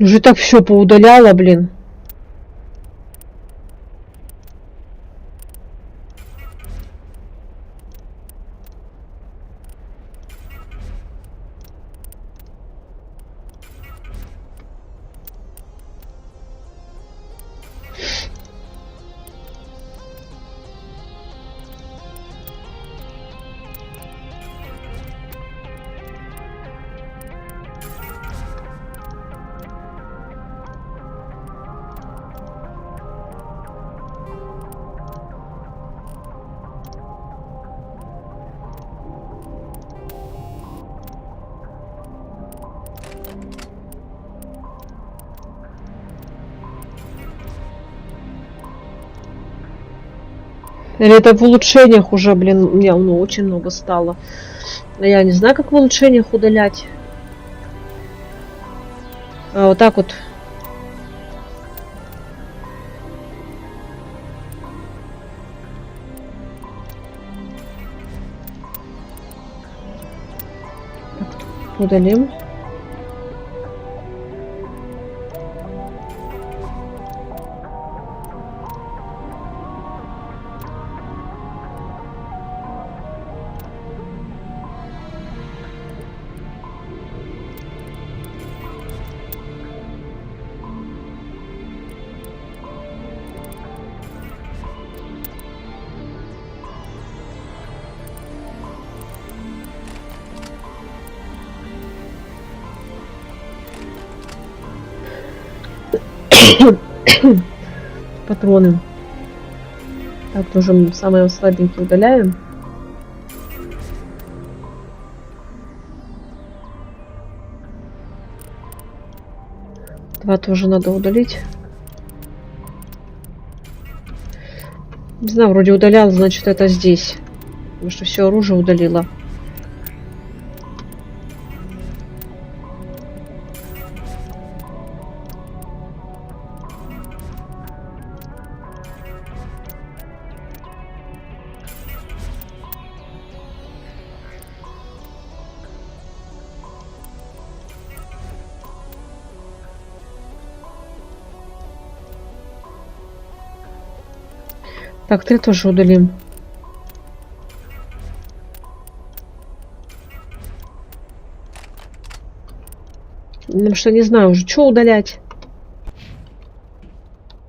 Уже так все поудаляла, блин. Или это в улучшениях уже, блин, у меня очень много стало. Но я не знаю, как в улучшениях удалять. А вот так вот. Так, удалим. Патроны. Так, тоже самые слабенькие удаляем. Два тоже надо удалить. Не знаю, вроде удалял, значит это здесь. Потому что все оружие удалила. Так, ты тоже удалим. Потому что не знаю уже, что удалять.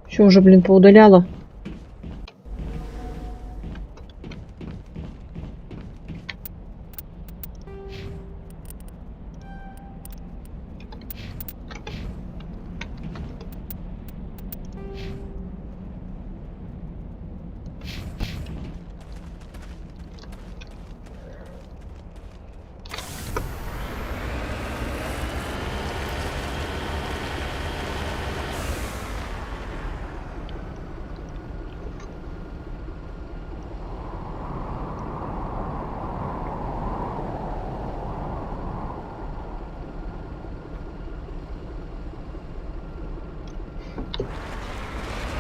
Все уже, блин, поудаляла.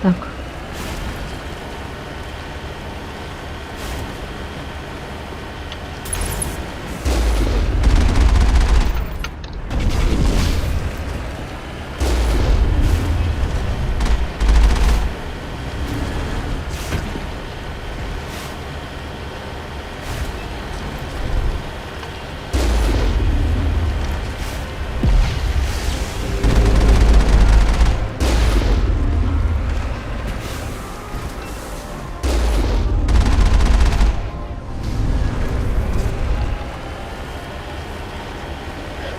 Так.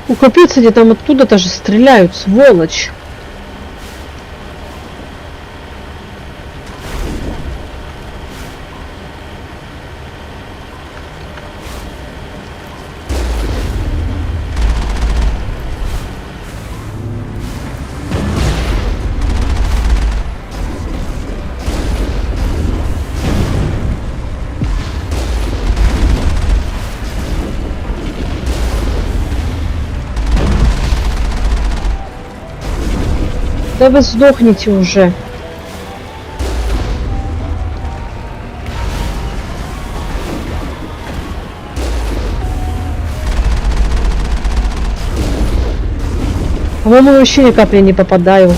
Ну, капец, они там оттуда даже стреляют, сволочь. Да вы сдохните уже. По-моему, вообще ни капли не попадаю.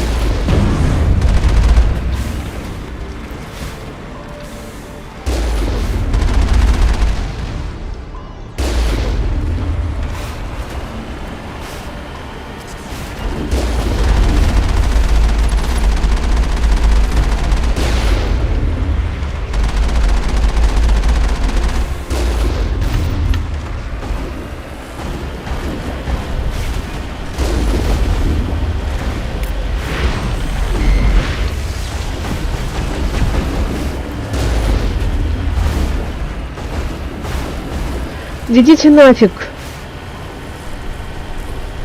Идите нафиг.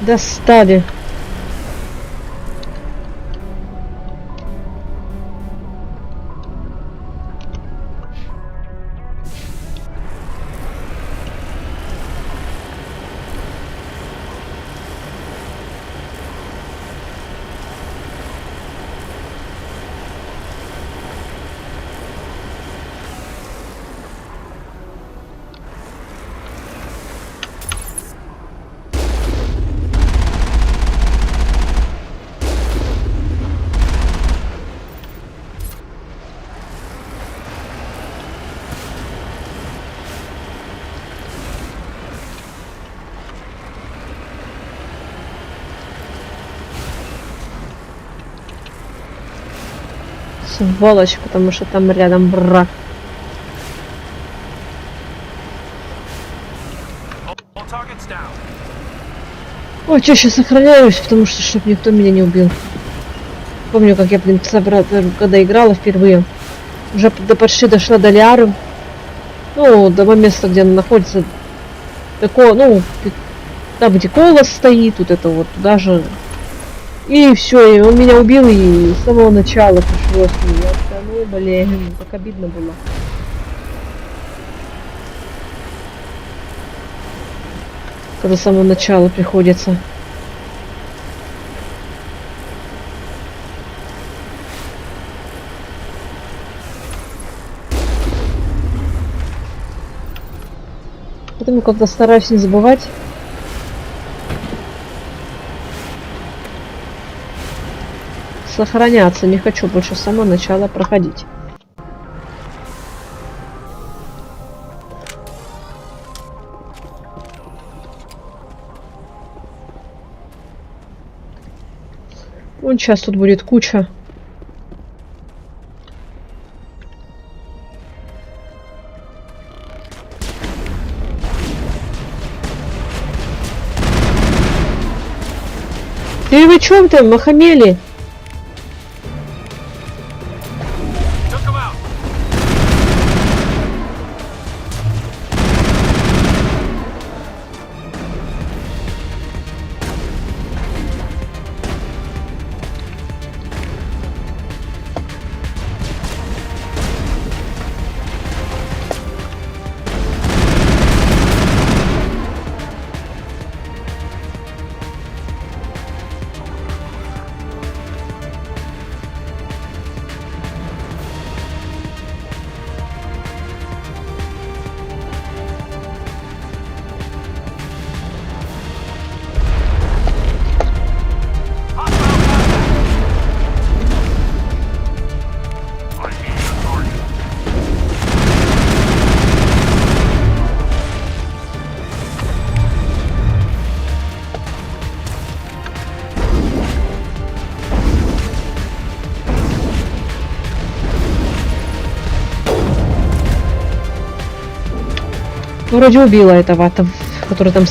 Достали. Сволочь, потому что там рядом враг. Ой, чаще сохраняюсь, потому что чтоб никто меня не убил. Помню, как я, блин, когда играла впервые. Уже почти дошла до Лиары. Ну, до места, где она находится. Такое, ну, там, где колос стоит, вот это вот, туда же. И все, и он меня убил, и с самого начала пришлось. Я такая, ну, блин, так обидно было. Когда с самого начала приходится. Поэтому как-то стараюсь не забывать. Сохраняться. Не хочу больше с самого начала проходить. Вон сейчас тут будет куча. Ты вы чем там, махамели? Вроде убила этого, там, который там...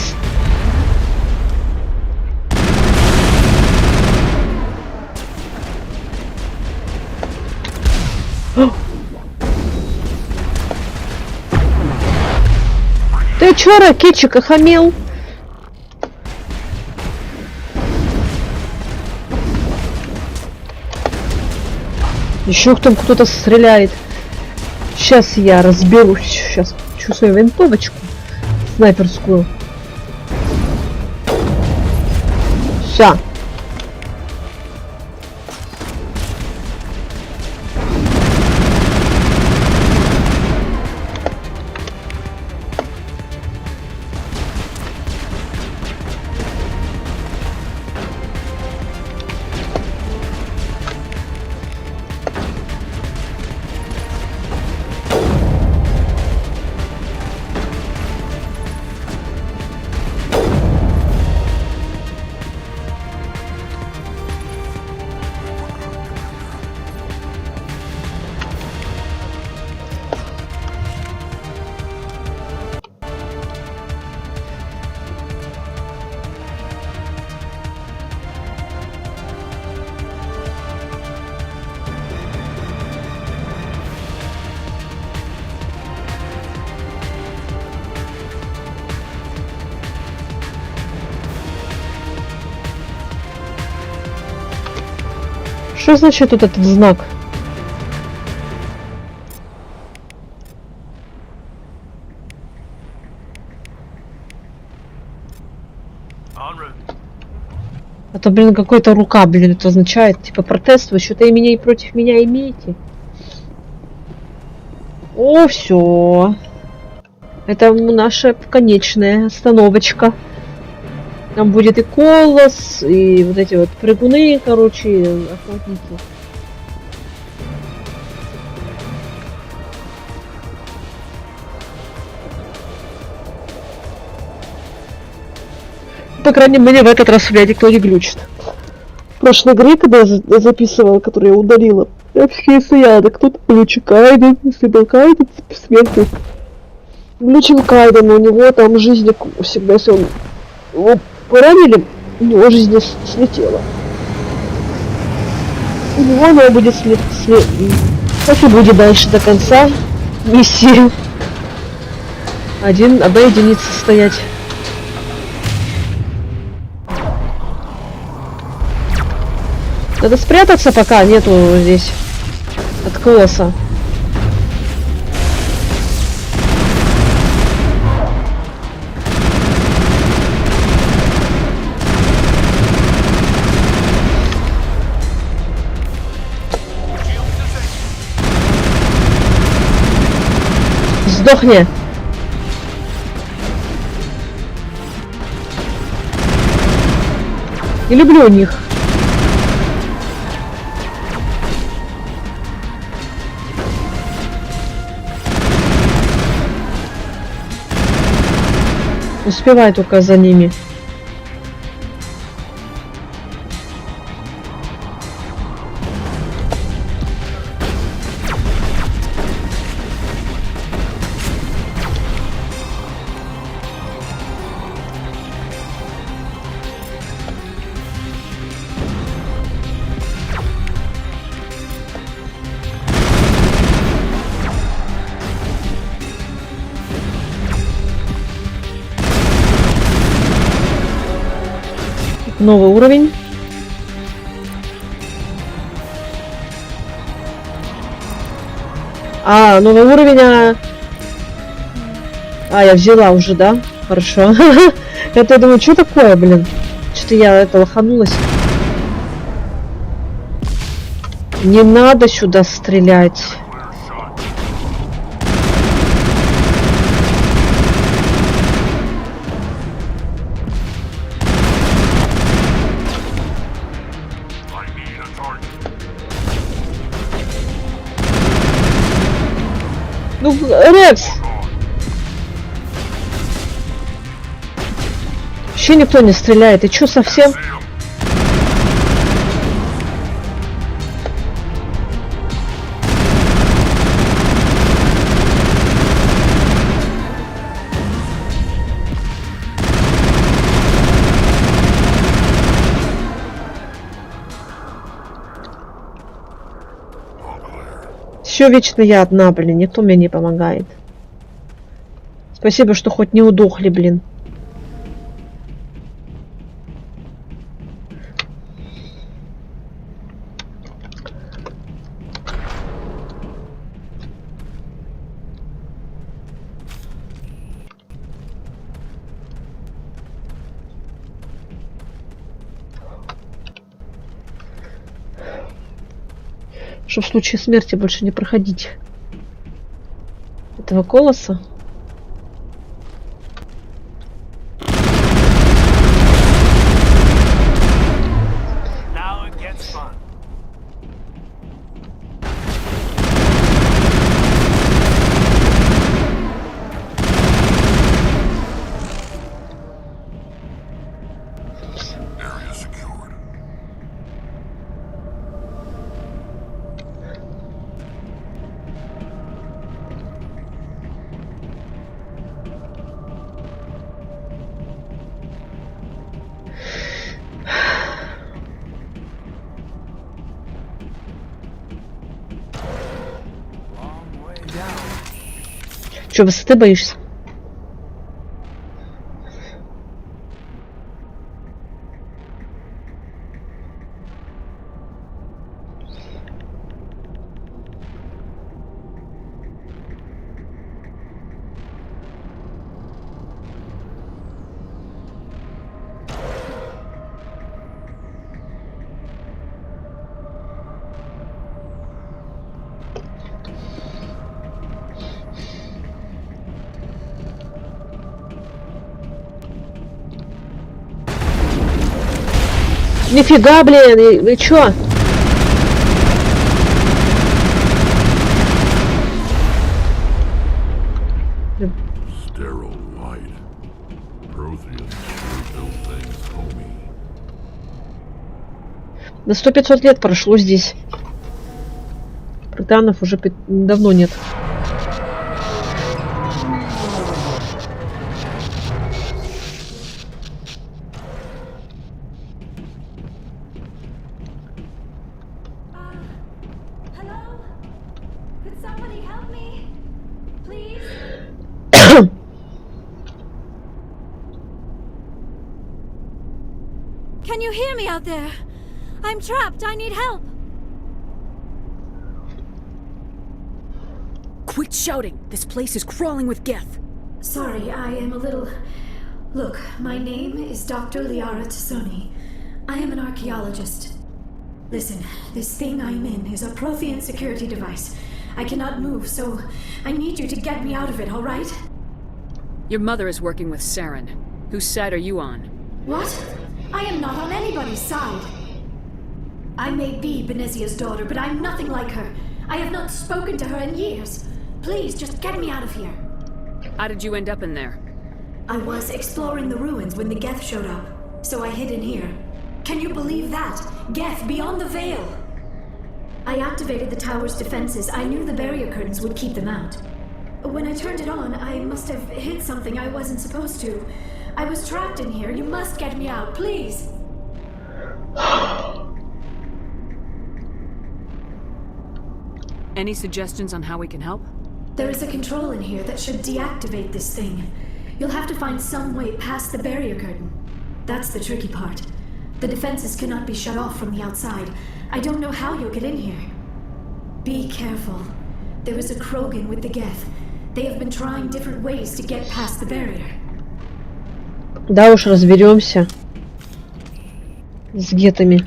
Ты чё, ракетчик, охамел? Еще там кто-то стреляет. Сейчас я разберусь. Сейчас хочу свою винтовочку снайперскую. Все. Что значит вот этот знак? Это, блин, какой-то рука, блин, это означает, типа, протест, вы что-то против меня имеете? О, все. Это наша конечная остановочка. Там будет и колос, и вот эти вот прыгуны, короче, охотники. По крайней мере, в этот раз, блядь, никто не глючит. В прошлой игре, когда я записывала, которую я удалила, я все стояла, да кто-то глючит Кайден, если был Кайден, смертный. Глючил Кайден, у него там жизнь всегда, если он его поранили, у него жизнь слетела. У него она будет так и будет дальше до конца миссии. Одна единица стоять. Надо спрятаться, пока нету здесь от колоса. Сдохни! Не люблю них. Успевай только за ними. Новый уровень. Новый уровень. Я взяла уже, да? Хорошо. Это я думаю, что такое, блин? Что-то я лоханулась. Не надо сюда стрелять. Ну, Рекс! Вообще никто не стреляет. И чё, совсем? Все вечно я одна, блин, никто мне не помогает. Спасибо, что хоть не удохли, блин. Что в случае смерти больше не проходить этого колоса. Че, высоты боишься? Нифига, блин, вы чё? На 100-500 лет прошло здесь. Протеанов уже давно нет. Can you hear me out there? I'm trapped. I need help. Quit shouting. This place is crawling with Geth. Sorry, I am a little... Look, my name is Dr. Liara Tassoni. I am an archaeologist. Listen, this thing I'm in is a Prothean security device. I cannot move, so I need you to get me out of it, all right? Your mother is working with Saren. Whose side are you on? What? I am not on anybody's side. I may be Benezia's daughter, but I'm nothing like her. I have not spoken to her in years. Please, just get me out of here. How did you end up in there? I was exploring the ruins when the Geth showed up, so I hid in here. Can you believe that? Geth beyond the veil! I activated the tower's defenses. I knew the barrier curtains would keep them out. When I turned it on, I must have hit something I wasn't supposed to. I was trapped in here. You must get me out, please! Any suggestions on how we can help? There is a control in here that should deactivate this thing. You'll have to find some way past the barrier curtain. That's the tricky part. The defenses cannot be shut off from the outside. I don't know how you'll get in here. Be careful. There is a Krogan with the Geth. They have been trying different ways to get past the barrier. Да уж, разберемся с гетами.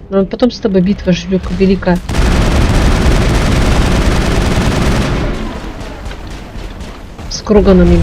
Но потом с тобой битва ждет велика. С Кроганами.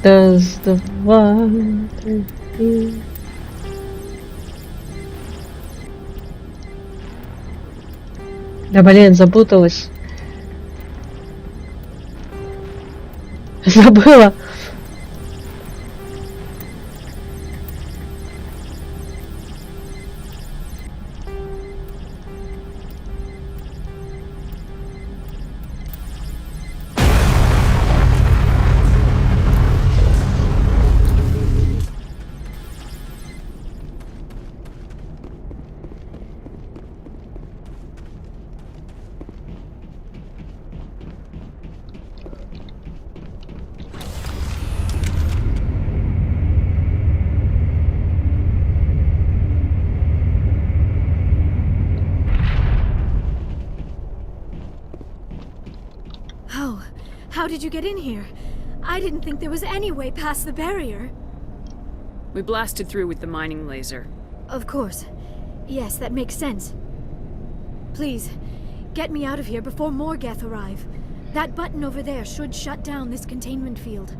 Раз, два, три. Да блин, запуталась. Забыла. How did you get in here? I didn't think there was any way past the barrier. We blasted through with the mining laser. Of course. Yes, that makes sense. Please, get me out of here before more Geth arrive. That button over there should shut down this containment field.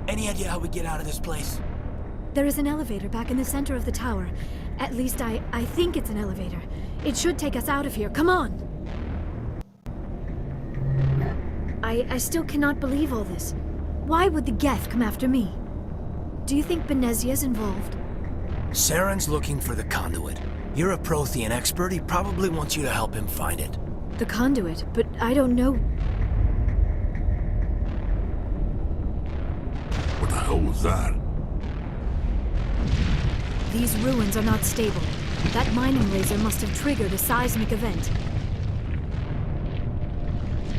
Any idea how we get out of this place? There is an elevator back in the center of the tower. At least I think it's an elevator. It should take us out of here. Come on. I still cannot believe all this. Why would the Geth come after me? Do you think Benezia's involved? Saren's looking for the conduit. You're a Prothean expert. He probably wants you to help him find it. The conduit? But I don't know. What the hell was that? These ruins are not stable. That mining laser must have triggered a seismic event.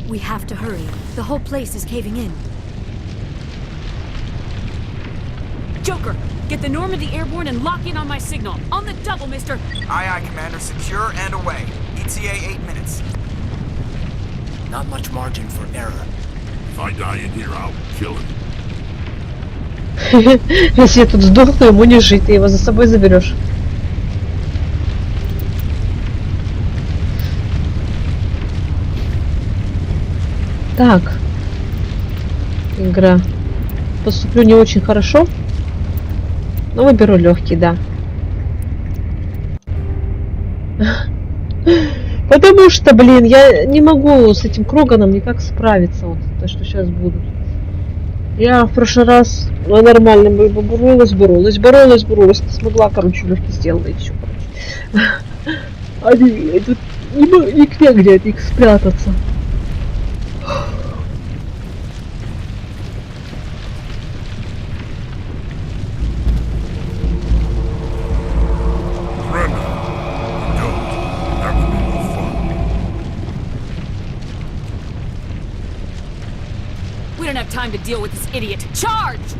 We have to hurry. The whole place is caving in. Joker, get the Normandy airborne and lock in on my signal. On the double, mister. Aye, aye, Commander. Secure and away. ETA 8 minutes. Not much margin for error. If I die in here, I'll kill him. Если я тут сдохну, ему не жить, ты его за собой заберешь. Так. Игра. Поступлю не очень хорошо. Но выберу легкий, да. Потому что, блин, я не могу с этим Кроганом никак справиться. Вот то, что сейчас будут. Я в прошлый раз нормально боролась, не смогла, короче, легкий сделала и все, короче. Они тут негде от них спрятаться. We don't have time to deal with this idiot. Charge!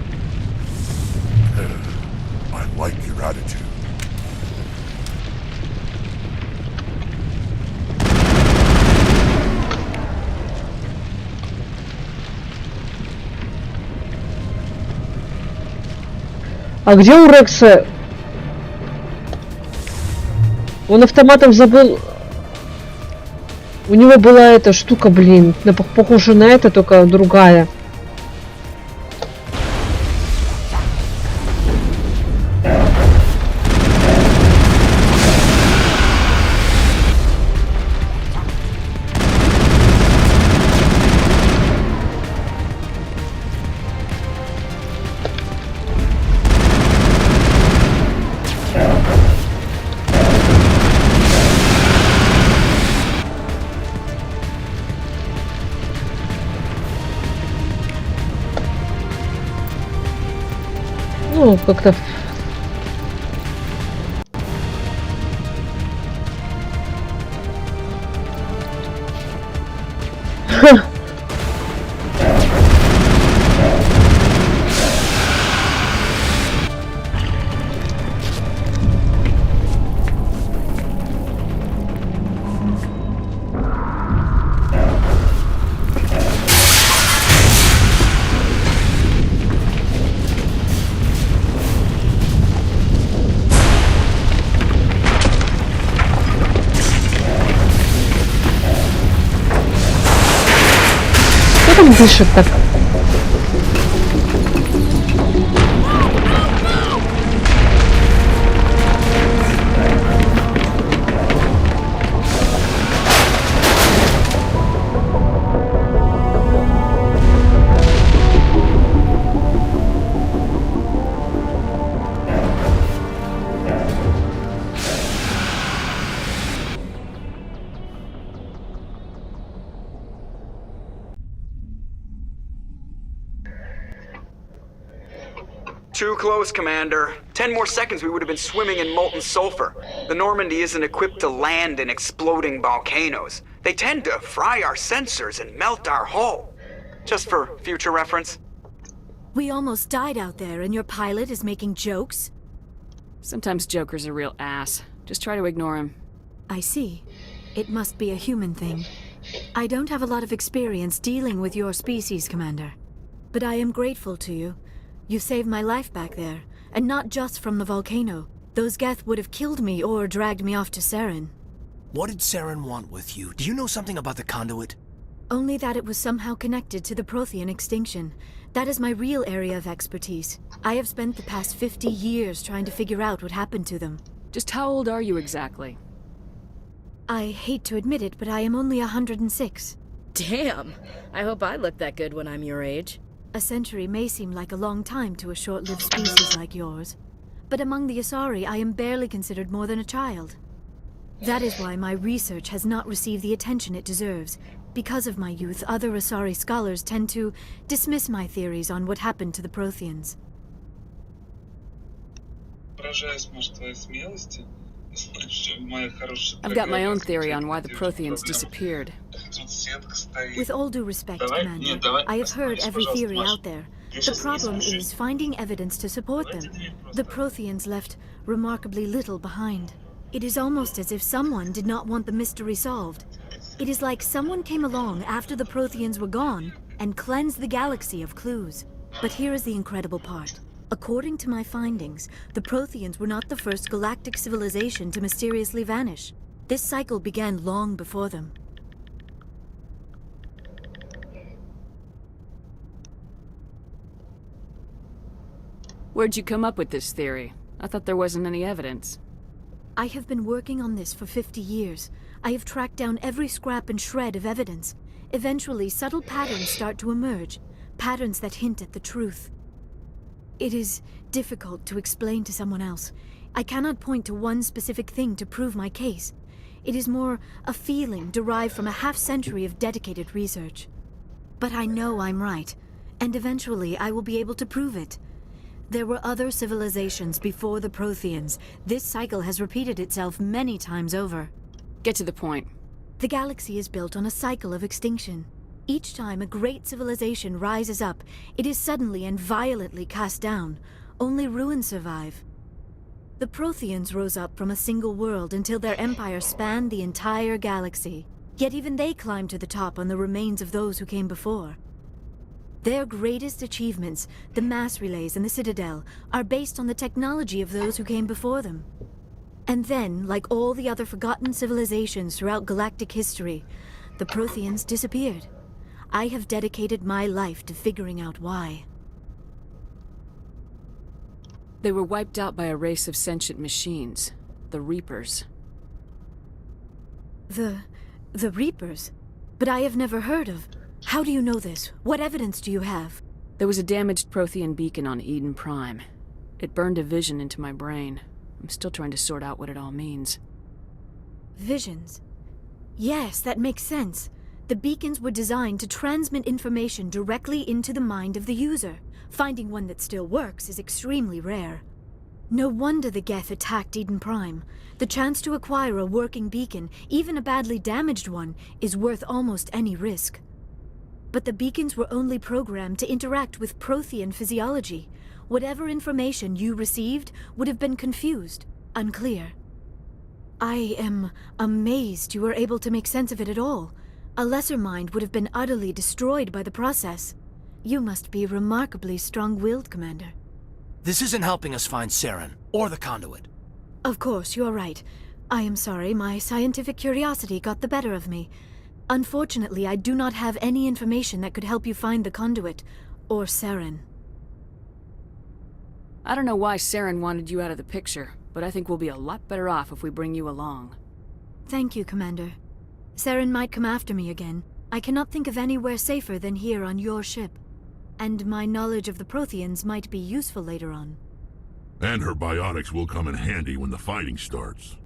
I like your attitude. А где у Рекса? Он автоматом забыл. У него была эта штука, блин, похожа на это, только другая. Ну, как-то... Кто там дышит так? Too close, Commander. 10 more seconds we would have been swimming in molten sulfur. The Normandy isn't equipped to land in exploding volcanoes. They tend to fry our sensors and melt our hull. Just for future reference. We almost died out there and your pilot is making jokes? Sometimes Joker's a real ass. Just try to ignore him. I see. It must be a human thing. I don't have a lot of experience dealing with your species, Commander. But I am grateful to you. You saved my life back there, and not just from the volcano. Those Geth would have killed me or dragged me off to Saren. What did Saren want with you? Do you know something about the conduit? Only that it was somehow connected to the Prothean extinction. That is my real area of expertise. I have spent the past 50 years trying to figure out what happened to them. Just how old are you exactly? I hate to admit it, but I am only 106. Damn! I hope I look that good when I'm your age. A century may seem like a long time to a short-lived species like yours, but among the Asari I am barely considered more than a child. That is why my research has not received the attention it deserves. Because of my youth, other Asari scholars tend to dismiss my theories on what happened to the Protheans. I've got my own theory on why the Protheans disappeared. With all due respect, Commander, I have heard every theory out there. The problem is finding evidence to support them. The Protheans left remarkably little behind. It is almost as if someone did not want the mystery solved. It is like someone came along after the Protheans were gone and cleansed the galaxy of clues. But here is the incredible part. According to my findings, the Protheans were not the first galactic civilization to mysteriously vanish. This cycle began long before them. Where'd you come up with this theory? I thought there wasn't any evidence. I have been working on this for 50 years. I have tracked down every scrap and shred of evidence. Eventually, subtle patterns start to emerge, patterns that hint at the truth. It is difficult to explain to someone else. I cannot point to one specific thing to prove my case. It is more a feeling derived from a half-century of dedicated research. But I know I'm right, and eventually I will be able to prove it. There were other civilizations before the Protheans. This cycle has repeated itself many times over. Get to the point. The galaxy is built on a cycle of extinction. Each time a great civilization rises up, it is suddenly and violently cast down. Only ruins survive. The Protheans rose up from a single world until their empire spanned the entire galaxy. Yet even they climbed to the top on the remains of those who came before. Their greatest achievements, the mass relays and the Citadel, are based on the technology of those who came before them. And then, like all the other forgotten civilizations throughout galactic history, the Protheans disappeared. I have dedicated my life to figuring out why. They were wiped out by a race of sentient machines, the Reapers. The Reapers? But I have never heard of... How do you know this? What evidence do you have? There was a damaged Prothean beacon on Eden Prime. It burned a vision into my brain. I'm still trying to sort out what it all means. Visions? Yes, that makes sense. The beacons were designed to transmit information directly into the mind of the user. Finding one that still works is extremely rare. No wonder the Geth attacked Eden Prime. The chance to acquire a working beacon, even a badly damaged one, is worth almost any risk. But the beacons were only programmed to interact with Prothean physiology. Whatever information you received would have been confused, unclear. I am amazed you were able to make sense of it at all. A lesser mind would have been utterly destroyed by the process. You must be remarkably strong-willed, Commander. This isn't helping us find Saren, or the conduit. Of course, you're right. I am sorry, my scientific curiosity got the better of me. Unfortunately, I do not have any information that could help you find the conduit, or Saren. I don't know why Saren wanted you out of the picture, but I think we'll be a lot better off if we bring you along. Thank you, Commander. Saren might come after me again. I cannot think of anywhere safer than here on your ship. And my knowledge of the Protheans might be useful later on. And her biotics will come in handy when the fighting starts.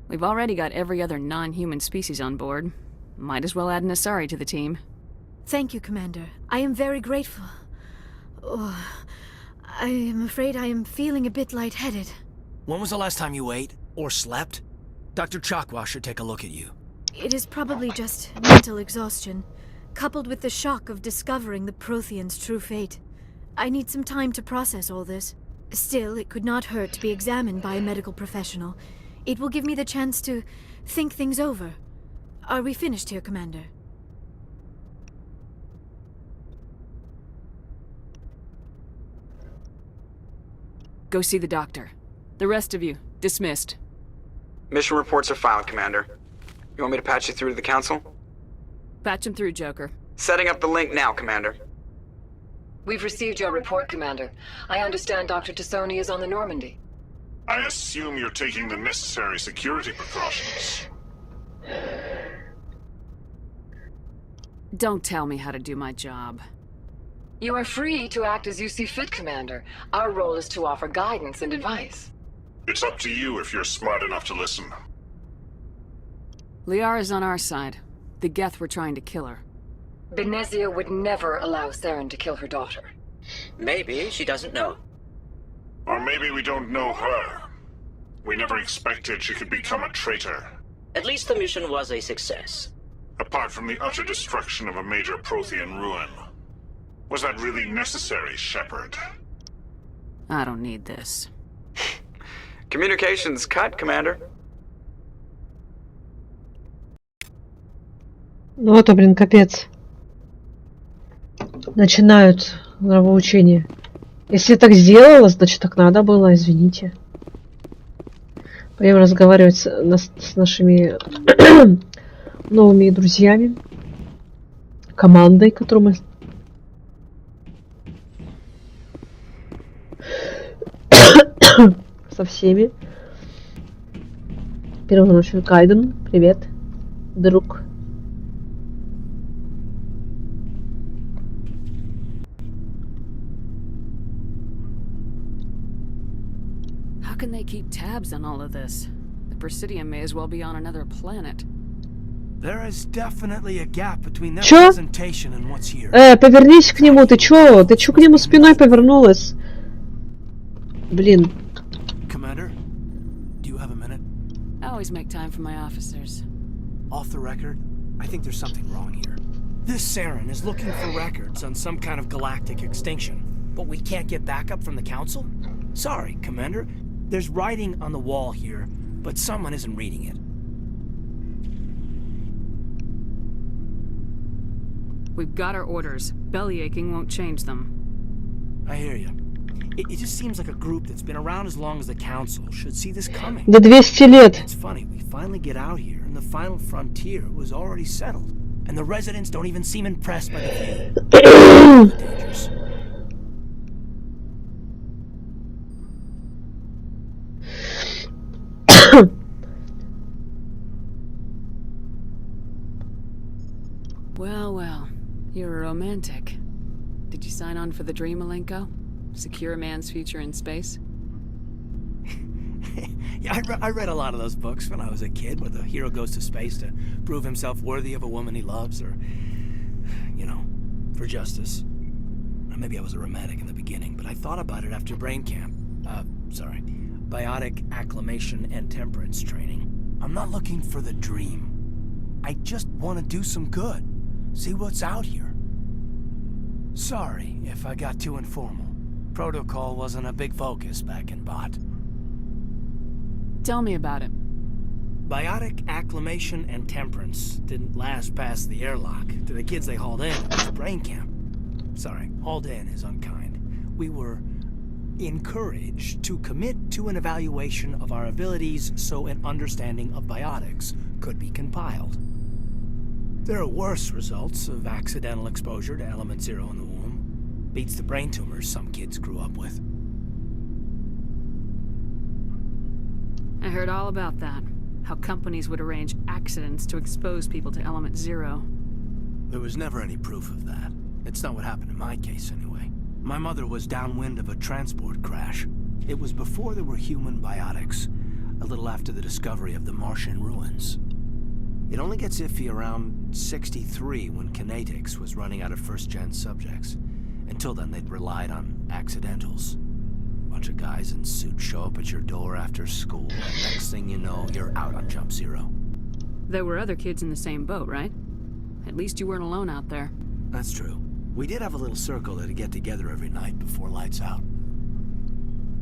We've already got every other non-human species on board. Might as well add an Asari to the team. Thank you, Commander. I am very grateful. Oh, I am afraid I am feeling a bit lightheaded. When was the last time you ate, or slept? Dr. Chakwa should take a look at you. It is probably just mental exhaustion, coupled with the shock of discovering the Protheans' true fate. I need some time to process all this. Still, it could not hurt to be examined by a medical professional. It will give me the chance to think things over. Are we finished here, Commander? Go see the doctor. The rest of you, dismissed. Mission reports are filed, Commander. You want me to patch you through to the Council? Patch him through, Joker. Setting up the link now, Commander. We've received your report, Commander. I understand Dr. Tassoni is on the Normandy. I assume you're taking the necessary security precautions. Don't tell me how to do my job. You are free to act as you see fit, Commander. Our role is to offer guidance and advice. It's up to you if you're smart enough to listen. Liara's on our side. The Geth were trying to kill her. Benezia would never allow Saren to kill her daughter. Maybe she doesn't know. Or maybe we don't know her. We never expected she could become a traitor. At least the mission was a success. Apart from the utter destruction of a major Prothean ruin. Was that really necessary, Shepard? I don't need this. Communications cut, Commander. Ну это, блин, капец. Начинают нравоучение. Если я так сделала, значит так надо было, извините. Пойдем разговаривать с нашими новыми друзьями. Командой, которую мы... со всеми. Первым ночью Кайден. Привет, друг. How can they keep tabs on all of this? The Presidium may as well be on another planet. There is definitely a gap between their Чё? presentation and what's here. Повернись к нему, ты чё? Ты чё к нему спиной повернулась? Блин. Commander, do you have a minute? I always make time for my officers. Off the record, I think there's something wrong here. This Saren is looking for records on some kind of galactic extinction, but we can't get backup from the Council? Sorry, Commander. There's writing on the wall here, but someone isn't reading it. We've got our orders. Bellyaching won't change them. I hear you. It just seems like a group that's been around as long as the Council should see this coming. Да 200 лет. It's funny, we finally get out here, and the final frontier was already settled. And the residents don't even seem impressed by the view. The dangers. Well, well. You're a romantic. Did you sign on for the dream, Malenko? Secure a man's future in space? Yeah, I read a lot of those books when I was a kid, where the hero goes to space to prove himself worthy of a woman he loves, or, you know, for justice. Maybe I was a romantic in the beginning, but I thought about it after brain camp. Biotic acclimation and temperance training. I'm not looking for the dream. I just want to do some good. See what's out here. Sorry if I got too informal. Protocol wasn't a big focus back in Bot. Tell me about it. Biotic acclimation and temperance didn't last past the airlock. To the kids they hauled in, it was brain camp. Sorry, hauled in is unkind. We were encouraged to commit to an evaluation of our abilities so an understanding of biotics could be compiled. There are worse results of accidental exposure to element 0 in the womb. Beats the brain tumors some kids grew up with. I heard all about that. How companies would arrange accidents to expose people to element 0. There was never any proof of that. It's not what happened in my case, anyway. My mother was downwind of a transport crash. It was before there were human biotics, a little after the discovery of the Martian ruins. It only gets iffy around 63 when Kinetics was running out of first-gen subjects. Until then, they'd relied on accidentals. Bunch of guys in suits show up at your door after school, and next thing you know, you're out on Jump Zero. There were other kids in the same boat, right? At least you weren't alone out there. That's true. We did have a little circle that'd get together every night before lights out.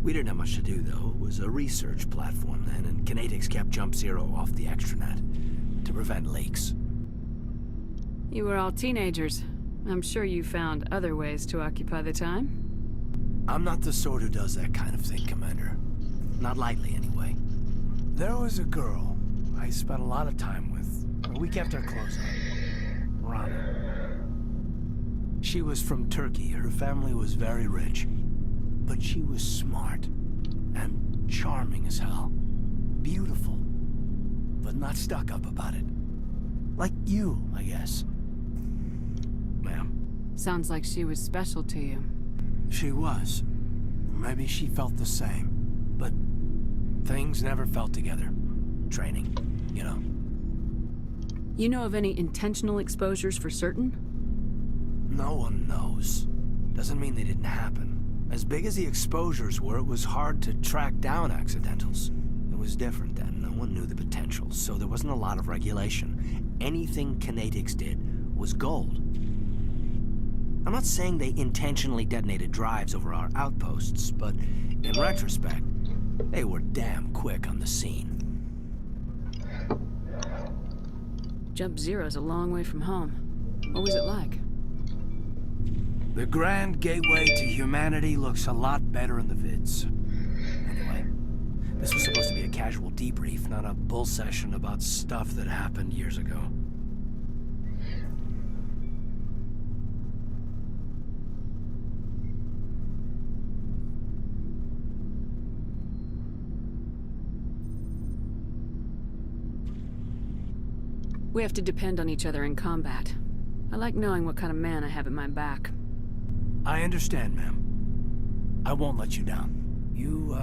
We didn't have much to do, though. It was a research platform then, and Kinetics kept Jump Zero off the extranet to prevent leaks. You were all teenagers. I'm sure you found other ways to occupy the time. I'm not the sort who does that kind of thing, Commander. Not lightly, anyway. There was a girl I spent a lot of time with. We kept our clothes on. Rana. She was from Turkey. Her family was very rich. But she was smart and charming as hell. Beautiful, but not stuck up about it. Like you, I guess. Ma'am. Sounds like she was special to you. She was. Maybe she felt the same. But things never felt together. Training, you know. You know of any intentional exposures for certain? No one knows. Doesn't mean they didn't happen. As big as the exposures were, it was hard to track down accidentals. It was different then. No one knew the potential, so there wasn't a lot of regulation. Anything Kinetics did was gold. I'm not saying they intentionally detonated drives over our outposts, but in retrospect, they were damn quick on the scene. Jump Zero's a long way from home. What was it like? The grand gateway to humanity looks a lot better in the vids. Anyway, this was supposed to be a casual debrief, not a bull session about stuff that happened years ago. We have to depend on each other in combat. I like knowing what kind of man I have at my back. I understand, ma'am. I won't let you down. You,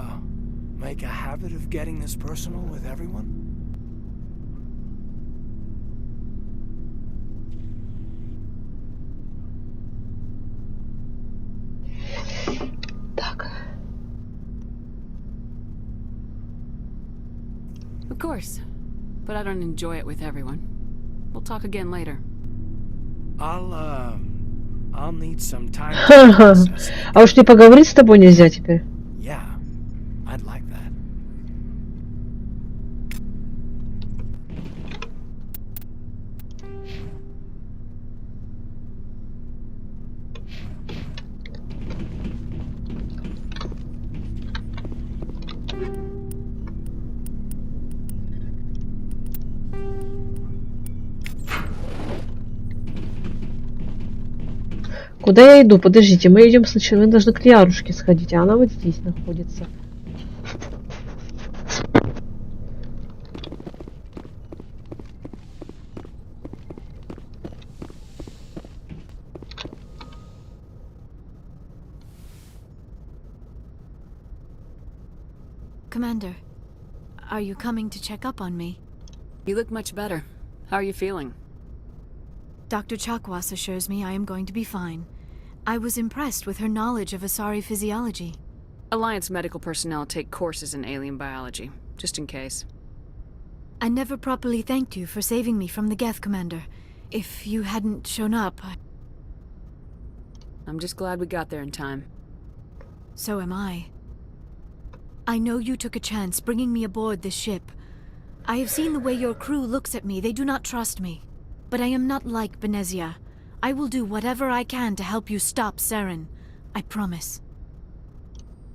make a habit of getting this personal with everyone? Of course. But I don't enjoy it with everyone. We'll talk again later. I'll need some time. А уж не поговорить с тобой нельзя теперь. Yeah, I'd like that. Куда я иду? Подождите, мы идем сначала, мы должны к Лиарушке сходить, а она вот здесь находится. Commander, are you coming to check up on me? You look much better. How are you feeling? Dr. Chakwas assures me I am going to be fine. I was impressed with her knowledge of Asari physiology. Alliance medical personnel take courses in alien biology, just in case. I never properly thanked you for saving me from the Geth, Commander. If you hadn't shown up, I'm just glad we got there in time. So am I. I know you took a chance bringing me aboard this ship. I have seen the way your crew looks at me. They do not trust me. But I am not like Benezia. I will do whatever I can to help you stop Saren. I promise.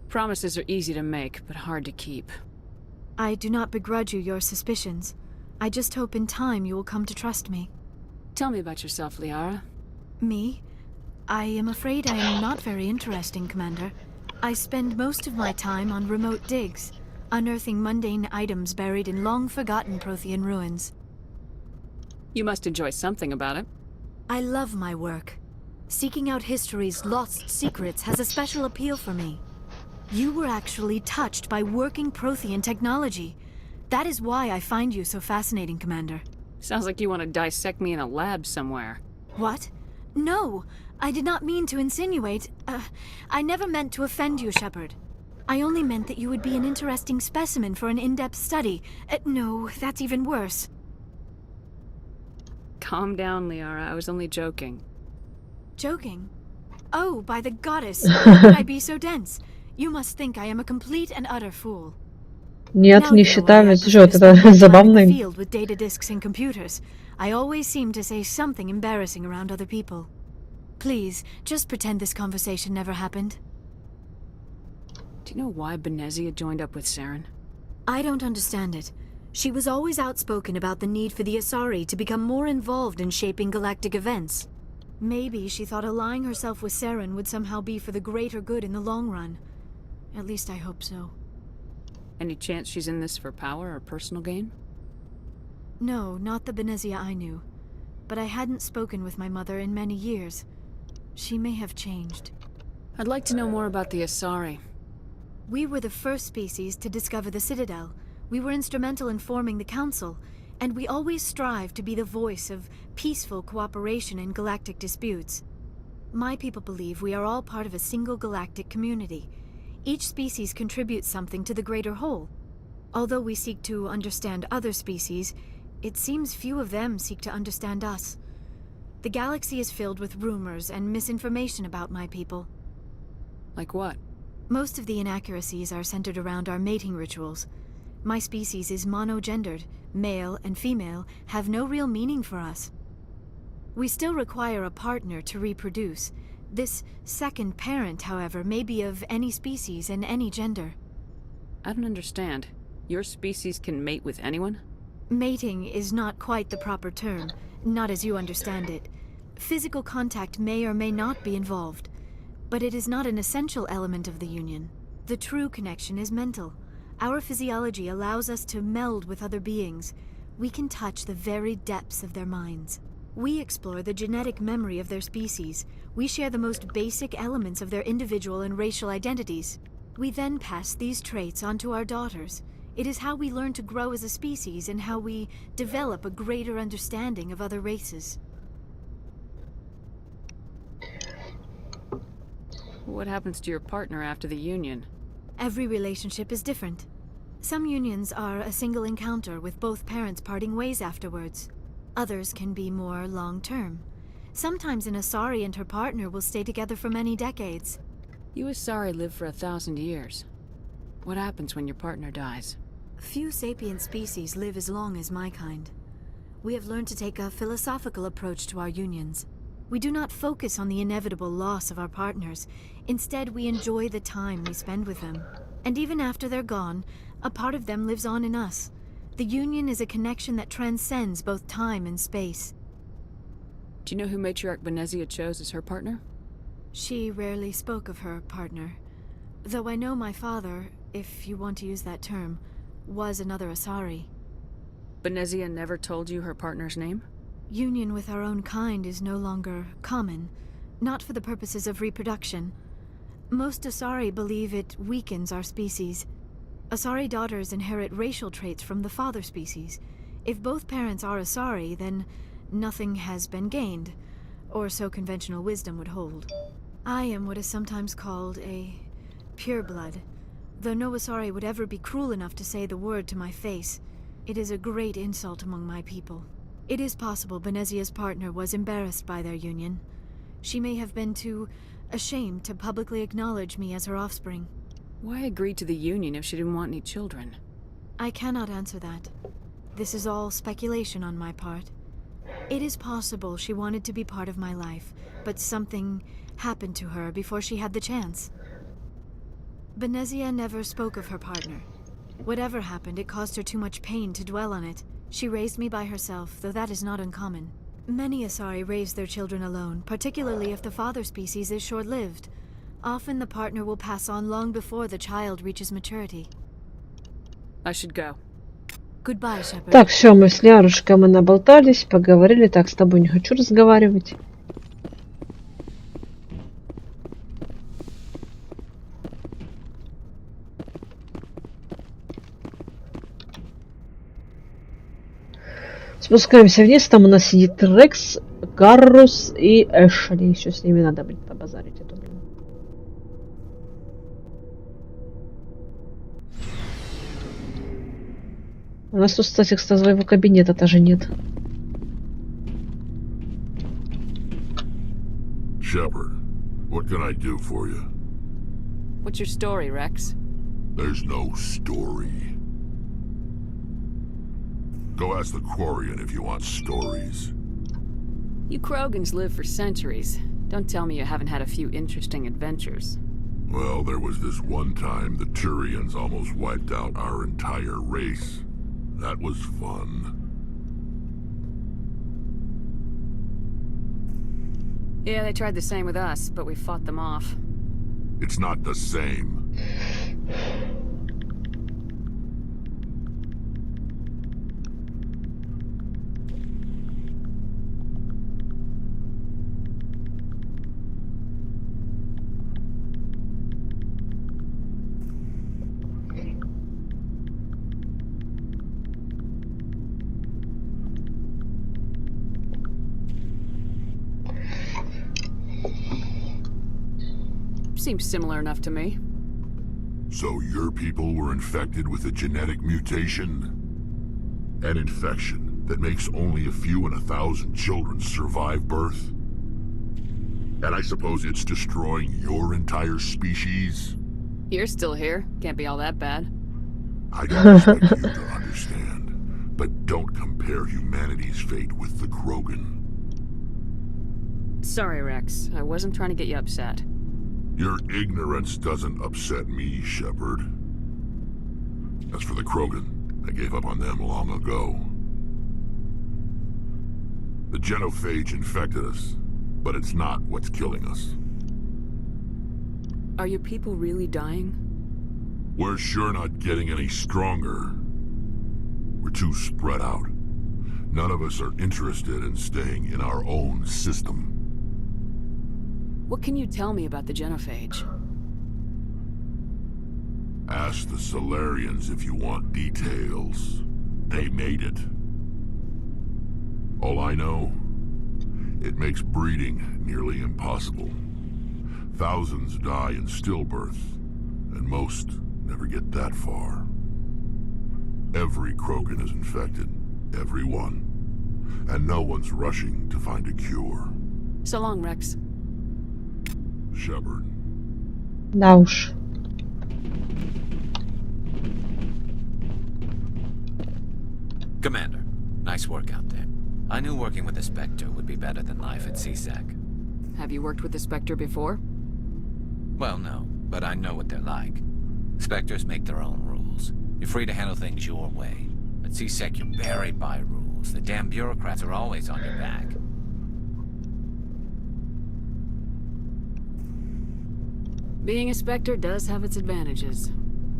Promises are easy to make, but hard to keep. I do not begrudge you your suspicions. I just hope in time you will come to trust me. Tell me about yourself, Liara. Me? I am afraid I am not very interesting, Commander. I spend most of my time on remote digs, unearthing mundane items buried in long-forgotten Prothean ruins. You must enjoy something about it. I love my work. Seeking out history's lost secrets has a special appeal for me. You were actually touched by working Prothean technology. That is why I find you so fascinating, Commander. Sounds like you want to dissect me in a lab somewhere. What? No! I did not mean to insinuate. I never meant to offend you, Shepard. I only meant that you would be an interesting specimen for an in-depth study. No, that's even worse. Calm down, Liara. I was only joking. Joking? Oh, by the goddess! How could I be so dense? You must think I am a complete and utter fool. Нет, не считаю, жжет, это забавно. Field with data disks and computers. I always seem to say something embarrassing around other people. Please, just pretend this conversation never happened. Do you know why Benezia joined up with Saren? I don't understand it. She was always outspoken about the need for the Asari to become more involved in shaping galactic events. Maybe she thought allying herself with Saren would somehow be for the greater good in the long run. At least I hope so. Any chance she's in this for power or personal gain? No, not the Benezia I knew. But I hadn't spoken with my mother in many years. She may have changed. I'd like to know more about the Asari. We were the first species to discover the Citadel. We were instrumental in forming the Council, and we always strive to be the voice of peaceful cooperation in galactic disputes. My people believe we are all part of a single galactic community. Each species contributes something to the greater whole. Although we seek to understand other species, it seems few of them seek to understand us. The galaxy is filled with rumors and misinformation about my people. Like what? Most of the inaccuracies are centered around our mating rituals. My species is monogendered. Male and female have no real meaning for us. We still require a partner to reproduce. This second parent, however, may be of any species and any gender. I don't understand. Your species can mate with anyone? Mating is not quite the proper term, not as you understand it. Physical contact may or may not be involved, but it is not an essential element of the union. The true connection is mental. Our physiology allows us to meld with other beings. We can touch the very depths of their minds. We explore the genetic memory of their species. We share the most basic elements of their individual and racial identities. We then pass these traits on to our daughters. It is how we learn to grow as a species and how we develop a greater understanding of other races. What happens to your partner after the union? Every relationship is different. Some unions are a single encounter with both parents parting ways afterwards. Others can be more long-term. Sometimes an Asari and her partner will stay together for many decades. You Asari live for 1,000 years. What happens when your partner dies? Few sapient species live as long as my kind. We have learned to take a philosophical approach to our unions. We do not focus on the inevitable loss of our partners. Instead, we enjoy the time we spend with them. And even after they're gone, a part of them lives on in us. The union is a connection that transcends both time and space. Do you know who Matriarch Benezia chose as her partner? She rarely spoke of her partner. Though I know my father, if you want to use that term, was another Asari. Benezia never told you her partner's name? Union with our own kind is no longer common, not for the purposes of reproduction. Most Asari believe it weakens our species. Asari daughters inherit racial traits from the father species. If both parents are Asari, then nothing has been gained, or so conventional wisdom would hold. I am what is sometimes called a pureblood, though no Asari would ever be cruel enough to say the word to my face. It is a great insult among my people. It is possible Benezia's partner was embarrassed by their union. She may have been too ashamed to publicly acknowledge me as her offspring. Why agree to the union if she didn't want any children? I cannot answer that. This is all speculation on my part. It is possible she wanted to be part of my life, but something happened to her before she had the chance. Benezia never spoke of her partner. Whatever happened, it caused her too much pain to dwell on it. She raised me by herself, though that is not uncommon. Many Asari raise their children alone, particularly if the father species is short-lived. Often the partner will pass on long before the child reaches maturity. I should go. Goodbye, Shepard. Так, все, мы с Лярушкой мы наболтались, поговорили. Так, с тобой не хочу разговаривать. Спускаемся вниз, там у нас сидит Рекс, Каррус и Эшли. Еще с ними надо будет побазарить эту, блин. У нас тут, кстати, своего кабинета тоже нет. Shepard, what can I do for you? What's your story, Rex? There's no story. Go ask the Quarian if you want stories. You Krogans live for centuries. Don't tell me you haven't had a few interesting adventures. Well, there was this one time the Turians almost wiped out our entire race. That was fun. Yeah, they tried the same with us, but we fought them off. It's not the same. Seems similar enough to me. So your people were infected with a genetic mutation? An infection that makes only a few in 1,000 children survive birth? And I suppose it's destroying your entire species? You're still here. Can't be all that bad. I don't expect you to understand, but don't compare humanity's fate with the Krogan. Sorry, Rex. I wasn't trying to get you upset. Your ignorance doesn't upset me, Shepard. As for the Krogan, I gave up on them long ago. The genophage infected us, but it's not what's killing us. Are your people really dying? We're sure not getting any stronger. We're too spread out. None of us are interested in staying in our own system. What can you tell me about the genophage? Ask the Solarians if you want details. They made it. All I know, it makes breeding nearly impossible. Thousands die in stillbirth, and most never get that far. Every Krogan is infected. Every one. And no one's rushing to find a cure. So long, Rex. Shepard. Да уж. Commander, nice work out there. I knew working with the Spectre would be better than life at CSEC. Have you worked with the Spectre before? Well, no, but I know what they're like. Spectres make their own rules. You're free to handle things your way. At CSEC, you're buried by rules. The damn bureaucrats are always on your back. Being a Spectre does have its advantages.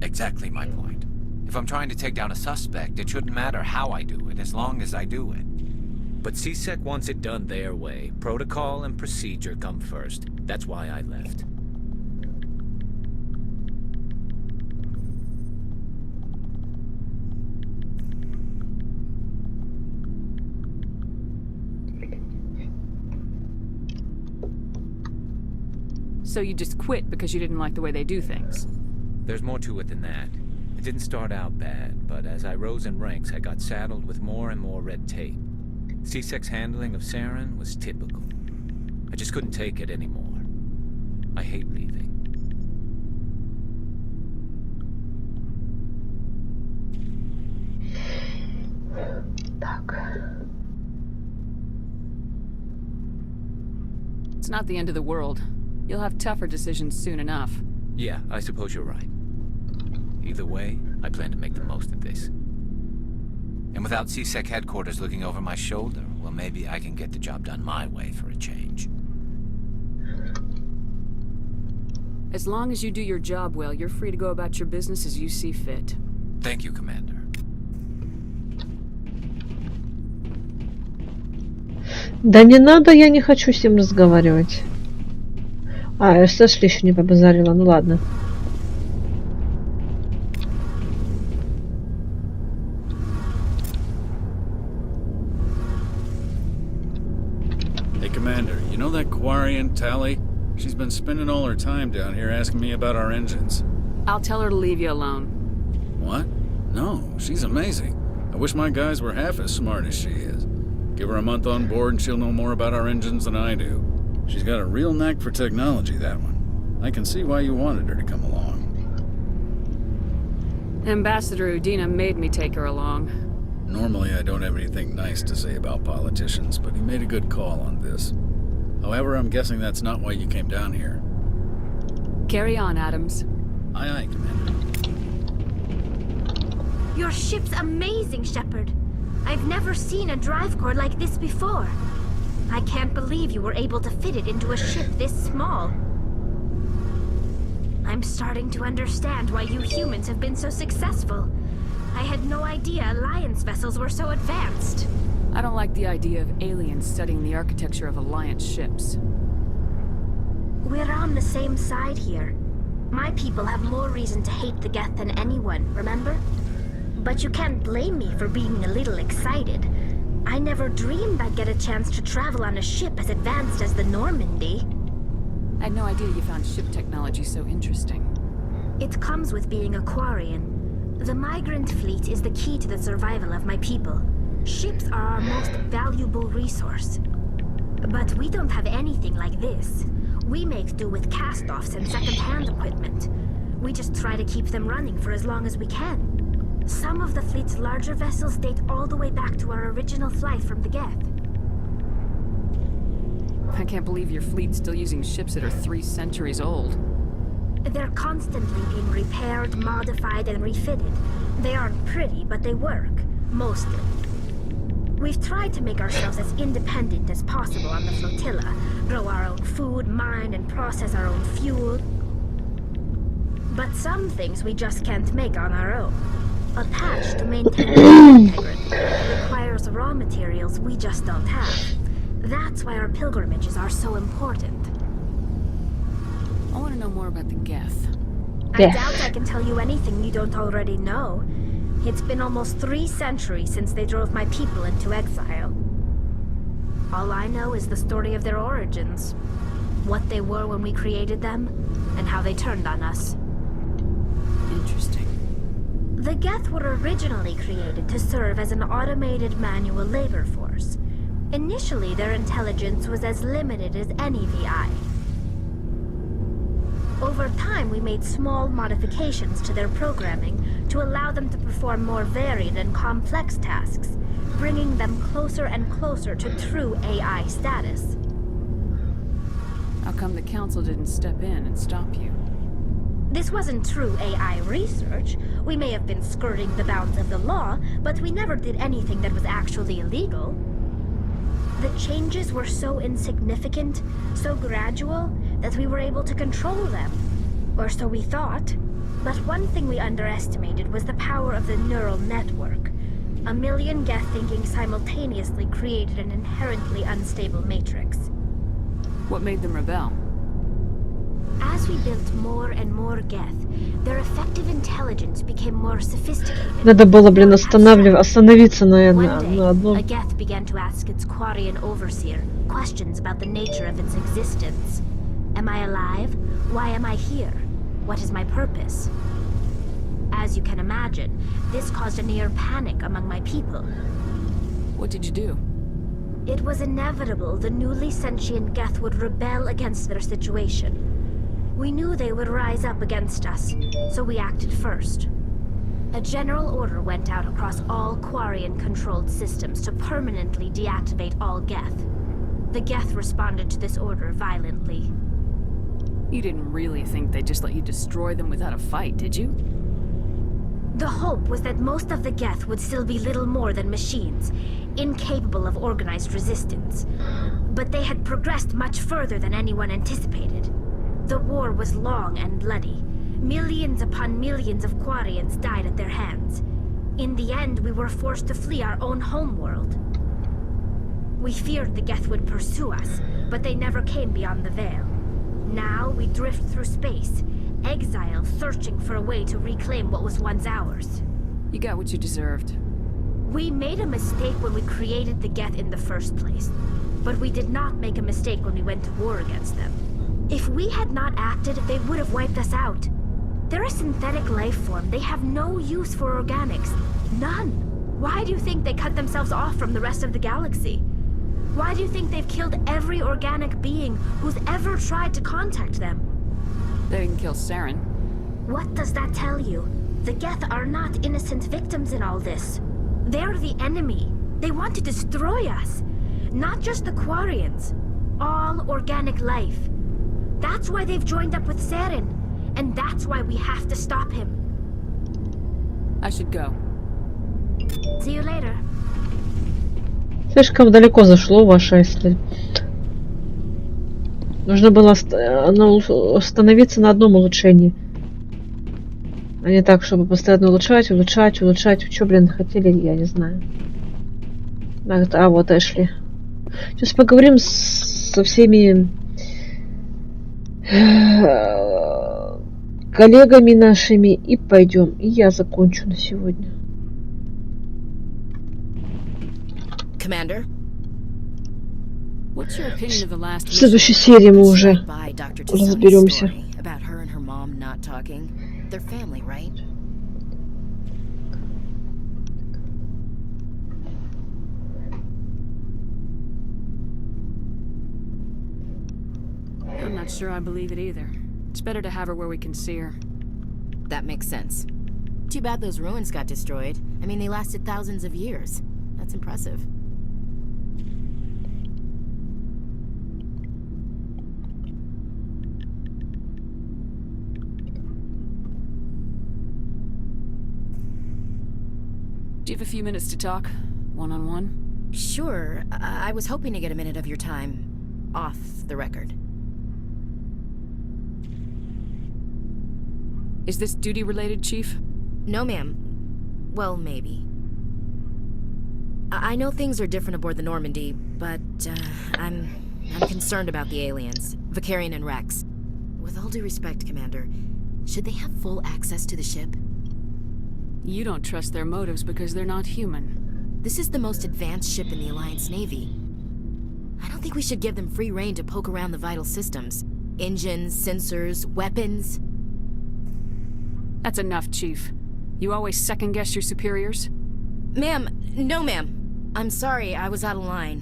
Exactly my point. If I'm trying to take down a suspect, it shouldn't matter how I do it, as long as I do it. But CSEC wants it done their way. Protocol and procedure come first. That's why I left. So you just quit because you didn't like the way they do things? There's more to it than that. It didn't start out bad, but as I rose in ranks, I got saddled with more and more red tape. CSEC's handling of Saren was typical. I just couldn't take it anymore. I hate leaving. It's not the end of the world. You'll have tougher decisions soon enough. Yeah, I suppose you're right. Either way, I plan to make the most of this. And without CSEC headquarters looking over my shoulder, well, maybe I can get the job done my way for a change. As long as you do your job well, you're free to go about your business as you see fit. Thank you, Commander. Да не надо, я не хочу с ним разговаривать. А, Сэшли еще не побазарила, ну ладно. Hey, Commander, you know that Quarian, Tally? She's been spending all her time down here asking me about our engines. I'll tell her to leave you alone. What? No, she's amazing. I wish my guys were half as smart as she is. Give her a month on board and she'll know more about our engines than I do. She's got a real knack for technology, that one. I can see why you wanted her to come along. Ambassador Udina made me take her along. Normally I don't have anything nice to say about politicians, but he made a good call on this. However, I'm guessing that's not why you came down here. Carry on, Adams. Aye, aye, Commander. Your ship's amazing, Shepard. I've never seen a drive core like this before. I can't believe you were able to fit it into a ship this small. I'm starting to understand why you humans have been so successful. I had no idea Alliance vessels were so advanced. I don't like the idea of aliens studying the architecture of Alliance ships. We're on the same side here. My people have more reason to hate the Geth than anyone, remember? But you can't blame me for being a little excited. I never dreamed I'd get a chance to travel on a ship as advanced as the Normandy. I had no idea you found ship technology so interesting. It comes with being a Quarian. The migrant fleet is the key to the survival of my people. Ships are our most valuable resource. But we don't have anything like this. We make do with cast-offs and second-hand equipment. We just try to keep them running for as long as we can. Some of the fleet's larger vessels date all the way back to our original flight from the Geth. I can't believe your fleet's still using ships that are 3 centuries old. They're constantly being repaired, modified, and refitted. They aren't pretty, but they work. Mostly. We've tried to make ourselves as independent as possible on the flotilla, grow our own food, mine, and process our own fuel. But some things we just can't make on our own. A patch to maintain integrity requires raw materials we just don't have. That's why our pilgrimages are so important. I want to know more about the Geth. I doubt I can tell you anything you don't already know. It's been almost 3 centuries since they drove my people into exile. All I know is the story of their origins. What they were when we created them, and how they turned on us. Interesting. The Geth were originally created to serve as an automated manual labor force. Initially, their intelligence was as limited as any VI. Over time, we made small modifications to their programming to allow them to perform more varied and complex tasks, bringing them closer and closer to true AI status. How come the Council didn't step in and stop you? This wasn't true AI research. We may have been skirting the bounds of the law, but we never did anything that was actually illegal. The changes were so insignificant, so gradual, that we were able to control them. Or so we thought. But one thing we underestimated was the power of the neural network. 1 million Geth thinking simultaneously created an inherently unstable matrix. What made them rebel? As we built more and more Geth, their effective intelligence became more sophisticated. Надо было, блин, остановиться на одном. A Geth began to ask its Quarian overseer questions about the nature of its existence. Am I alive? Why am I here? What is my purpose? As you can imagine, this caused a near panic among my people. What did you do? It was inevitable the newly sentient Geth would rebel against their situation. We knew they would rise up against us, so we acted first. A general order went out across all Quarian-controlled systems to permanently deactivate all Geth. The Geth responded to this order violently. You didn't really think they'd just let you destroy them without a fight, did you? The hope was that most of the Geth would still be little more than machines, incapable of organized resistance. But they had progressed much further than anyone anticipated. The war was long and bloody. Millions upon millions of Quarians died at their hands. In the end, we were forced to flee our own homeworld. We feared the Geth would pursue us, but they never came beyond the Veil. Now we drift through space, exile, searching for a way to reclaim what was once ours. You got what you deserved. We made a mistake when we created the Geth in the first place, but we did not make a mistake when we went to war against them. If we had not acted, they would have wiped us out. They're a synthetic life form. They have no use for organics. None. Why do you think they cut themselves off from the rest of the galaxy? Why do you think they've killed every organic being who's ever tried to contact them? They didn't kill Saren. What does that tell you? The Geth are not innocent victims in all this. They're the enemy. They want to destroy us. Not just the Quarians. All organic life. That's why they've joined up with Saren. And that's why we have to stop him. I should go. See you later. Слишком далеко зашло ваше, если Нужно было остановиться на одном улучшении. А не так, чтобы постоянно улучшать. Что, блин, хотели, я не знаю. А, вот Эшли. Сейчас поговорим со всеми коллегами нашими и пойдем. И я закончу на сегодня. Commander? В следующей серии мы уже разберемся. I'm not sure I believe it either. It's better to have her where we can see her. That makes sense. Too bad those ruins got destroyed. I mean, they lasted thousands of years. That's impressive. Do you have a few minutes to talk? One-on-one? Sure. I was hoping to get a minute of your time off the record. Is this duty-related, Chief? No, ma'am. Well, maybe. I know things are different aboard the Normandy, but I'm concerned about the aliens, Vicarian and Rex. With all due respect, Commander, should they have full access to the ship? You don't trust their motives because they're not human. This is the most advanced ship in the Alliance Navy. I don't think we should give them free rein to poke around the vital systems. Engines, sensors, weapons. That's enough, Chief. You always second-guess your superiors? Ma'am, no ma'am. I'm sorry, I was out of line.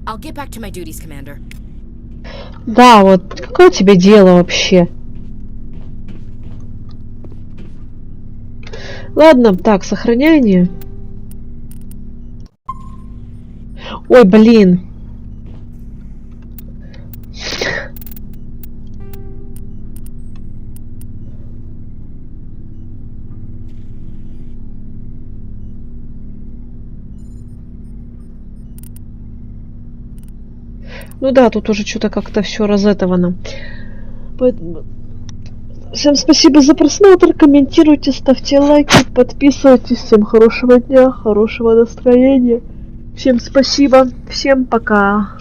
I'll get back to my duties, Commander. Да, вот какое тебе дело вообще? Ладно, так, сохранение. Ой, блин. Ну да, тут уже что-то как-то все разэтовано. Поэтому... Всем спасибо за просмотр, комментируйте, ставьте лайки, подписывайтесь. Всем хорошего дня, хорошего настроения. Всем спасибо, всем пока.